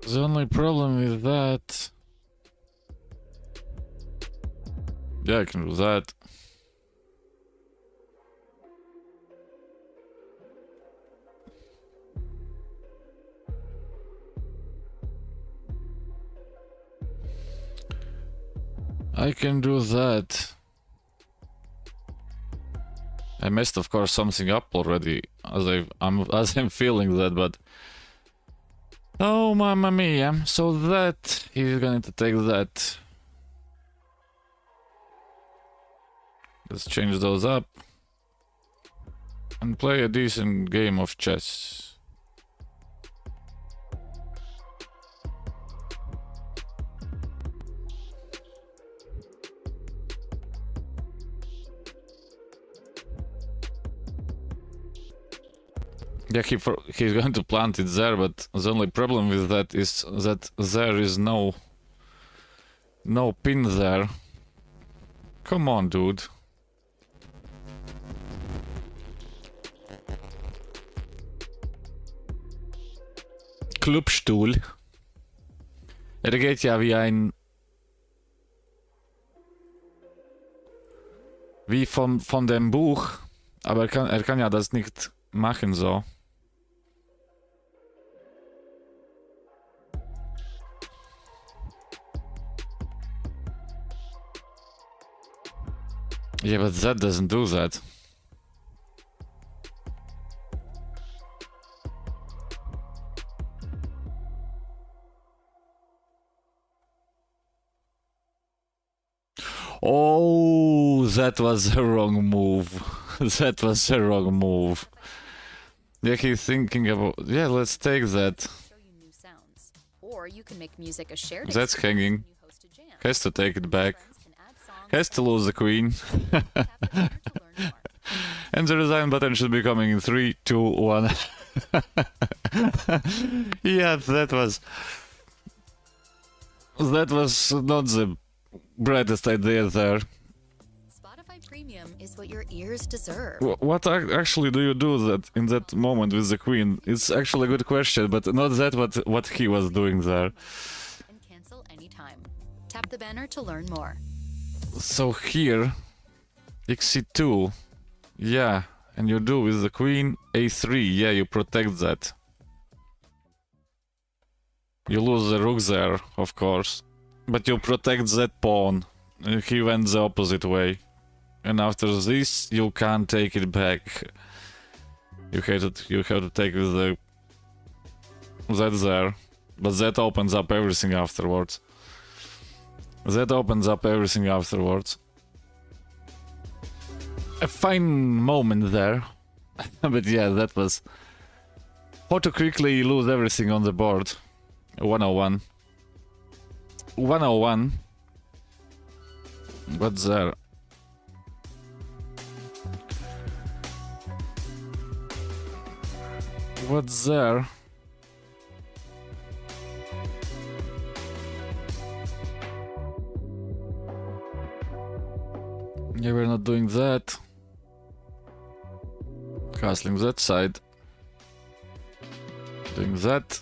the only problem with that... Yeah, I can do that. I can do that. I messed, of course, something up already, as I'm feeling that, but... Oh, mamma mia. So that he's going to take that. Let's change those up. And play a decent game of chess. Yeah, he's going to plant it there, but the only problem with that is that there is no pin there. Come on, dude. Clubstuhl. Geht ja wie von dem Buch, aber er kann ja das nicht machen so. Yeah, but that doesn't do that. Oh, that was a wrong move. That was a wrong move. Yeah, he's thinking about... Yeah, let's take that. Show you new sounds. Or you can make music a shared That's experience hanging. when you host a jam. Has to take it back. Friends can add songs Has to lose the queen. Tap the banner to learn more. And the resign button should be coming in 3, 2, 1. Yeah, that was not the brightest idea there. Spotify Premium is what your ears deserve. What actually do you do that in that moment with the queen? It's actually a good question, but not that what he was doing there. And cancel anytime. Tap the banner to learn more. So here, XC2, yeah, And you do with the queen a3. Yeah, you protect that. You lose the rook there, of course. But you protect that pawn. He went the opposite way. And after this, you can't take it back. You have to take with the that there. But that opens up everything afterwards. That opens up everything afterwards. A fine moment there. But yeah, that was how to quickly lose everything on the board. 101. 101. What's there? What's there? Yeah, we're not doing that. Castling that side. Doing that.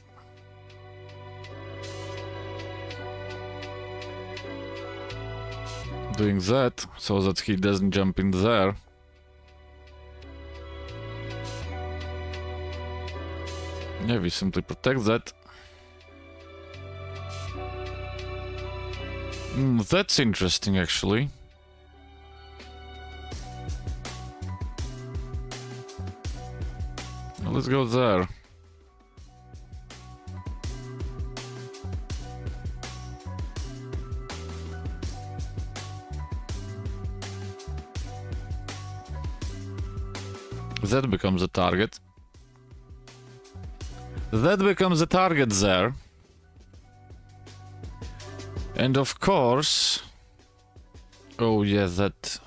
Doing that, so that he doesn't jump in there. Yeah, we simply protect that. That's interesting, actually. Let's go there. That becomes a target. That becomes a target there. And of course... Oh yeah, that...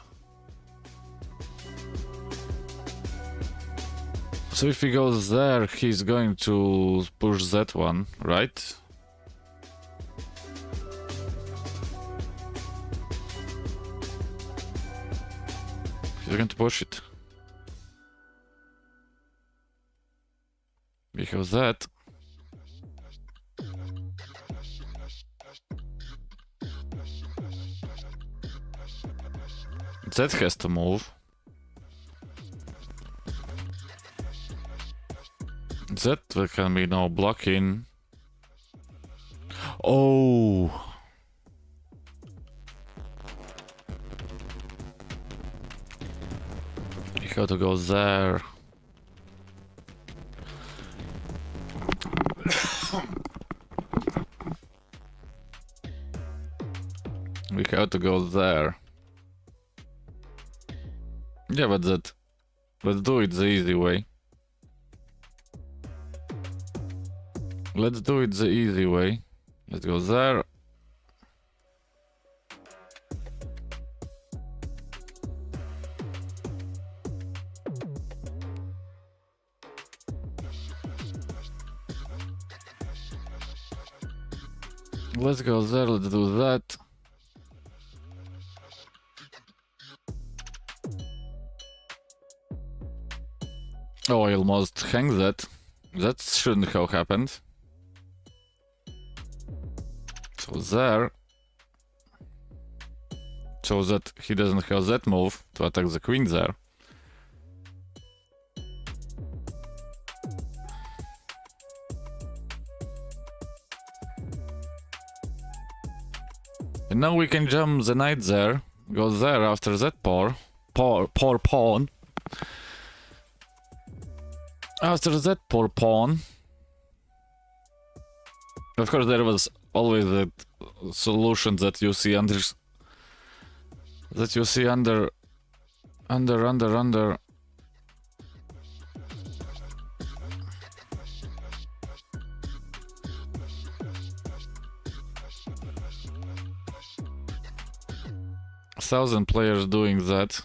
So if he goes there, he's going to push that one, right? He's going to push it. Because that. That has to move. That there can be no blocking. Oh. You have to go there. We have to go there. Yeah, but that... Let's do it the easy way. Let's do it the easy way. Let's go there. Let's go there, let's do that. Oh, I almost hang that. That shouldn't have happened. So there. So that he doesn't have that move to attack the queen there. And now we can jump the knight there. Go there after that poor pawn. After that poor pawn. Of course there was always that solution that you see under... That you see under... Thousand players doing that.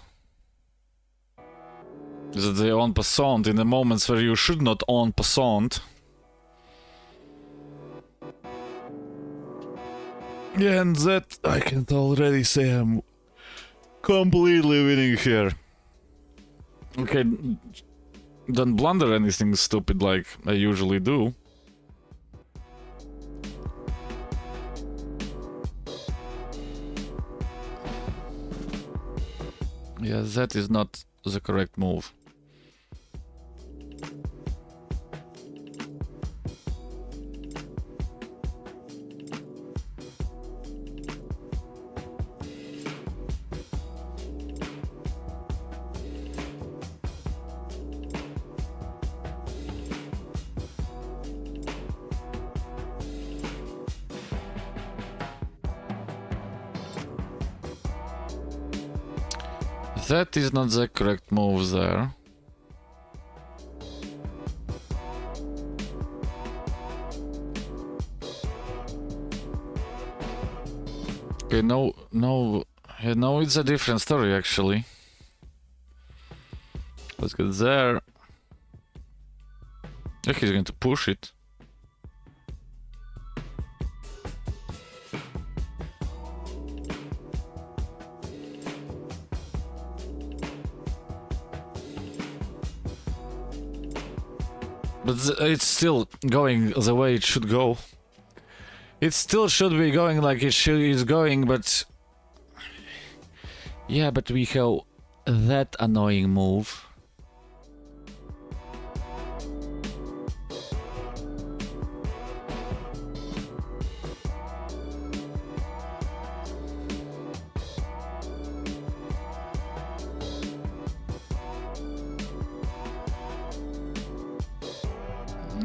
That they own passant in the moments where you should not own passant. Yeah, and that I can already say I'm completely winning here. Okay, don't blunder anything stupid like I usually do. Yeah, that is not the correct move. That is not the correct move there. Okay, yeah, no, it's a different story actually. Let's get there. Yeah, he's going to push it. But it's still going the way it should go. It still should be going like it is going, but... Yeah, but we have that annoying move.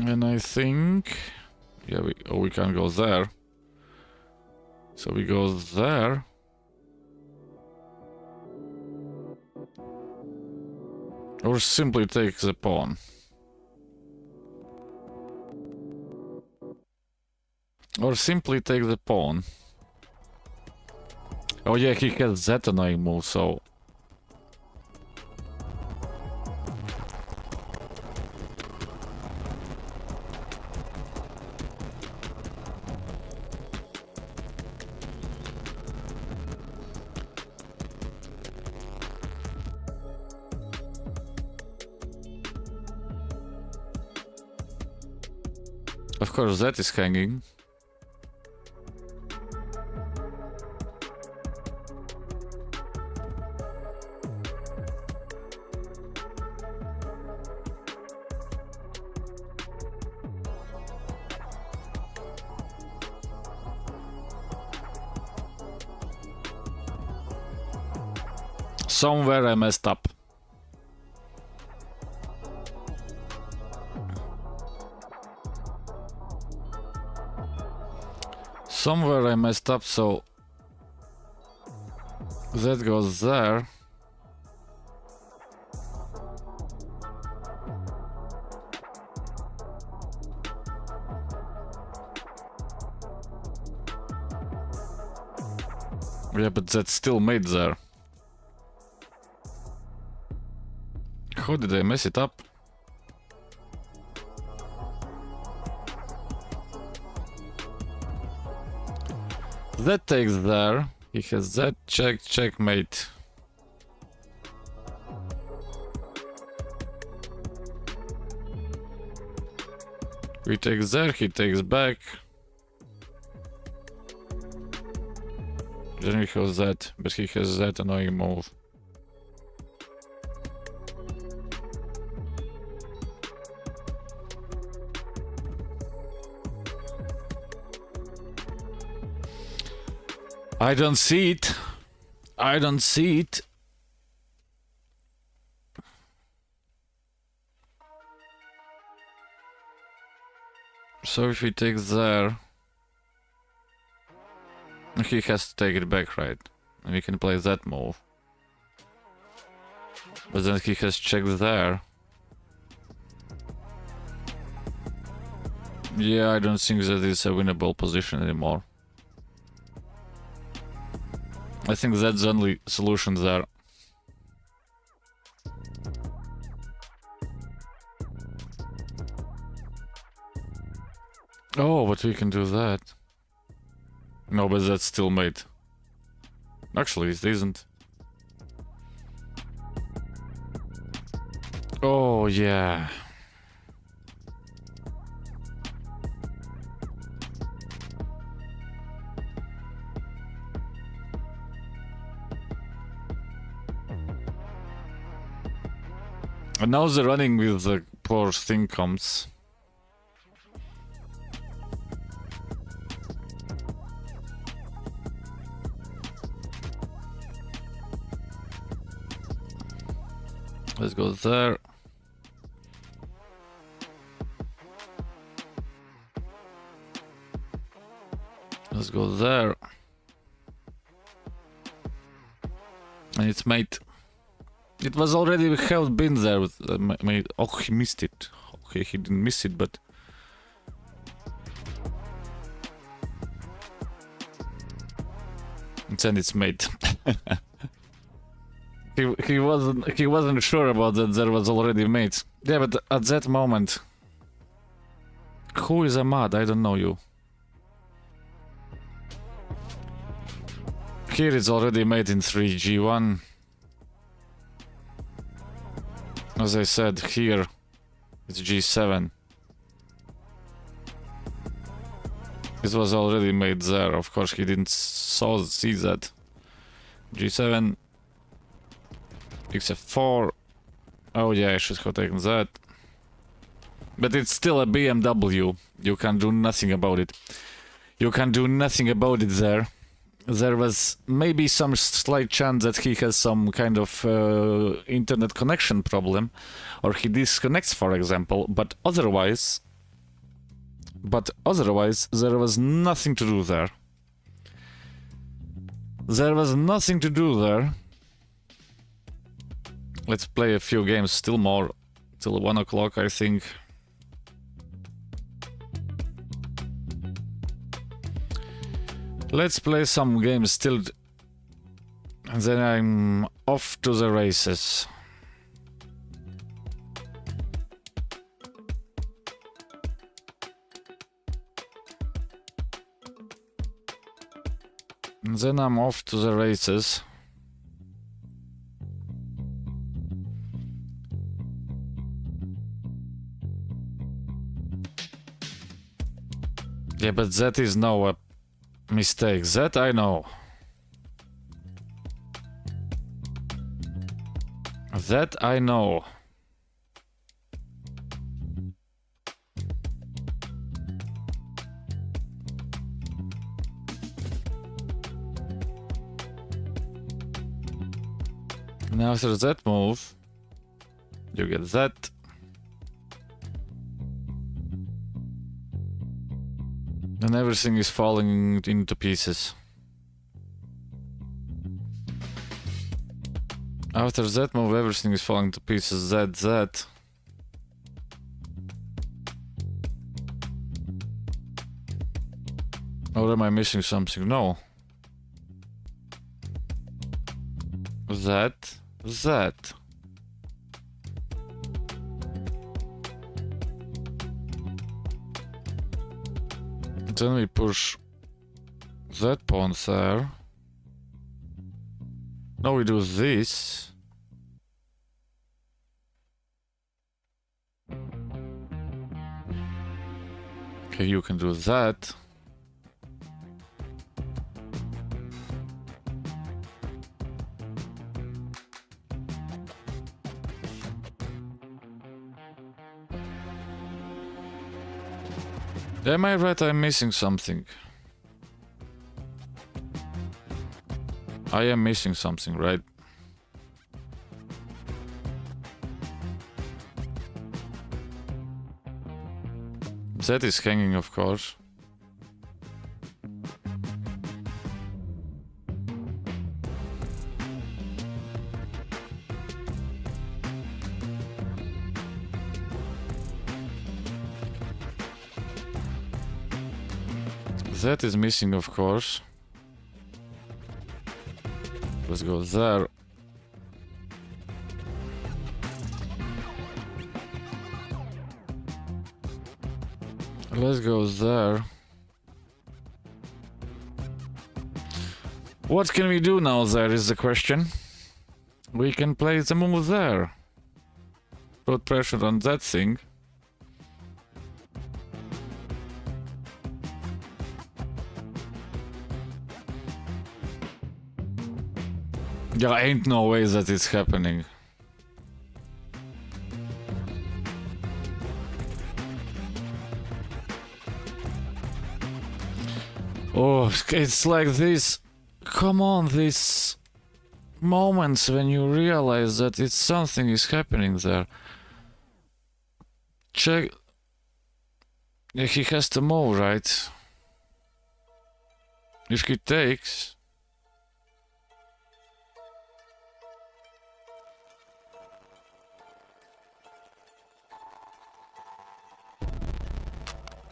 And I think... Yeah, we can't go there. So we go there. Or simply take the pawn. Or simply take the pawn. Oh yeah, he has that annoying move, so... Of course, that is hanging. Somewhere I messed up. Somewhere I messed up, so that goes there. Yeah, but that's still made there. How did I mess it up? That takes there. He has that checkmate. We take there, he takes back. Then he has that, but he has that annoying move. I don't see it. I don't see it. So if he takes there, he has to take it back, right? And we can play that move. But then he has checked there. Yeah, I don't think that it's a winnable position anymore. I think that's the only solution there. Oh, but we can do that. No, but that's still mate. Actually, it isn't. Oh, yeah. And now the running with the poor thing comes. Let's go there. Let's go there. And it's mate. It was already have been there. With, oh, he missed it. Okay, he didn't miss it, but then it's made. he wasn't sure about that. There was already made. Yeah, but at that moment, who is Ahmad? I don't know you. Here it's already made in 3G1. As I said, here it's G7. It was already made there. Of course, he didn't see that. G7, XF4. Oh yeah, I should have taken that. But it's still a BMW. You can do nothing about it. You can do nothing about it there. There was maybe some slight chance that he has some kind of internet connection problem, or he disconnects, for example, but otherwise there was nothing to do there. There was nothing to do there. Let's play a few games, still more, till 1 o'clock, I think. Let's play some games still, and then I'm off to the races. And then I'm off to the races. Yeah, but that is no mistake. That I know. That I know. And after that move, you get that. And everything is falling into pieces. After that move, everything is falling to pieces. That. Or am I missing something? No. That. Then we push that pawn there. Now we do this. Okay, you can do that. Am I right? I'm missing something. I am missing something, right? That is hanging, of course. That is missing, of course. Let's go there. Let's go there. What can we do now there is the question. We can play the move there. Put pressure on that thing. There ain't no way that it's happening. Oh, it's like this. Come on, these moments when you realize that it's something is happening there. Check. Yeah, he has to move, right? If he takes.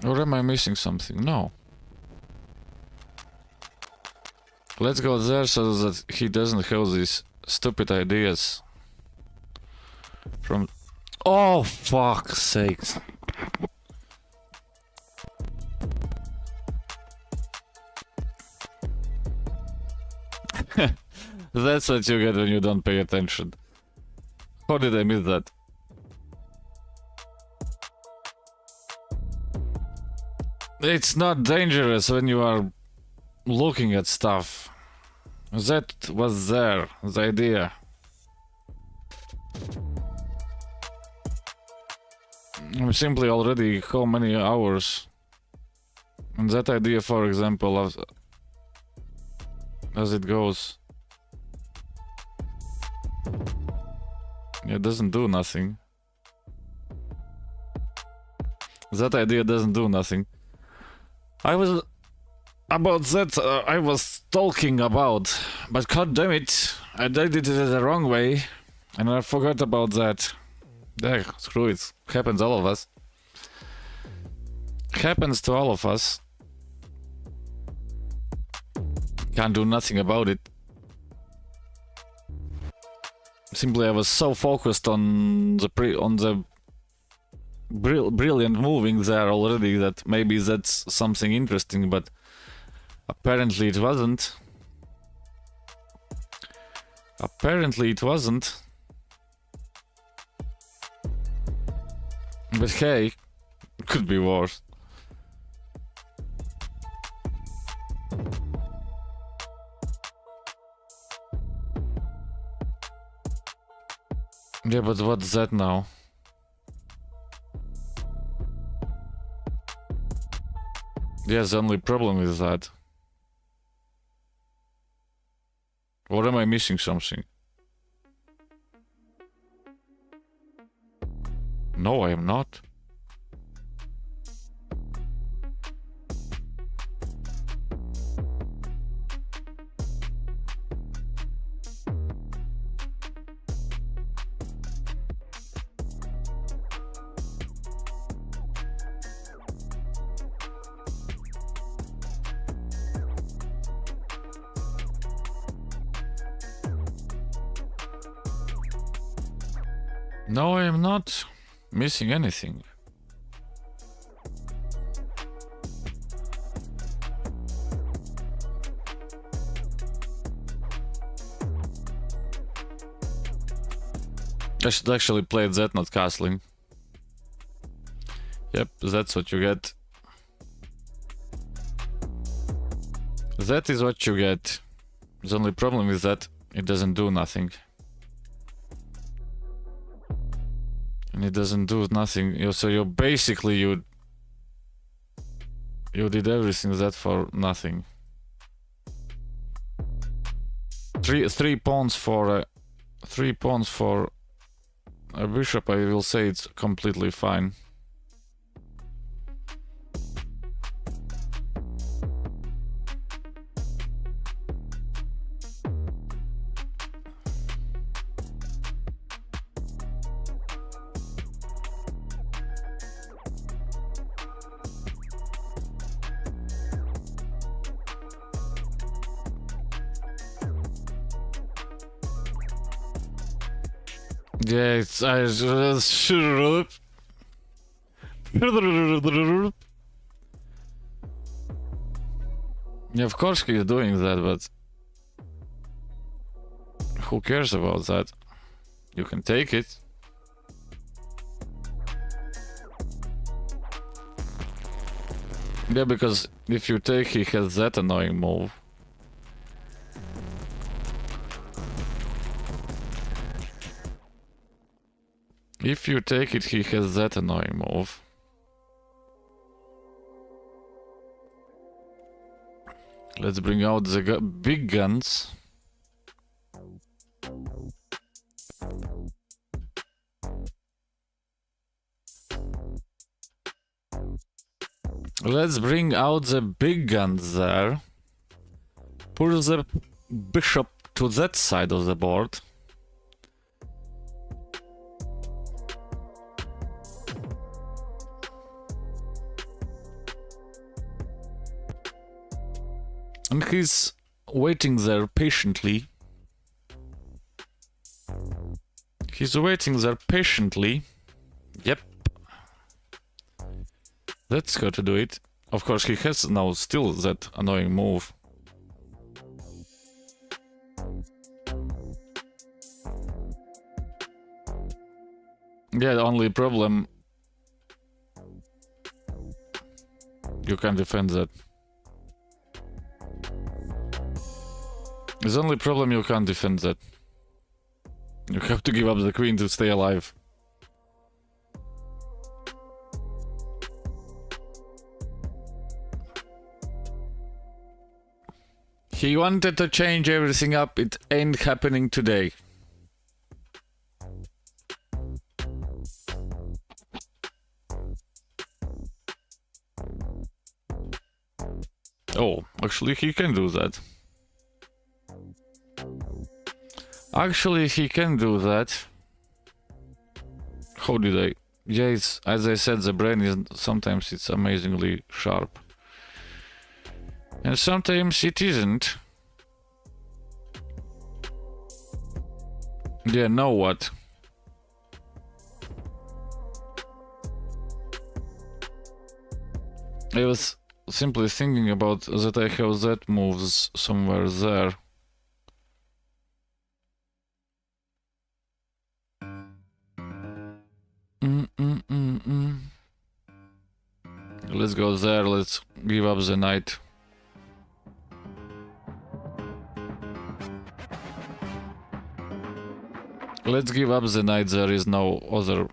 Or am I missing something? No. Let's go there so that he doesn't have these stupid ideas. From... Oh, fuck's sakes. That's what you get when you don't pay attention. How did I miss that? It's not dangerous when you are looking at stuff. That was there, the idea. I'm simply already how many hours? And that idea, for example, as it goes. It doesn't do nothing. That idea doesn't do nothing. I was about that. I was talking about, but god damn it, I did it the wrong way, and I forgot about that. There, screw it. Happens all of us. Happens to all of us. Can't do nothing about it. Simply, I was so focused on the brilliant moving there already that maybe that's something interesting, but apparently it wasn't. Apparently it wasn't. But hey, could be worse. Yeah, but what's that now? Yeah, the only problem is that. Or am I missing something? No, I am not. No, I am not missing anything. I should actually play that, not castling. Yep, that's what you get. That is what you get. The only problem is that it doesn't do nothing. And it doesn't do nothing. So you basically you did everything that for nothing. Three pawns for a bishop. I will say it's completely fine. Yeah, it's yeah, of course he's doing that, but who cares about that? You can take it. Yeah, because if you take, he has that annoying move. If you take it, he has that annoying move. Let's bring out the big guns. Let's bring out the big guns there. Push the bishop to that side of the board. And he's waiting there patiently. He's waiting there patiently. Yep. That's how to do it. Of course, he has now still that annoying move. Yeah, the only problem... You can't defend that. The only problem you can't defend that. You have to give up the queen to stay alive. He wanted to change everything up, it ain't happening today. Oh, actually he can do that. Actually he can do that. How did I... Yes, as I said, the brain is sometimes it's amazingly sharp. And sometimes it isn't. Yeah, know what? I was simply thinking about that I have that moves somewhere there. Let's go there, let's give up the knight. Let's give up the knight, there is no other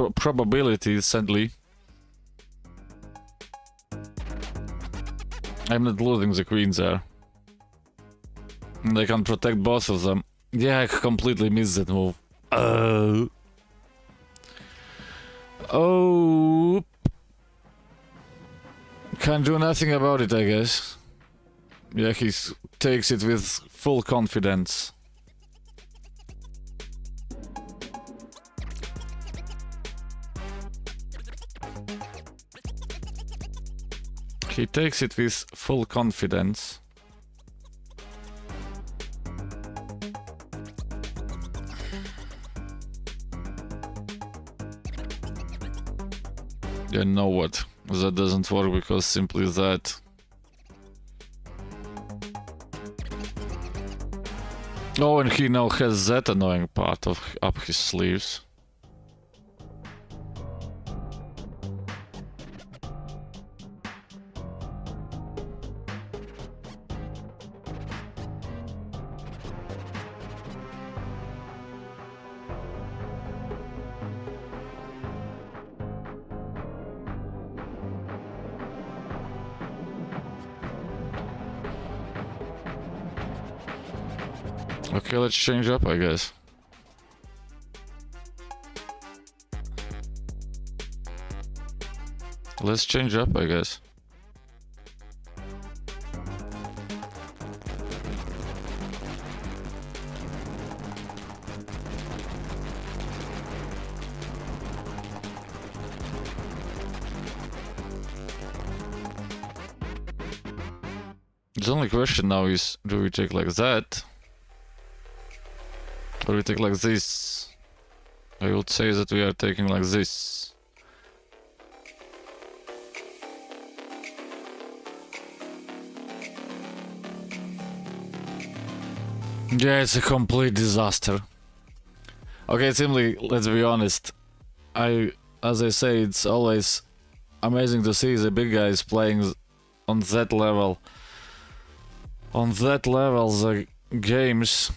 probability, sadly. I'm not losing the queen there. And I can protect both of them. Yeah, I completely missed that move. Oh. Can't do nothing about it, I guess. Yeah, he takes it with full confidence. He takes it with full confidence. You know what? That doesn't work because simply that. Oh, and he now has that annoying part of up his sleeves. Okay, let's change up, I guess. Let's change up, I guess. The only question now is, do we take like that? Or we take like this? I would say that we are taking like this. Yeah, it's a complete disaster. Okay, simply, let's be honest. As I say, it's always amazing to see the big guys playing on that level. On that level, the games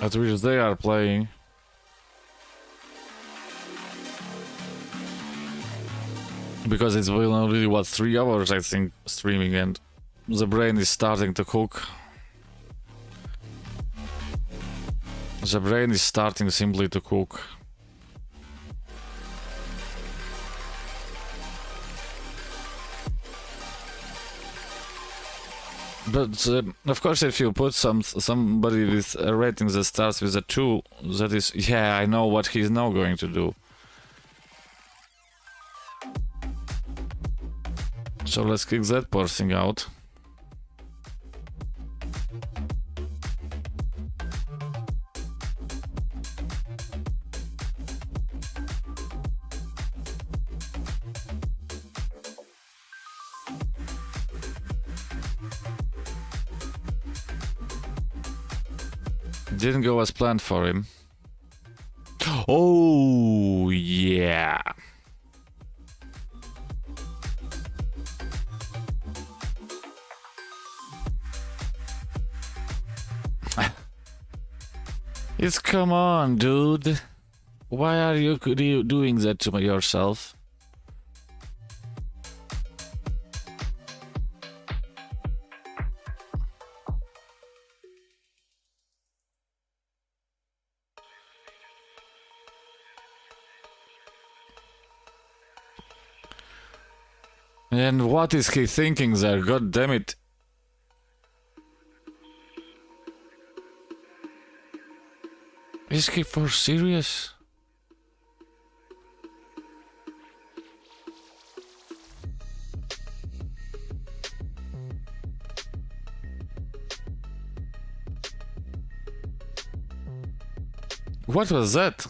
at which they are playing. Because it's been already, what, 3 hours, I think, streaming, and the brain is starting to cook. The brain is starting simply to cook. But of course, if you put somebody with a rating that starts with a 2, that is, yeah, I know what he's now going to do. So let's kick that poor thing out. Didn't go as planned for him. Oh, yeah. It's come on, dude. Why are you doing that to yourself? And what is he thinking there? God damn it. Is he for serious? What was that?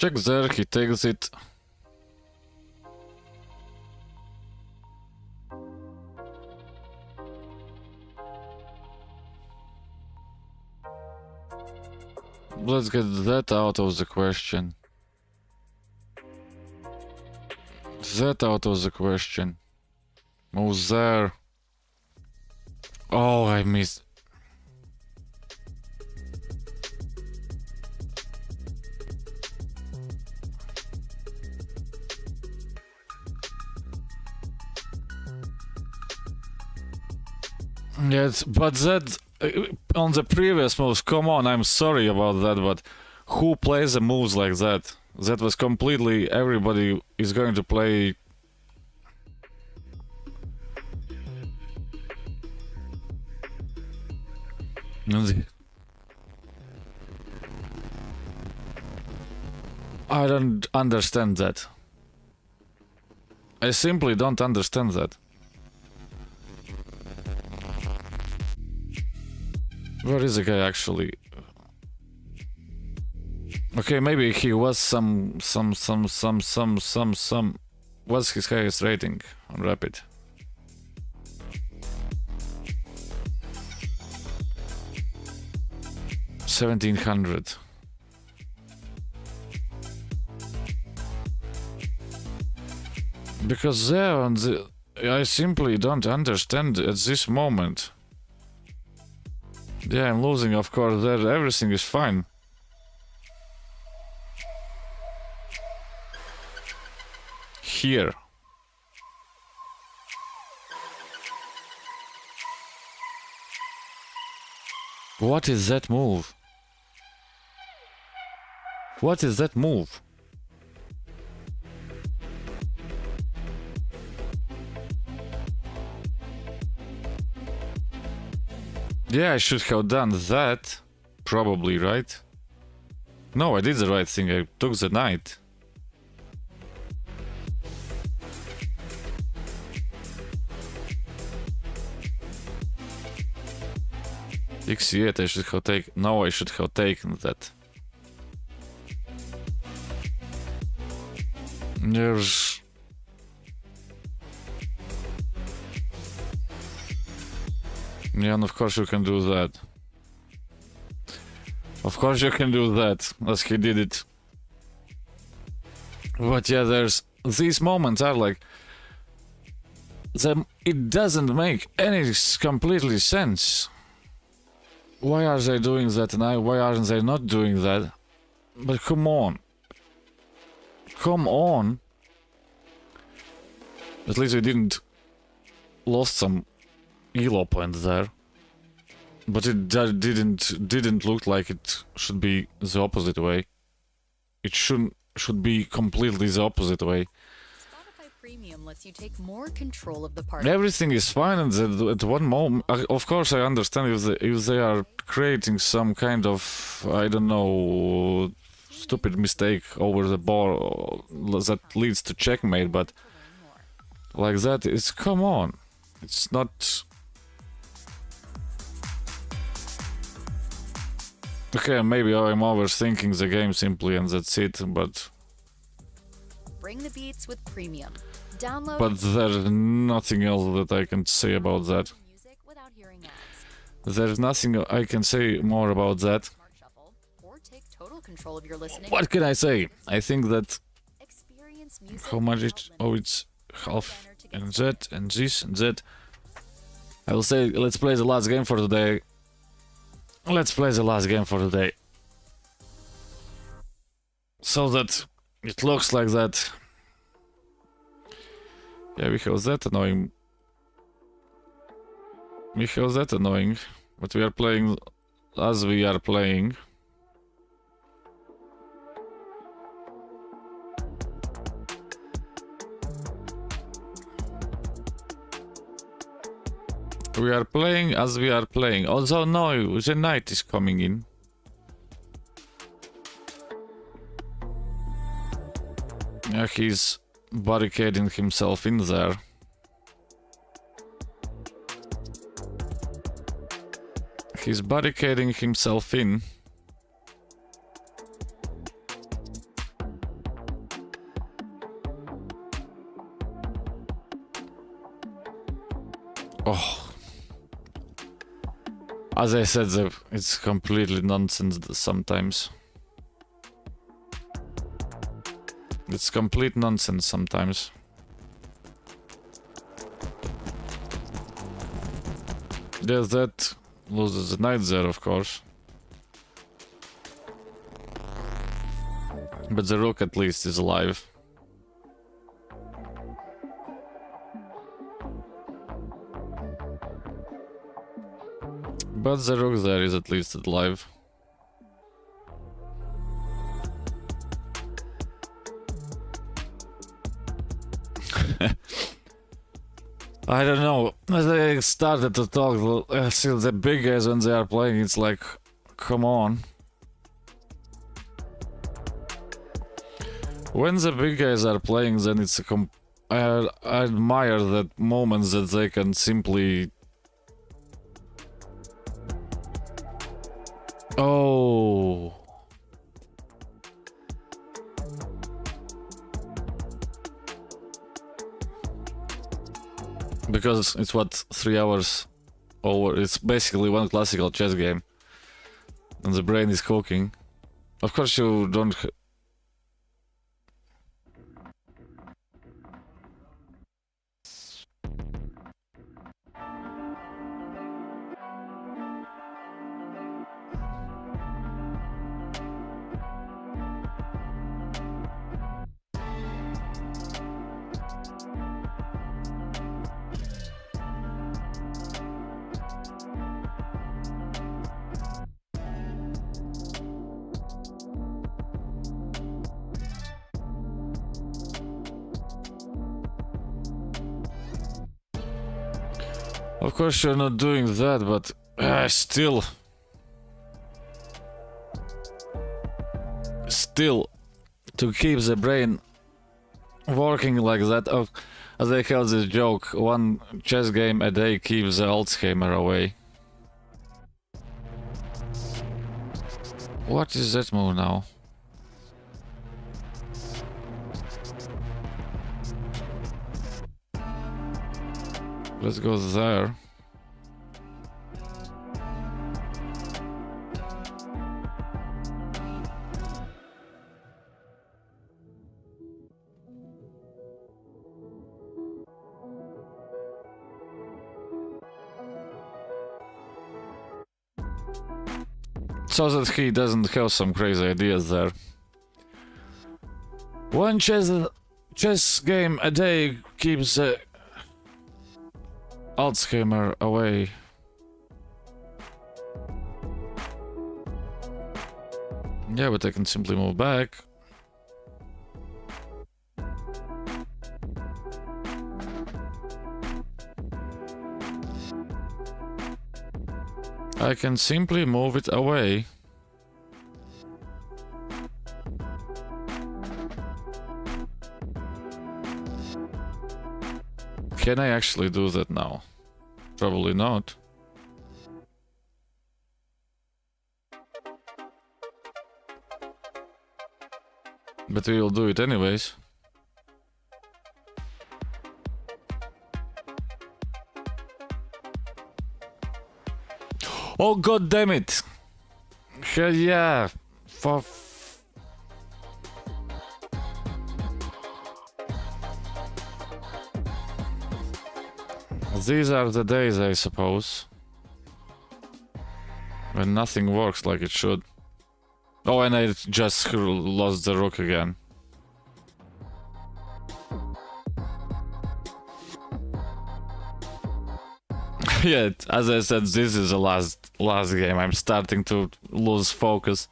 Check there, he takes it. Let's get that out of the question. That out of the question. Move there. Oh, I missed. Yes, but that on the previous moves, come on, I'm sorry about that, but who plays the moves like that? That was completely, everybody is going to play. I don't understand that. I simply don't understand that. Where is the guy actually? Okay, maybe he was some. What's his highest rating on Rapid? $1,700. Because there on the, I simply don't understand at this moment. Yeah, I'm losing, of course, there everything is fine. Here. What is that move? What is that move? Yeah, I should have done that. Probably, right? No, I did the right thing. I took the knight. x8, I should have taken. No, I should have taken that. There's. Yeah, and of course you can do that. Of course you can do that, as he did it. But yeah, there's these moments are like it doesn't make any completely sense. Why are they doing that and why aren't they not doing that? But come on. Come on. At least we didn't lost some elo points there. But it didn't look like it should be the opposite way. It should be completely the opposite way. Spotify Premium lets you take more control of the party. Everything is fine, and at one moment, of course, I understand if they are creating some kind of, I don't know, stupid mistake over the board that leads to checkmate, but like that, it's come on, it's not. Okay, maybe I'm overthinking the game simply, and that's it. But Bring the beats with Premium. Download there's nothing else that I can say about that. music without hearing ads. There's nothing I can say more about that. Smart Shuffle, or take total control of your listening. What can I say? I think that Experience music how much without it? Oh, limits. it's half and that and this and that. I will say, let's play the last game for today. Let's play the last game for today. So that it looks like that. Yeah, we have that annoying. We have that annoying. But we are playing as we are playing. We are playing as we are playing. Although no, the knight is coming in. Yeah, he's barricading himself in there. He's barricading himself in. Oh. As I said, it's completely nonsense sometimes. It's complete nonsense sometimes. There's that loses the knight there, of course. But the rook at least is alive. But the rook there is at least alive. I don't know. As I started to talk, still the big guys when they are playing, it's like, come on. When the big guys are playing, then it's a I admire that moments that they can simply. Oh. Because it's what, 3 hours over. It's basically one classical chess game. And the brain is cooking. Of course you don't. Of course you're not doing that, but still to keep the brain working like that. As I have this joke, one chess game a day keeps the Alzheimer away. What is that move now? Let's go there. So that he doesn't have some crazy ideas there. One chess chess game a day keeps Alzheimer away. Yeah, but I can simply move back. I can simply move it away. Can I actually do that now? Probably not. But we will do it anyways. Oh god damn it! Hell yeah! For these are the days, I suppose, when nothing works like it should. Oh, and I just lost the rook again. Yeah, as I said, this is the last game. I'm starting to lose focus.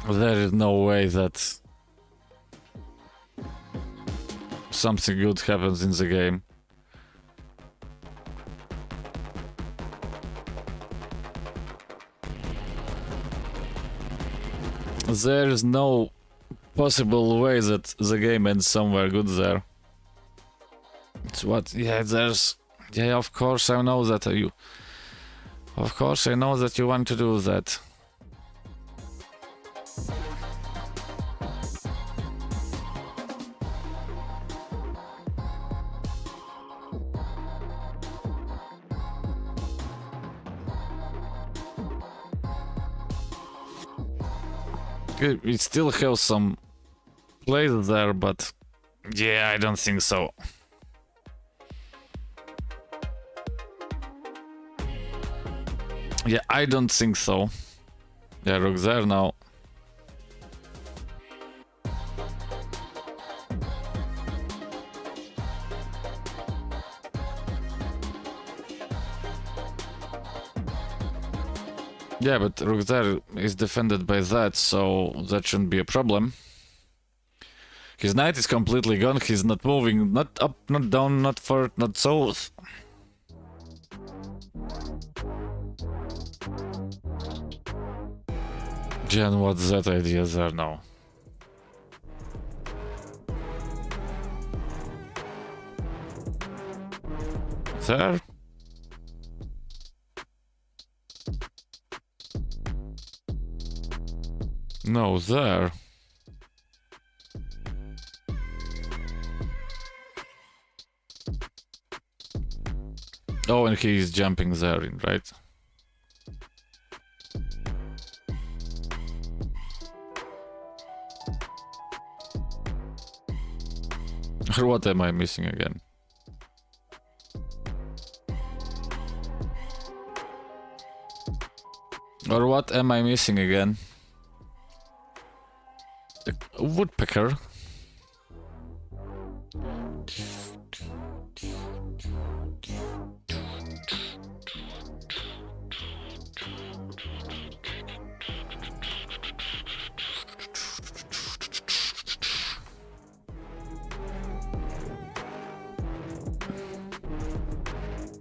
There is no way that something good happens in the game. There is no possible way that the game ends somewhere good there. It's what? Yeah, there's... Yeah, of course I know that you... Of course I know that you want to do that. Okay, we still have some plays there, but yeah, I don't think so. Yeah, I don't think so. Yeah, rook there now. Yeah, but rook there is defended by that, so that shouldn't be a problem. His knight is completely gone, he's not moving, not up, not down, not forward, not south. Jen, what's that idea there now? There? No, there. Oh, and he's jumping there, right? Or what am I missing again? Or what am I missing again? A woodpecker?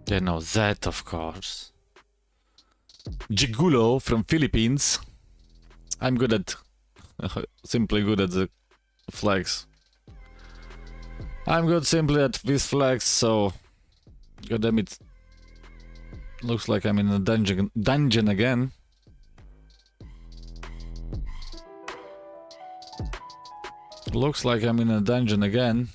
Yeah, no, that of course. Jigulo from Philippines. I'm good at... simply good at the flags. I'm good simply at these flags, so... God damn it. Looks like I'm in a dungeon again. Looks like I'm in a dungeon again.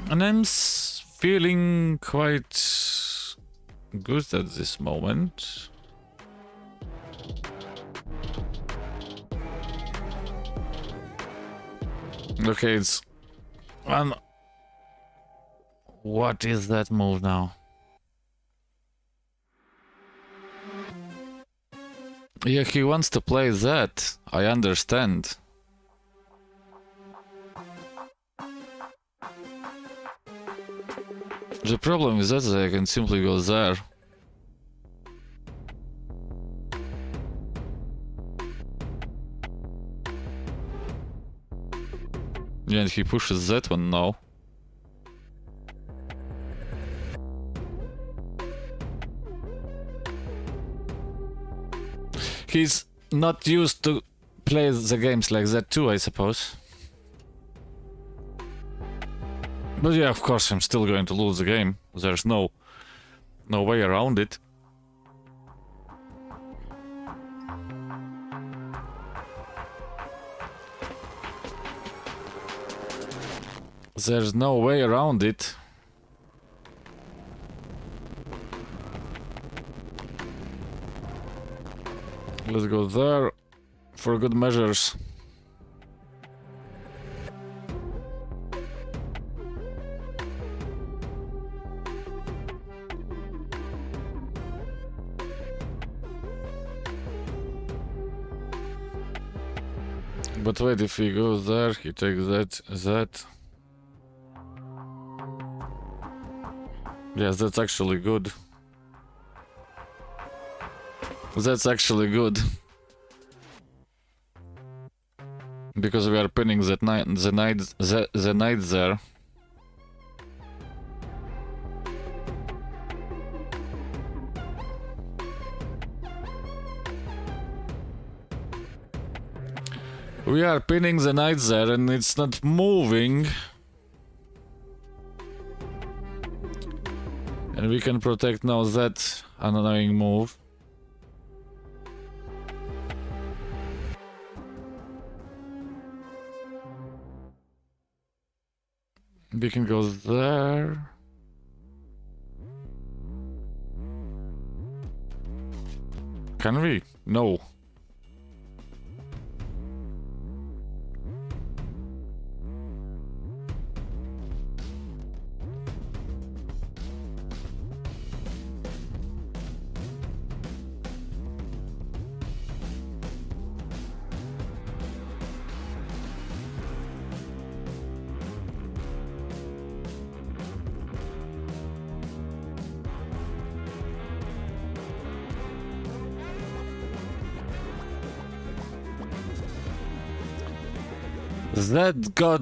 And I'm feeling quite good at this moment. Okay, it's What is that move now? Yeah, he wants to play that. I understand. The problem is that I can simply go there. Yeah, and he pushes that one now. He's not used to play the games like that too, I suppose. But yeah, of course, I'm still going to lose the game. There's no way around it. There's no way around it. Let's go there for good measures. But wait, if he goes there, he takes that. Yes, that's actually good. That's actually good. Because we are pinning the knight there. We are pinning the knight there and it's not moving. And we can protect now that annoying move. We can go there. Can we? No. That got...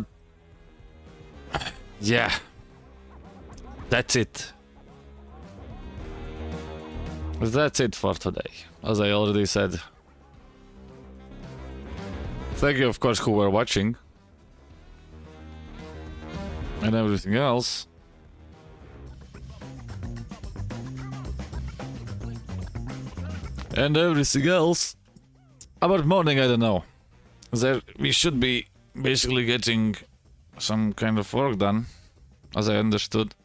Yeah. That's it. That's it for today, as I already said. Thank you, of course, who were watching. And everything else. And everything else. About morning, I don't know. There, we should be basically getting some kind of work done, as I understood.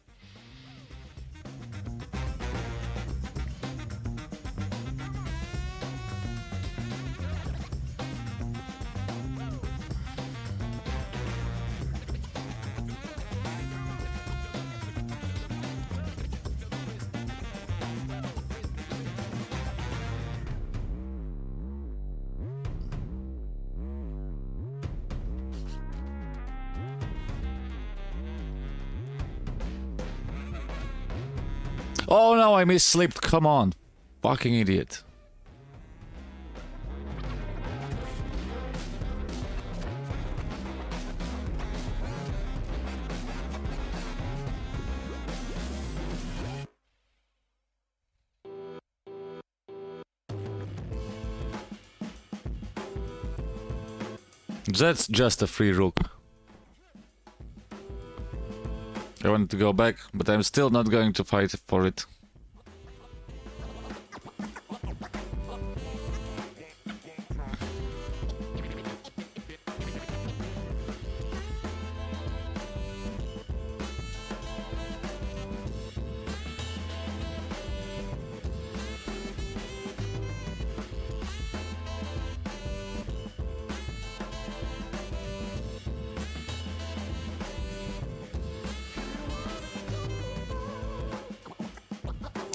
Oh no, I misslipped, come on. Fucking idiot. That's just a free rook. I wanted to go back, but I'm still not going to fight for it.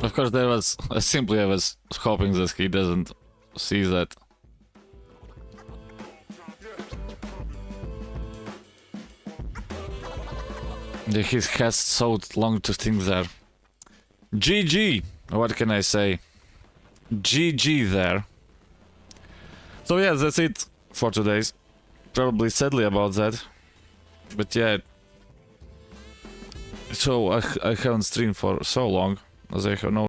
Of course, I was hoping that he doesn't see that. He has so long to think there. GG! What can I say? GG there. So yeah, that's it for today's. Probably sadly about that. But yeah. So I haven't streamed for so long, as I have no